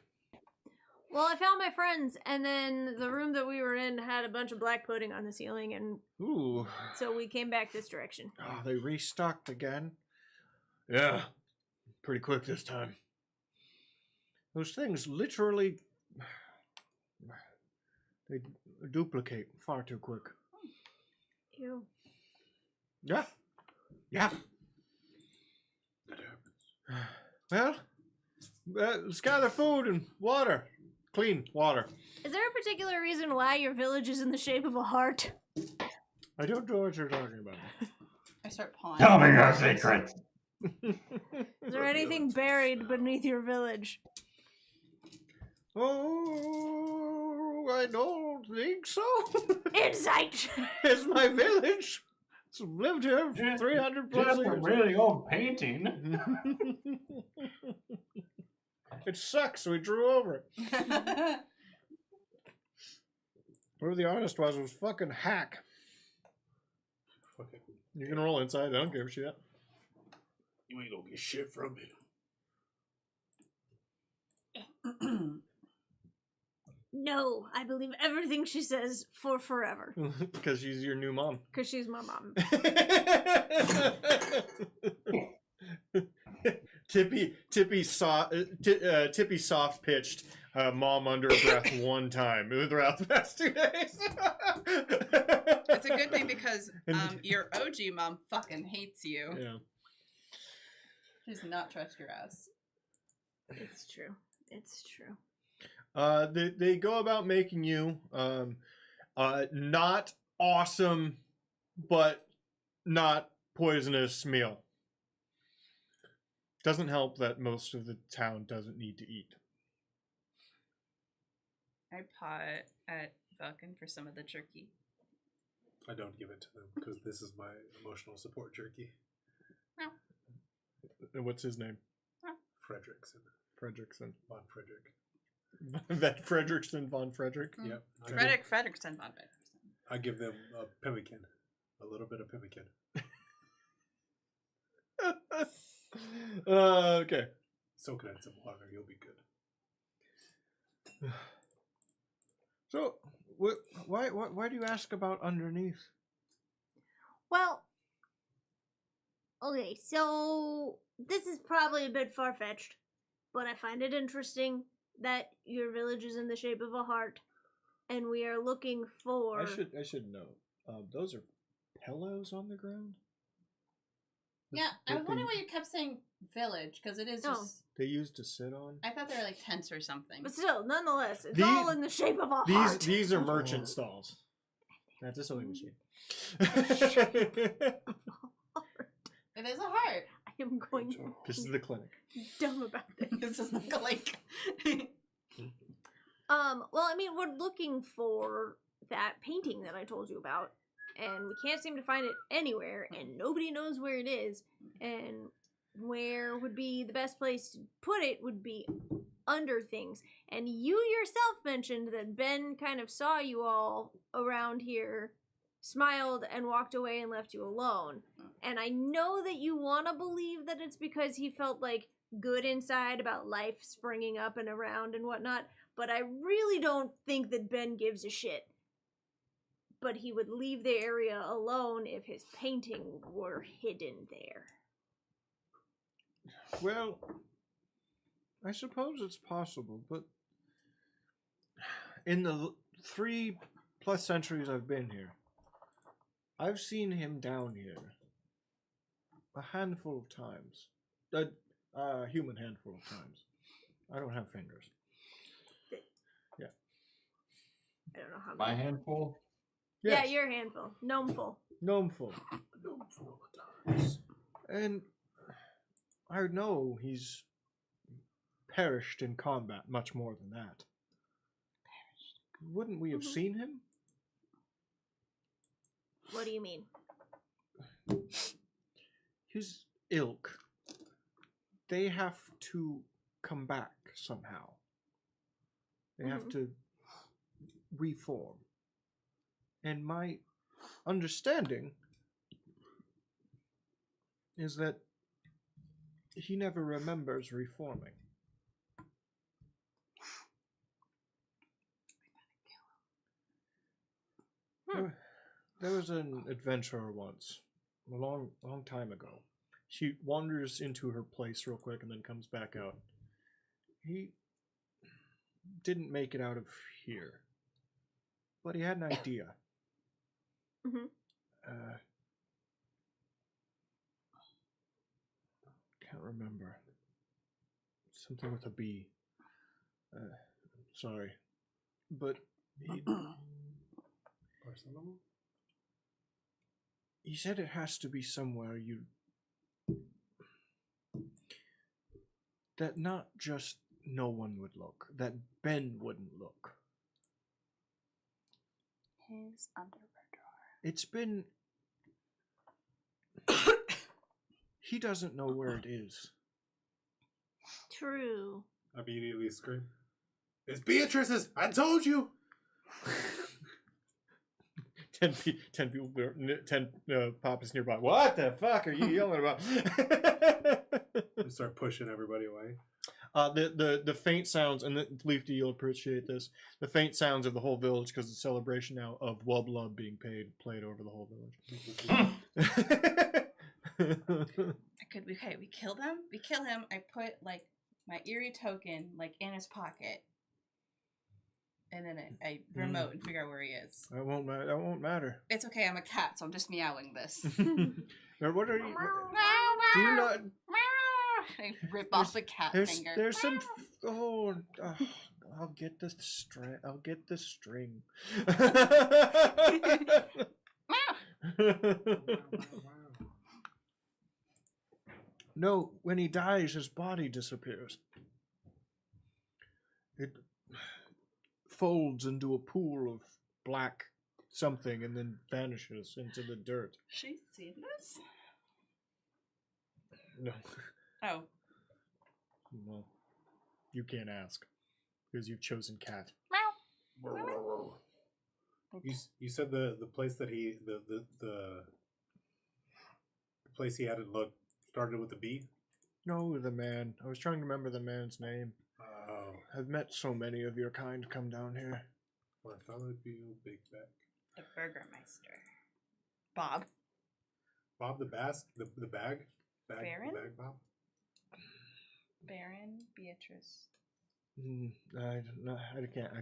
Well, I found my friends, and then the room that we were in had a bunch of black pudding on the ceiling, and Ooh. so we came back this direction. Oh, they restocked again. Yeah. Pretty quick this time. Those things literally... They duplicate far too quick. Ew. Yeah. Yeah. That happens. Well, let's gather food and water. Clean water. Is there a particular reason why your village is in the shape of a heart? I don't know what you're talking about. I start pawing. Tell me your secrets. Is there anything buried beneath your village? Oh, I don't think so. Insight! It's my village. It's lived here for 300 plus Just a years. really old painting. It sucks, so we drew over it. Whoever the artist was fucking hack. Fuck it. You can roll inside, I don't give a shit. You ain't gonna get shit from me. No, I believe everything she says for forever. Because she's your new mom. Because she's my mom. Tippy soft pitched mom under her breath one time throughout the past 2 days. It's a good thing because your OG mom fucking hates you. Yeah. She does not trust your ass. It's true. It's true. They go about making you not awesome, but not poisonous meal. Doesn't help that most of the town doesn't need to eat. I paw at Vulcan for some of the jerky. I don't give it to them because this is my emotional support jerky. And what's his name? Fredrickson. Fredrickson. Von Frederick. That Fredrickson von Frederick. Yep. Fredrickson von Fredrickson. I give them a pemmican. A little bit of pemmican. Okay. Soak it in some water. You'll be good. So, why do you ask about underneath? Well, okay, so this is probably a bit far-fetched, but I find it interesting that your village is in the shape of a heart, and we are looking for... I should know. Those are pillows on the ground? Yeah, I was That wondering why you kept saying village, because it is just... They used to sit on? I thought they were like tents or something. But still, nonetheless, it's These- all in the shape of a heart. These are merchant stalls. That's a sewing machine. It is a heart. I am going This is the clinic. dumb about this. This is like a lake. Well, I mean, we're looking for that painting that I told you about, and we can't seem to find it anywhere, and nobody knows where it is, and where would be the best place to put it would be under things. And you yourself mentioned that Ben kind of saw you all around here, smiled, and walked away and left you alone. And I know that you want to believe that it's because he felt like good inside about life springing up and around and whatnot, but I really don't think that Ben gives a shit. But he would leave the area alone if his painting were hidden there. Well, I suppose it's possible, but in the 3+ centuries I've been here, I've seen him down here a handful of times. A human handful of times. I don't have fingers. Yeah. I don't know how My many. handful? Yeah, your handful. Gnomeful. Gnomeful. And I know he's perished in combat much more than that. Perished. Wouldn't we have seen him? What do you mean? His ilk. They have to come back somehow. They have to reform. And my understanding is that he never remembers reforming. There was an adventurer once, a long time ago. She wanders into her place real quick and then comes back out. He didn't make it out of here, but he had an idea. Mhm. Can't remember. Something with a B. Sorry, but he said it has to be somewhere that not just no one would look, that Ben wouldn't look. His underwear drawer. It's been... He doesn't know where it is. True. Immediately scream. It's Beatrice's! I told you! 10 Papa's nearby. What the fuck are you yelling about? They start pushing everybody away. The faint sounds, and Leafy, you'll appreciate this. The faint sounds of the whole village, because it's a celebration now of Wub Lub being played over the whole village. We kill them. We kill him. I put like my eerie token like in his pocket, and then I remote and figure out where he is. That won't matter. It's okay. I'm a cat, so I'm just meowing this. Now, what are you? Do you not? I rip off the cat finger. There's some. Oh, I'll get the string. I'll get the string. No, when he dies, his body disappears. It folds into a pool of black something and then vanishes into the dirt. She's seen this? No. Oh. No. You can't ask. Because you've chosen cat. You said the place that the place he hadn't looked started with a B? No, the man. I was trying to remember the man's name. Oh. I've met so many of your kind come down here. Bartholomew Big Back. The Burgermeister. Bob. Bob the Bask? The bag? Baron? The bag Bob? Baron Beatrice. I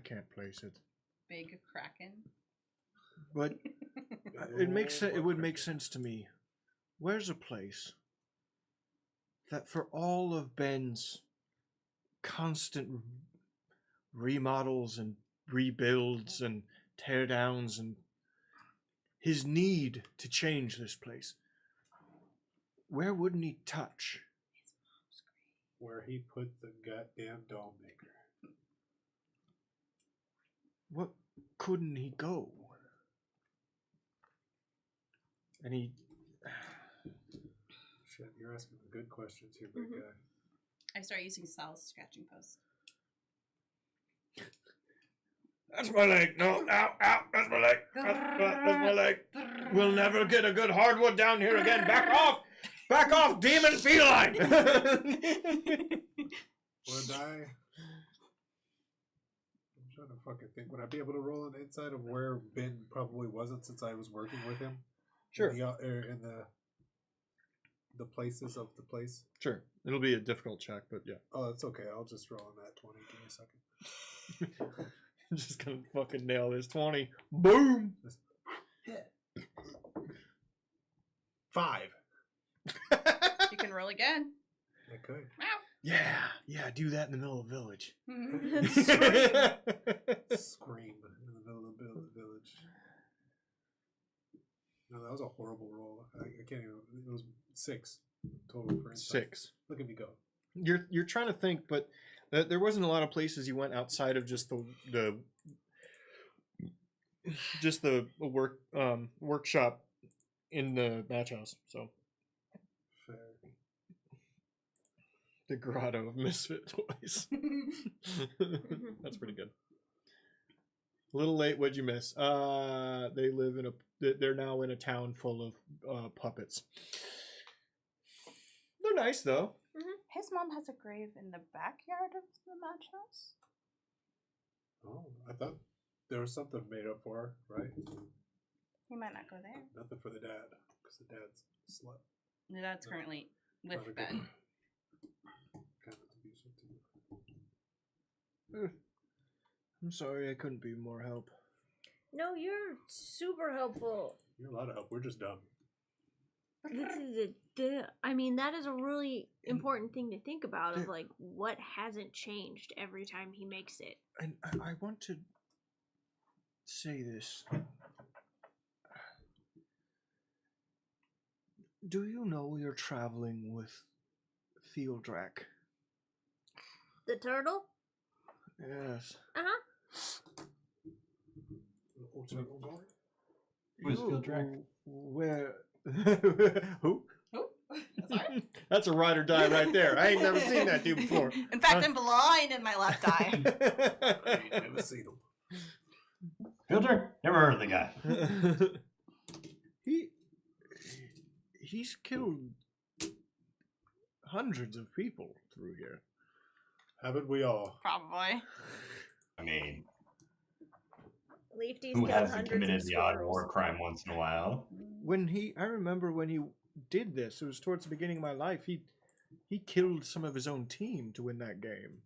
can't place it. Big Kraken. But it would make sense to me. Where's a place that for all of Ben's constant remodels and rebuilds and teardowns and his need to change this place, where wouldn't he touch? Where he put the goddamn doll maker. What couldn't he go? And he... Shit, you're asking good questions here, big guy. I start using Sal's scratching post. That's my leg. No, ow, that's my leg. That's my leg. We'll never get a good hardwood down here again. Back off! Back off, demon feline! Would I? I'm trying to fucking think. Would I be able to roll an inside of where Ben probably wasn't since I was working with him? Sure. In the places of the place? Sure. It'll be a difficult check, but yeah. Oh, that's okay. I'll just roll on that 20. Give me a second. I'm just gonna fucking nail this 20. Boom! 5. You can roll again. I could. Yeah, do that in the middle of the village. Scream in the middle of the village. No, that was a horrible roll. I can't even. It was 6 total for insight. 6. Look at me go. You're trying to think, but there wasn't a lot of places you went outside of just the workshop in the match house. So Fair. The Grotto of Misfit Toys. That's pretty good. A little late, what'd you miss? They live in they're now in a town full of puppets. They're nice, though. His mom has a grave in the backyard of the match house. Oh, I thought there was something made up for her, right? He might not go there. Nothing for the dad, because the dad's a slut. The dad's currently with Not a Ben. Kind of abusive too. I'm sorry I couldn't be more help. No, you're super helpful. You're a lot of help. We're just dumb. I mean, that is a really important thing to think about of like what hasn't changed every time he makes it. And I want to say this. Do you know you're traveling with Theodrak? The turtle? Yes. Uh-huh. Who's Theodrak? Where? Who? Sorry? That's a ride or die right there. I ain't never seen that dude before. In fact, I'm blind in my left eye. I ain't never seen him. Theodrak? Never heard of the guy. He's killed hundreds of people through here. Haven't we all? Probably. I mean, Leafy's who killed hasn't hundreds committed of the odd squirrels. war crime once in a while? I remember when he did this. It was towards the beginning of my life. He killed some of his own team to win that game.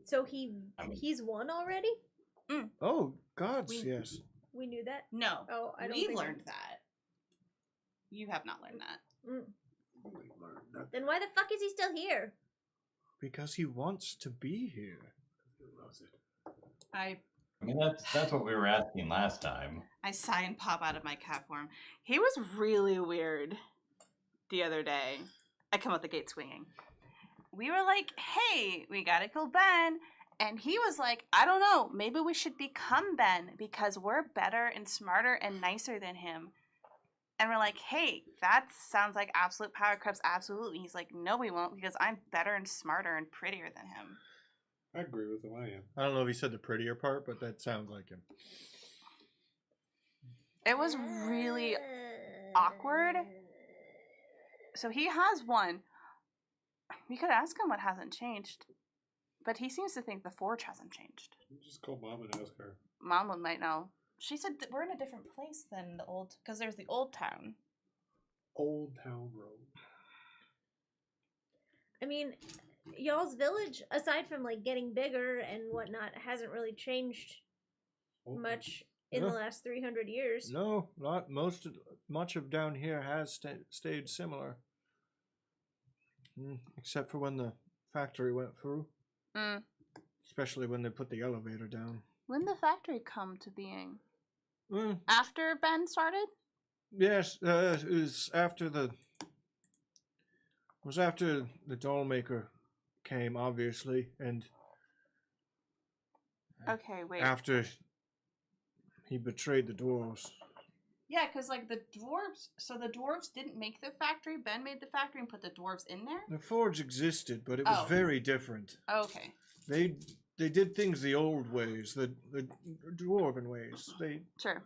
So he's won already? Oh, gods, yes. We knew that? No. Oh, I don't We've think learned that. You have not learned that. Mm. Then why the fuck is he still here? Because he wants to be here. I mean, that's what we were asking last time. I sigh and pop out of my cat form. He was really weird the other day. I come out the gate swinging. We were like, hey, we gotta kill Ben. And he was like, I don't know, maybe we should become Ben because we're better and smarter and nicer than him. And we're like, hey, that sounds like absolute power creeps, absolutely. He's like, no, we won't because I'm better and smarter and prettier than him. I agree with him. I am. I don't know if he said the prettier part, but that sounds like him. It was really awkward. So he has one. We could ask him what hasn't changed. But he seems to think the forge hasn't changed. You just call Mom and ask her. Mom might know. She said that we're in a different place than the old, because there's the old town. Old Town Road. I mean, y'all's village, aside from like getting bigger and whatnot, hasn't really changed much in the last 300 years. No, not much of down here has stayed similar. Except for when the factory went through. Especially when they put the elevator down. When did the factory come to being? Mm. After Ben started? Yes, it was after the doll maker came, obviously, and Okay, wait. after he betrayed the dwarves. Yeah, because like the dwarves, so the dwarves didn't make the factory. Ben made the factory and put the dwarves in there. The forge existed, but it was very different. Okay. They did things the old ways, the dwarven ways. They Sure.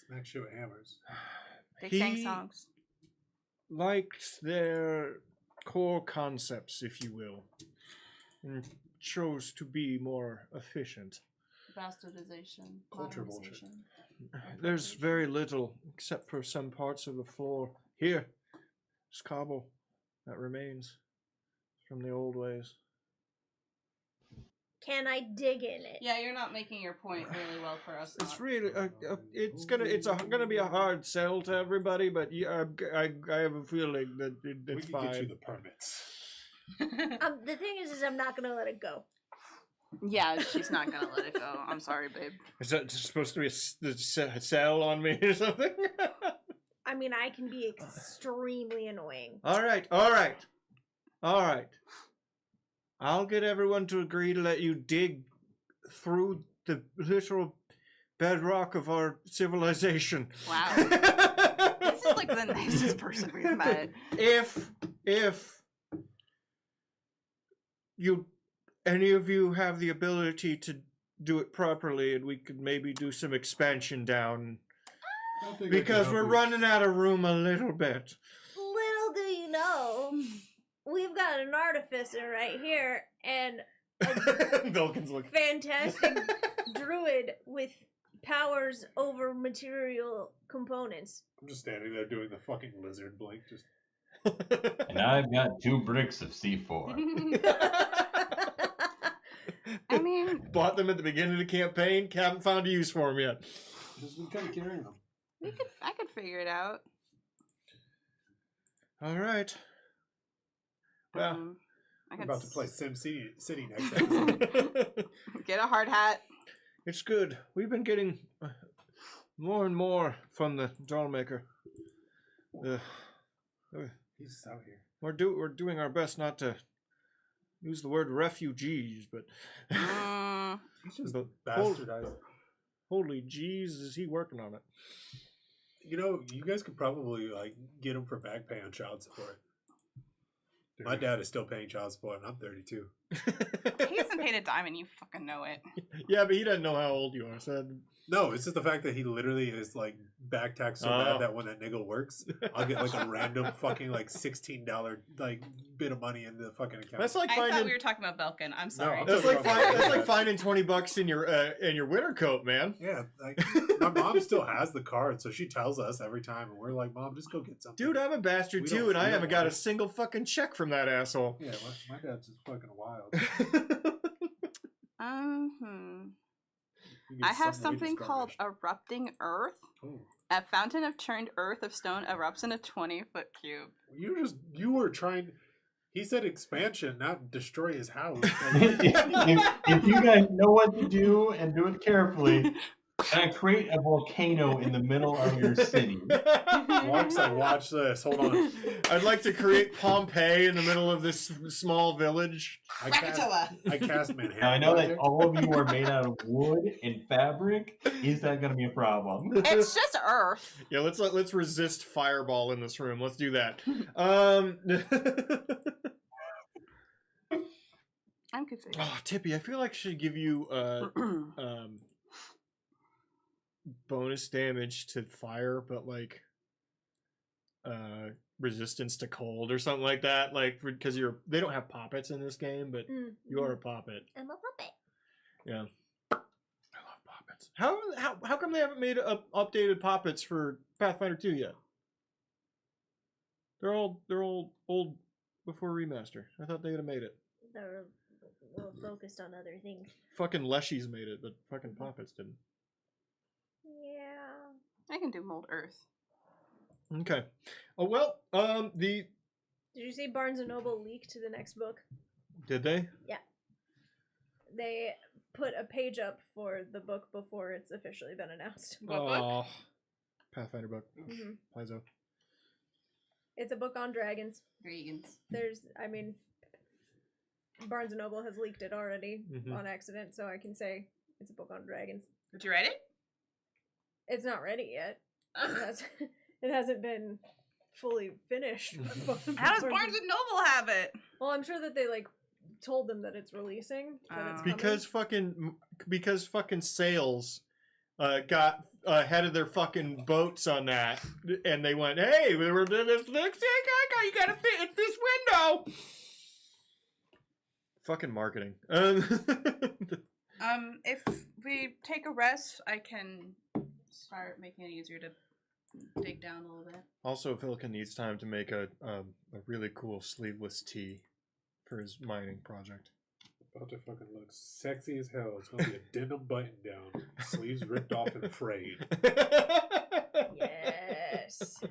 Smack shit with hammers. They He sang songs. liked their core concepts, if you will, and chose to be more efficient. Bastardization. Culture bullshit. modernization. There's very little, except for some parts of the floor. Here, there's cobble that remains from the old ways. Can I dig in it? Yeah, you're not making your point really well for us. It's really, it's gonna be a hard sell to everybody, but yeah, I have a feeling that We it's can fine. get you the permits. The thing is I'm not gonna let it go. Yeah, she's not gonna let it go. I'm sorry, babe. Is that supposed to be a sell on me or something? I mean, I can be extremely annoying. All right. I'll get everyone to agree to let you dig through the literal bedrock of our civilization. Wow. This is like like the nicest person we've met. If any of you have the ability to do it properly, and we could maybe do some expansion down, because we're running out of room a little bit. Little do you know, we've got an artificer right here and a Vulcan's looking. fantastic druid with powers over material components. I'm just standing there doing the fucking lizard blink. Just And I've got 2 bricks of C4. I mean, Bought them at the beginning of the campaign. Haven't found a use for them yet. just been kind of carrying them. I could figure it out. All right. Well, I I'm could about to play City next episode. get a hard hat. it's good. We've been getting more and more from the doll maker. He's out here. We're doing our best not to use the word refugees, but He's just But bastardized. holy jeez, is he working on it? You know, you guys could probably like get him for back pay on child support. My dad is still paying child support, and I'm 32. He hasn't paid a dime, and you fucking know it. Yeah, but he doesn't know how old you are. So No, it's just the fact that he literally is like back taxed so bad that when that nigga works, I'll get like a random fucking like $16 like bit of money in the fucking account. that's like I thought finding we were talking about Belkin. I'm sorry. I'm that's talking like about- that's like finding $20 in your winter coat, man. Yeah, like my mom still has the card, so she tells us every time, and we're like, "Mom, just go get something." Dude, I'm a bastard We too, don't- and I we haven't don't got a want it. single fucking check from that asshole. Yeah, my dad's just fucking wild. I have something called Erupting Earth. Ooh. A fountain of churned earth of stone erupts in a 20-foot cube. You were trying. He said expansion, not destroy his house. if you guys know what to do and do it carefully, and I create a volcano in the middle of your city. Watch this. Hold on. I'd like to create Pompeii in the middle of this small village. I cast Manhattan. Now I know that Project. all of you are made out of wood and fabric. Is that going to be a problem? It's just earth. Yeah, let's resist fireball in this room. Let's do that. I'm confused. Oh, Tippy, I feel like I should give you bonus damage to fire, but like resistance to cold or something like that. Like because they don't have poppets in this game, but you are a poppet. I'm a puppet. Yeah, I love poppets. How come they haven't made updated poppets for Pathfinder 2 yet? They're all old before remaster. I thought they would have made it. They're well focused on other things. Fucking Leshies made it, but fucking poppets didn't. Yeah. I can do mold earth. Okay. Oh well. Did you see Barnes and Noble leak to the next book? Did they? Yeah. They put a page up for the book before it's officially been announced. What book? Pathfinder book. hmm Paizo. It's a book on dragons. Dragons. Barnes and Noble has leaked it already Mhm. on accident, so I can say it's a book on dragons. Did you write it? It's not ready yet. It hasn't been fully finished. How does Barnes and Noble have it? Well, I'm sure that they told them that it's releasing. That it's Because fucking sales got ahead of their fucking boats on that, and they went, "Hey, we were doing this next thing. You gotta fit. It's this window." Fucking marketing. If we take a rest, I can start making it easier to dig down a little bit. Also, Philkin needs time to make a really cool sleeveless tee for his mining project. About to fucking look sexy as hell. It's gonna be a denim button down, sleeves ripped off and frayed. Yes.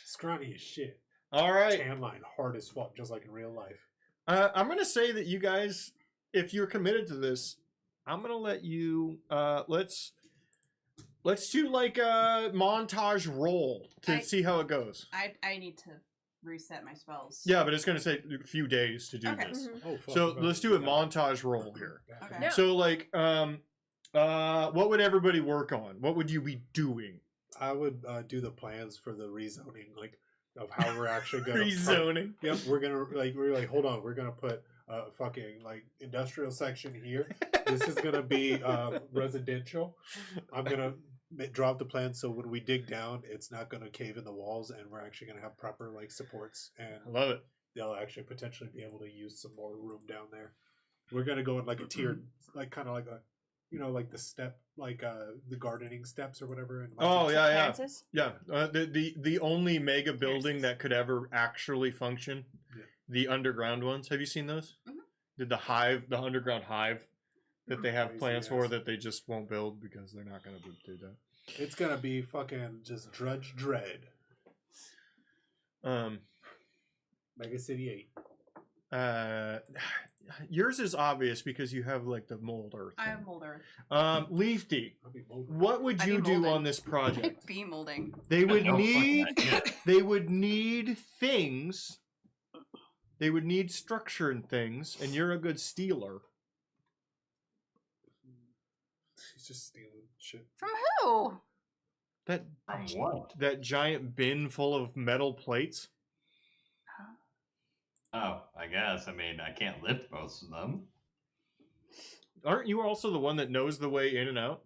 Scrawny as shit. All right. Tan line hard as fuck, just like in real life. I'm gonna say that you guys, if you're committed to this, I'm gonna let you. Let's do like a montage roll to see how it goes. I need to reset my spells. Yeah, but it's gonna take a few days to do Okay. this. Mhm. Oh, fuck. So let's do a montage roll here. God. Okay. Yeah. So like, what would everybody work on? What would you be doing? I would do the plans for the rezoning, like of how we're actually gonna Rezoning. Yep, we're like hold on, we're gonna put a fucking like industrial section here. This is gonna be residential. I'm gonna drop the plan so when we dig down, it's not gonna cave in the walls, and we're actually gonna have proper like supports, and I love it. they'll actually potentially be able to use some more room down there. We're gonna go in like a tiered, like kind of like a, like the step, like the gardening steps or whatever. And Oh yeah. Francis? Yeah, the only mega building that could ever actually function, the underground ones. Have you seen those? Mhm. Did the underground hive that they have Crazy plans ass. for that they just won't build because they're not going to do that. It's gonna be fucking just Drudge Dread. Mega City 8. Yours is obvious because you have like the mold earth. I thing. have molder. Leafy, I'll be molded. what would I'd you be do molded. on this project? Bee molding. They would No fucking need idea. they would need things. They would need structure and things, and you're a good stealer. He's just stealing shit. From who? That From what? that giant bin full of metal plates. Oh, I guess. I mean, I can't lift most of them. Aren't you also the one that knows the way in and out?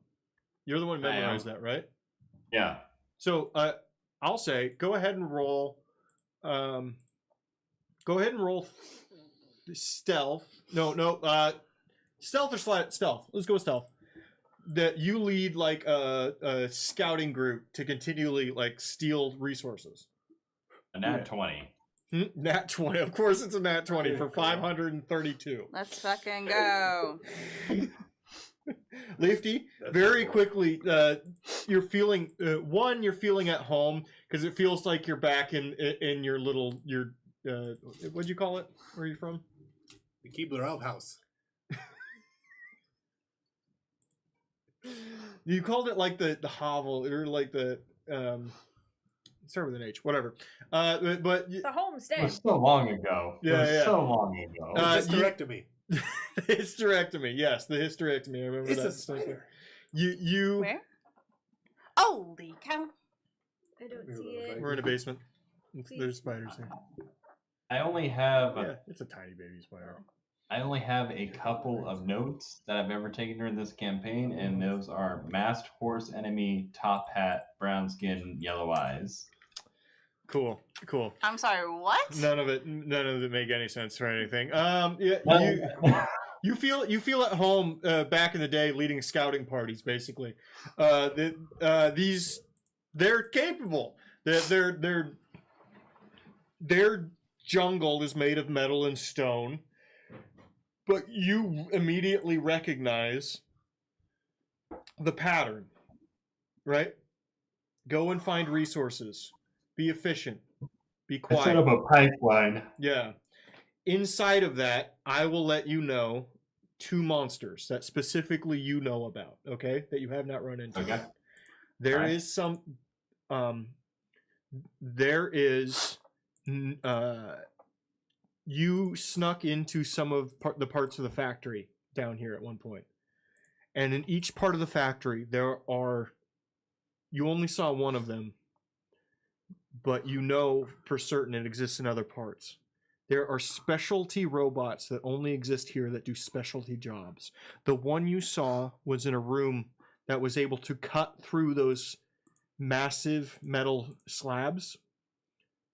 You're the one who I am. memorized that, right? Yeah. So I'll say, go ahead and roll. Go ahead and roll stealth. No. Stealth or stealth. Let's go with stealth. That you lead like a scouting group to continually like steal resources. A nat 20. Nat 20. Of course, it's a nat 20 for 532. Let's fucking go. Leafy, very quickly, you're feeling you're feeling at home because it feels like you're back in your what'd you call it? Where are you from? The Keebler Elf House. You called it like the hovel or like the start with an H, whatever. But The It homestead. was so long ago. It Yeah, was yeah. so long ago. Hysterectomy. the hysterectomy, yes, the hysterectomy. I remember It's that. a spider. You. Where? Holy cow. I don't Maybe a see little it. bit. We're in a basement. There's spiders here. I only have Yeah, it's a tiny baby spider. I only have a couple of notes that I've ever taken during this campaign, and those are masked horse enemy, top hat, brown skin, yellow eyes. Cool. I'm sorry, what? None of it make any sense or anything. Yeah, Well, you feel at home back in the day leading scouting parties basically. They're capable. Their jungle is made of metal and stone, but you immediately recognize the pattern, right? Go and find resources. Be efficient. Be I quiet. set up a pipeline. Yeah. Inside of that, I will let you know 2 monsters that specifically you know about, okay? That you have not run into. Okay. There Alright. is some you snuck into some of the parts of the factory down here at one point. And in each part of the factory you only saw one of them, but you know for certain it exists in other parts. There are specialty robots that only exist here that do specialty jobs. The one you saw was in a room that was able to cut through those massive metal slabs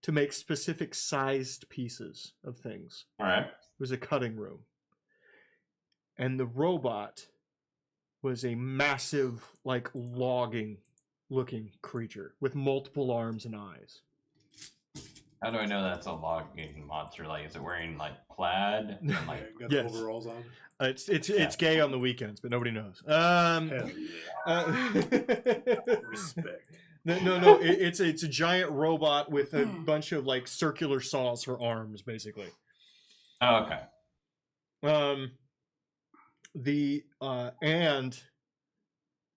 to make specific sized pieces of things. All right. It was a cutting room. And the robot was a massive, like, logging looking creature with multiple arms and eyes. How do I know that's a logging monster? Like, is it wearing like plaid and Yeah, like? got Yes. the overalls on. It's gay on the weekends, but nobody knows. Hell yeah. Respect. No. It's a giant robot with a bunch of like circular saws for arms, basically. Oh, okay. And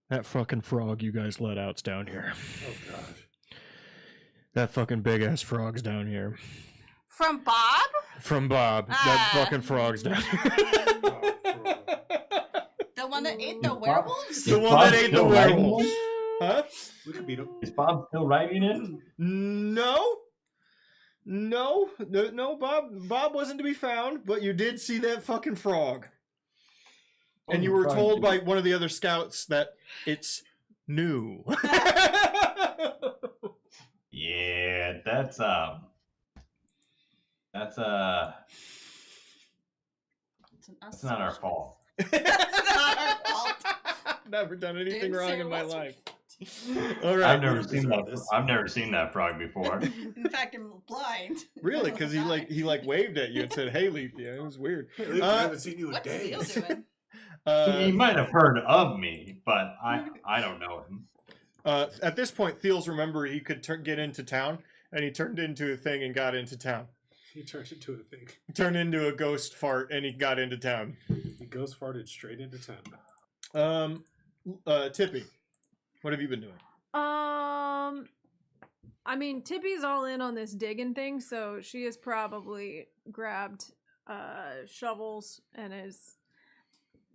that fucking frog you guys let out's down here. Oh gosh. That fucking big ass frog's down here. From Bob? From Bob. That fucking frog's down here. The one that ate the werewolves? The one that ate the Still riding werewolf. one? Huh? We can beat him. Is Bob still writing it? No. No, Bob wasn't to be found, but you did see that fucking frog. And you were told by one of the other scouts that it's new. Yeah, that's It's not our fault. It's not our fault. Never done anything Didn't wrong say in it my was your life. All right. I've never seen that. this. I've never seen that frog before. In fact, I'm blind. Really? Because he waved at you and said, "Hey, Leafy." It was weird. I haven't seen you in What's days. Theo doing? He might have heard of me, but I don't know him. At this point, Thiels remembered he could get into town, and he turned into a thing and got into town. He turned into a thing. He turned into a ghost fart, and he got into town. He ghost farted straight into town. Tippy, what have you been doing? I mean, Tippy's all in on this digging thing, so she has probably grabbed shovels and is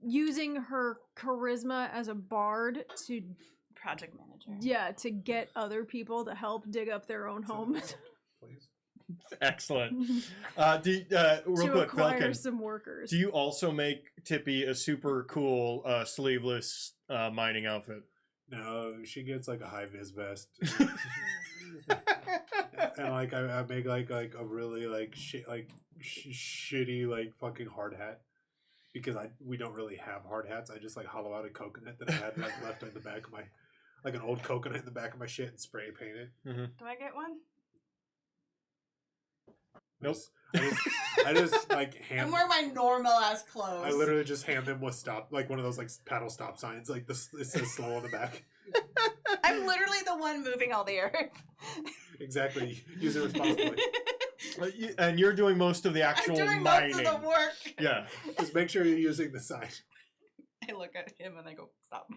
using her charisma as a bard to Project manager. to get other people to help dig up their own homes. Please. Excellent. Real to quick, acquire Falcon, some workers. do you also make Tippy a super cool sleeveless mining outfit? No, she gets like a high vis vest. And like I make like a really like shitty like fucking hard hat because we don't really have hard hats. I just like hollow out a coconut that I had like left in the back of my like an old coconut in the back of my shit and spray paint it. Mm-hmm. Do I get one? Nope. I just like I'm hand. wearing my normal ass clothes. I literally just hand them with stop like one of those like paddle stop signs like this. It says slow on the back. I'm literally the one moving all the earth. Exactly. Use it responsibly. And you're doing most of the actual I'm doing mining. most of the work. Yeah. Just make sure you're using the sign. I look at him and I go, stop.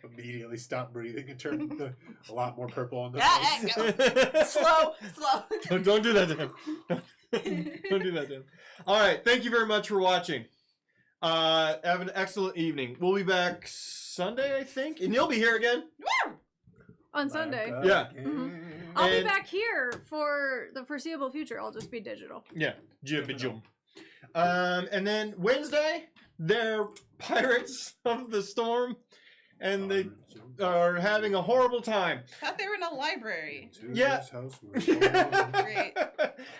Immediately stop breathing and turn a lot more purple on the Slow. Don't do that to him. Don't do that to him. All right. Thank you very much for watching. Have an excellent evening. We'll be back Sunday, I think. And you'll be here again. On Sunday. Yeah. I'll be And- back here for the foreseeable future. I'll just be digital. Yeah. Jibba-jum. And then Wednesday, they're Pirates of the Storm. And they are having a horrible time. I thought they were in a library. Yeah. Great.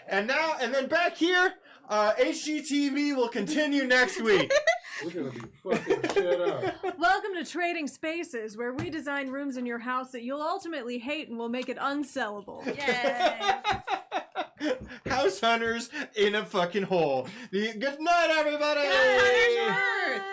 And then back here, HGTV will continue next week. We're gonna be fucking shit up. Welcome to Trading Spaces, where we design rooms in your house that you'll ultimately hate and will make it unsellable. Yay. House hunters in a fucking hole. Good night, everybody. Hunters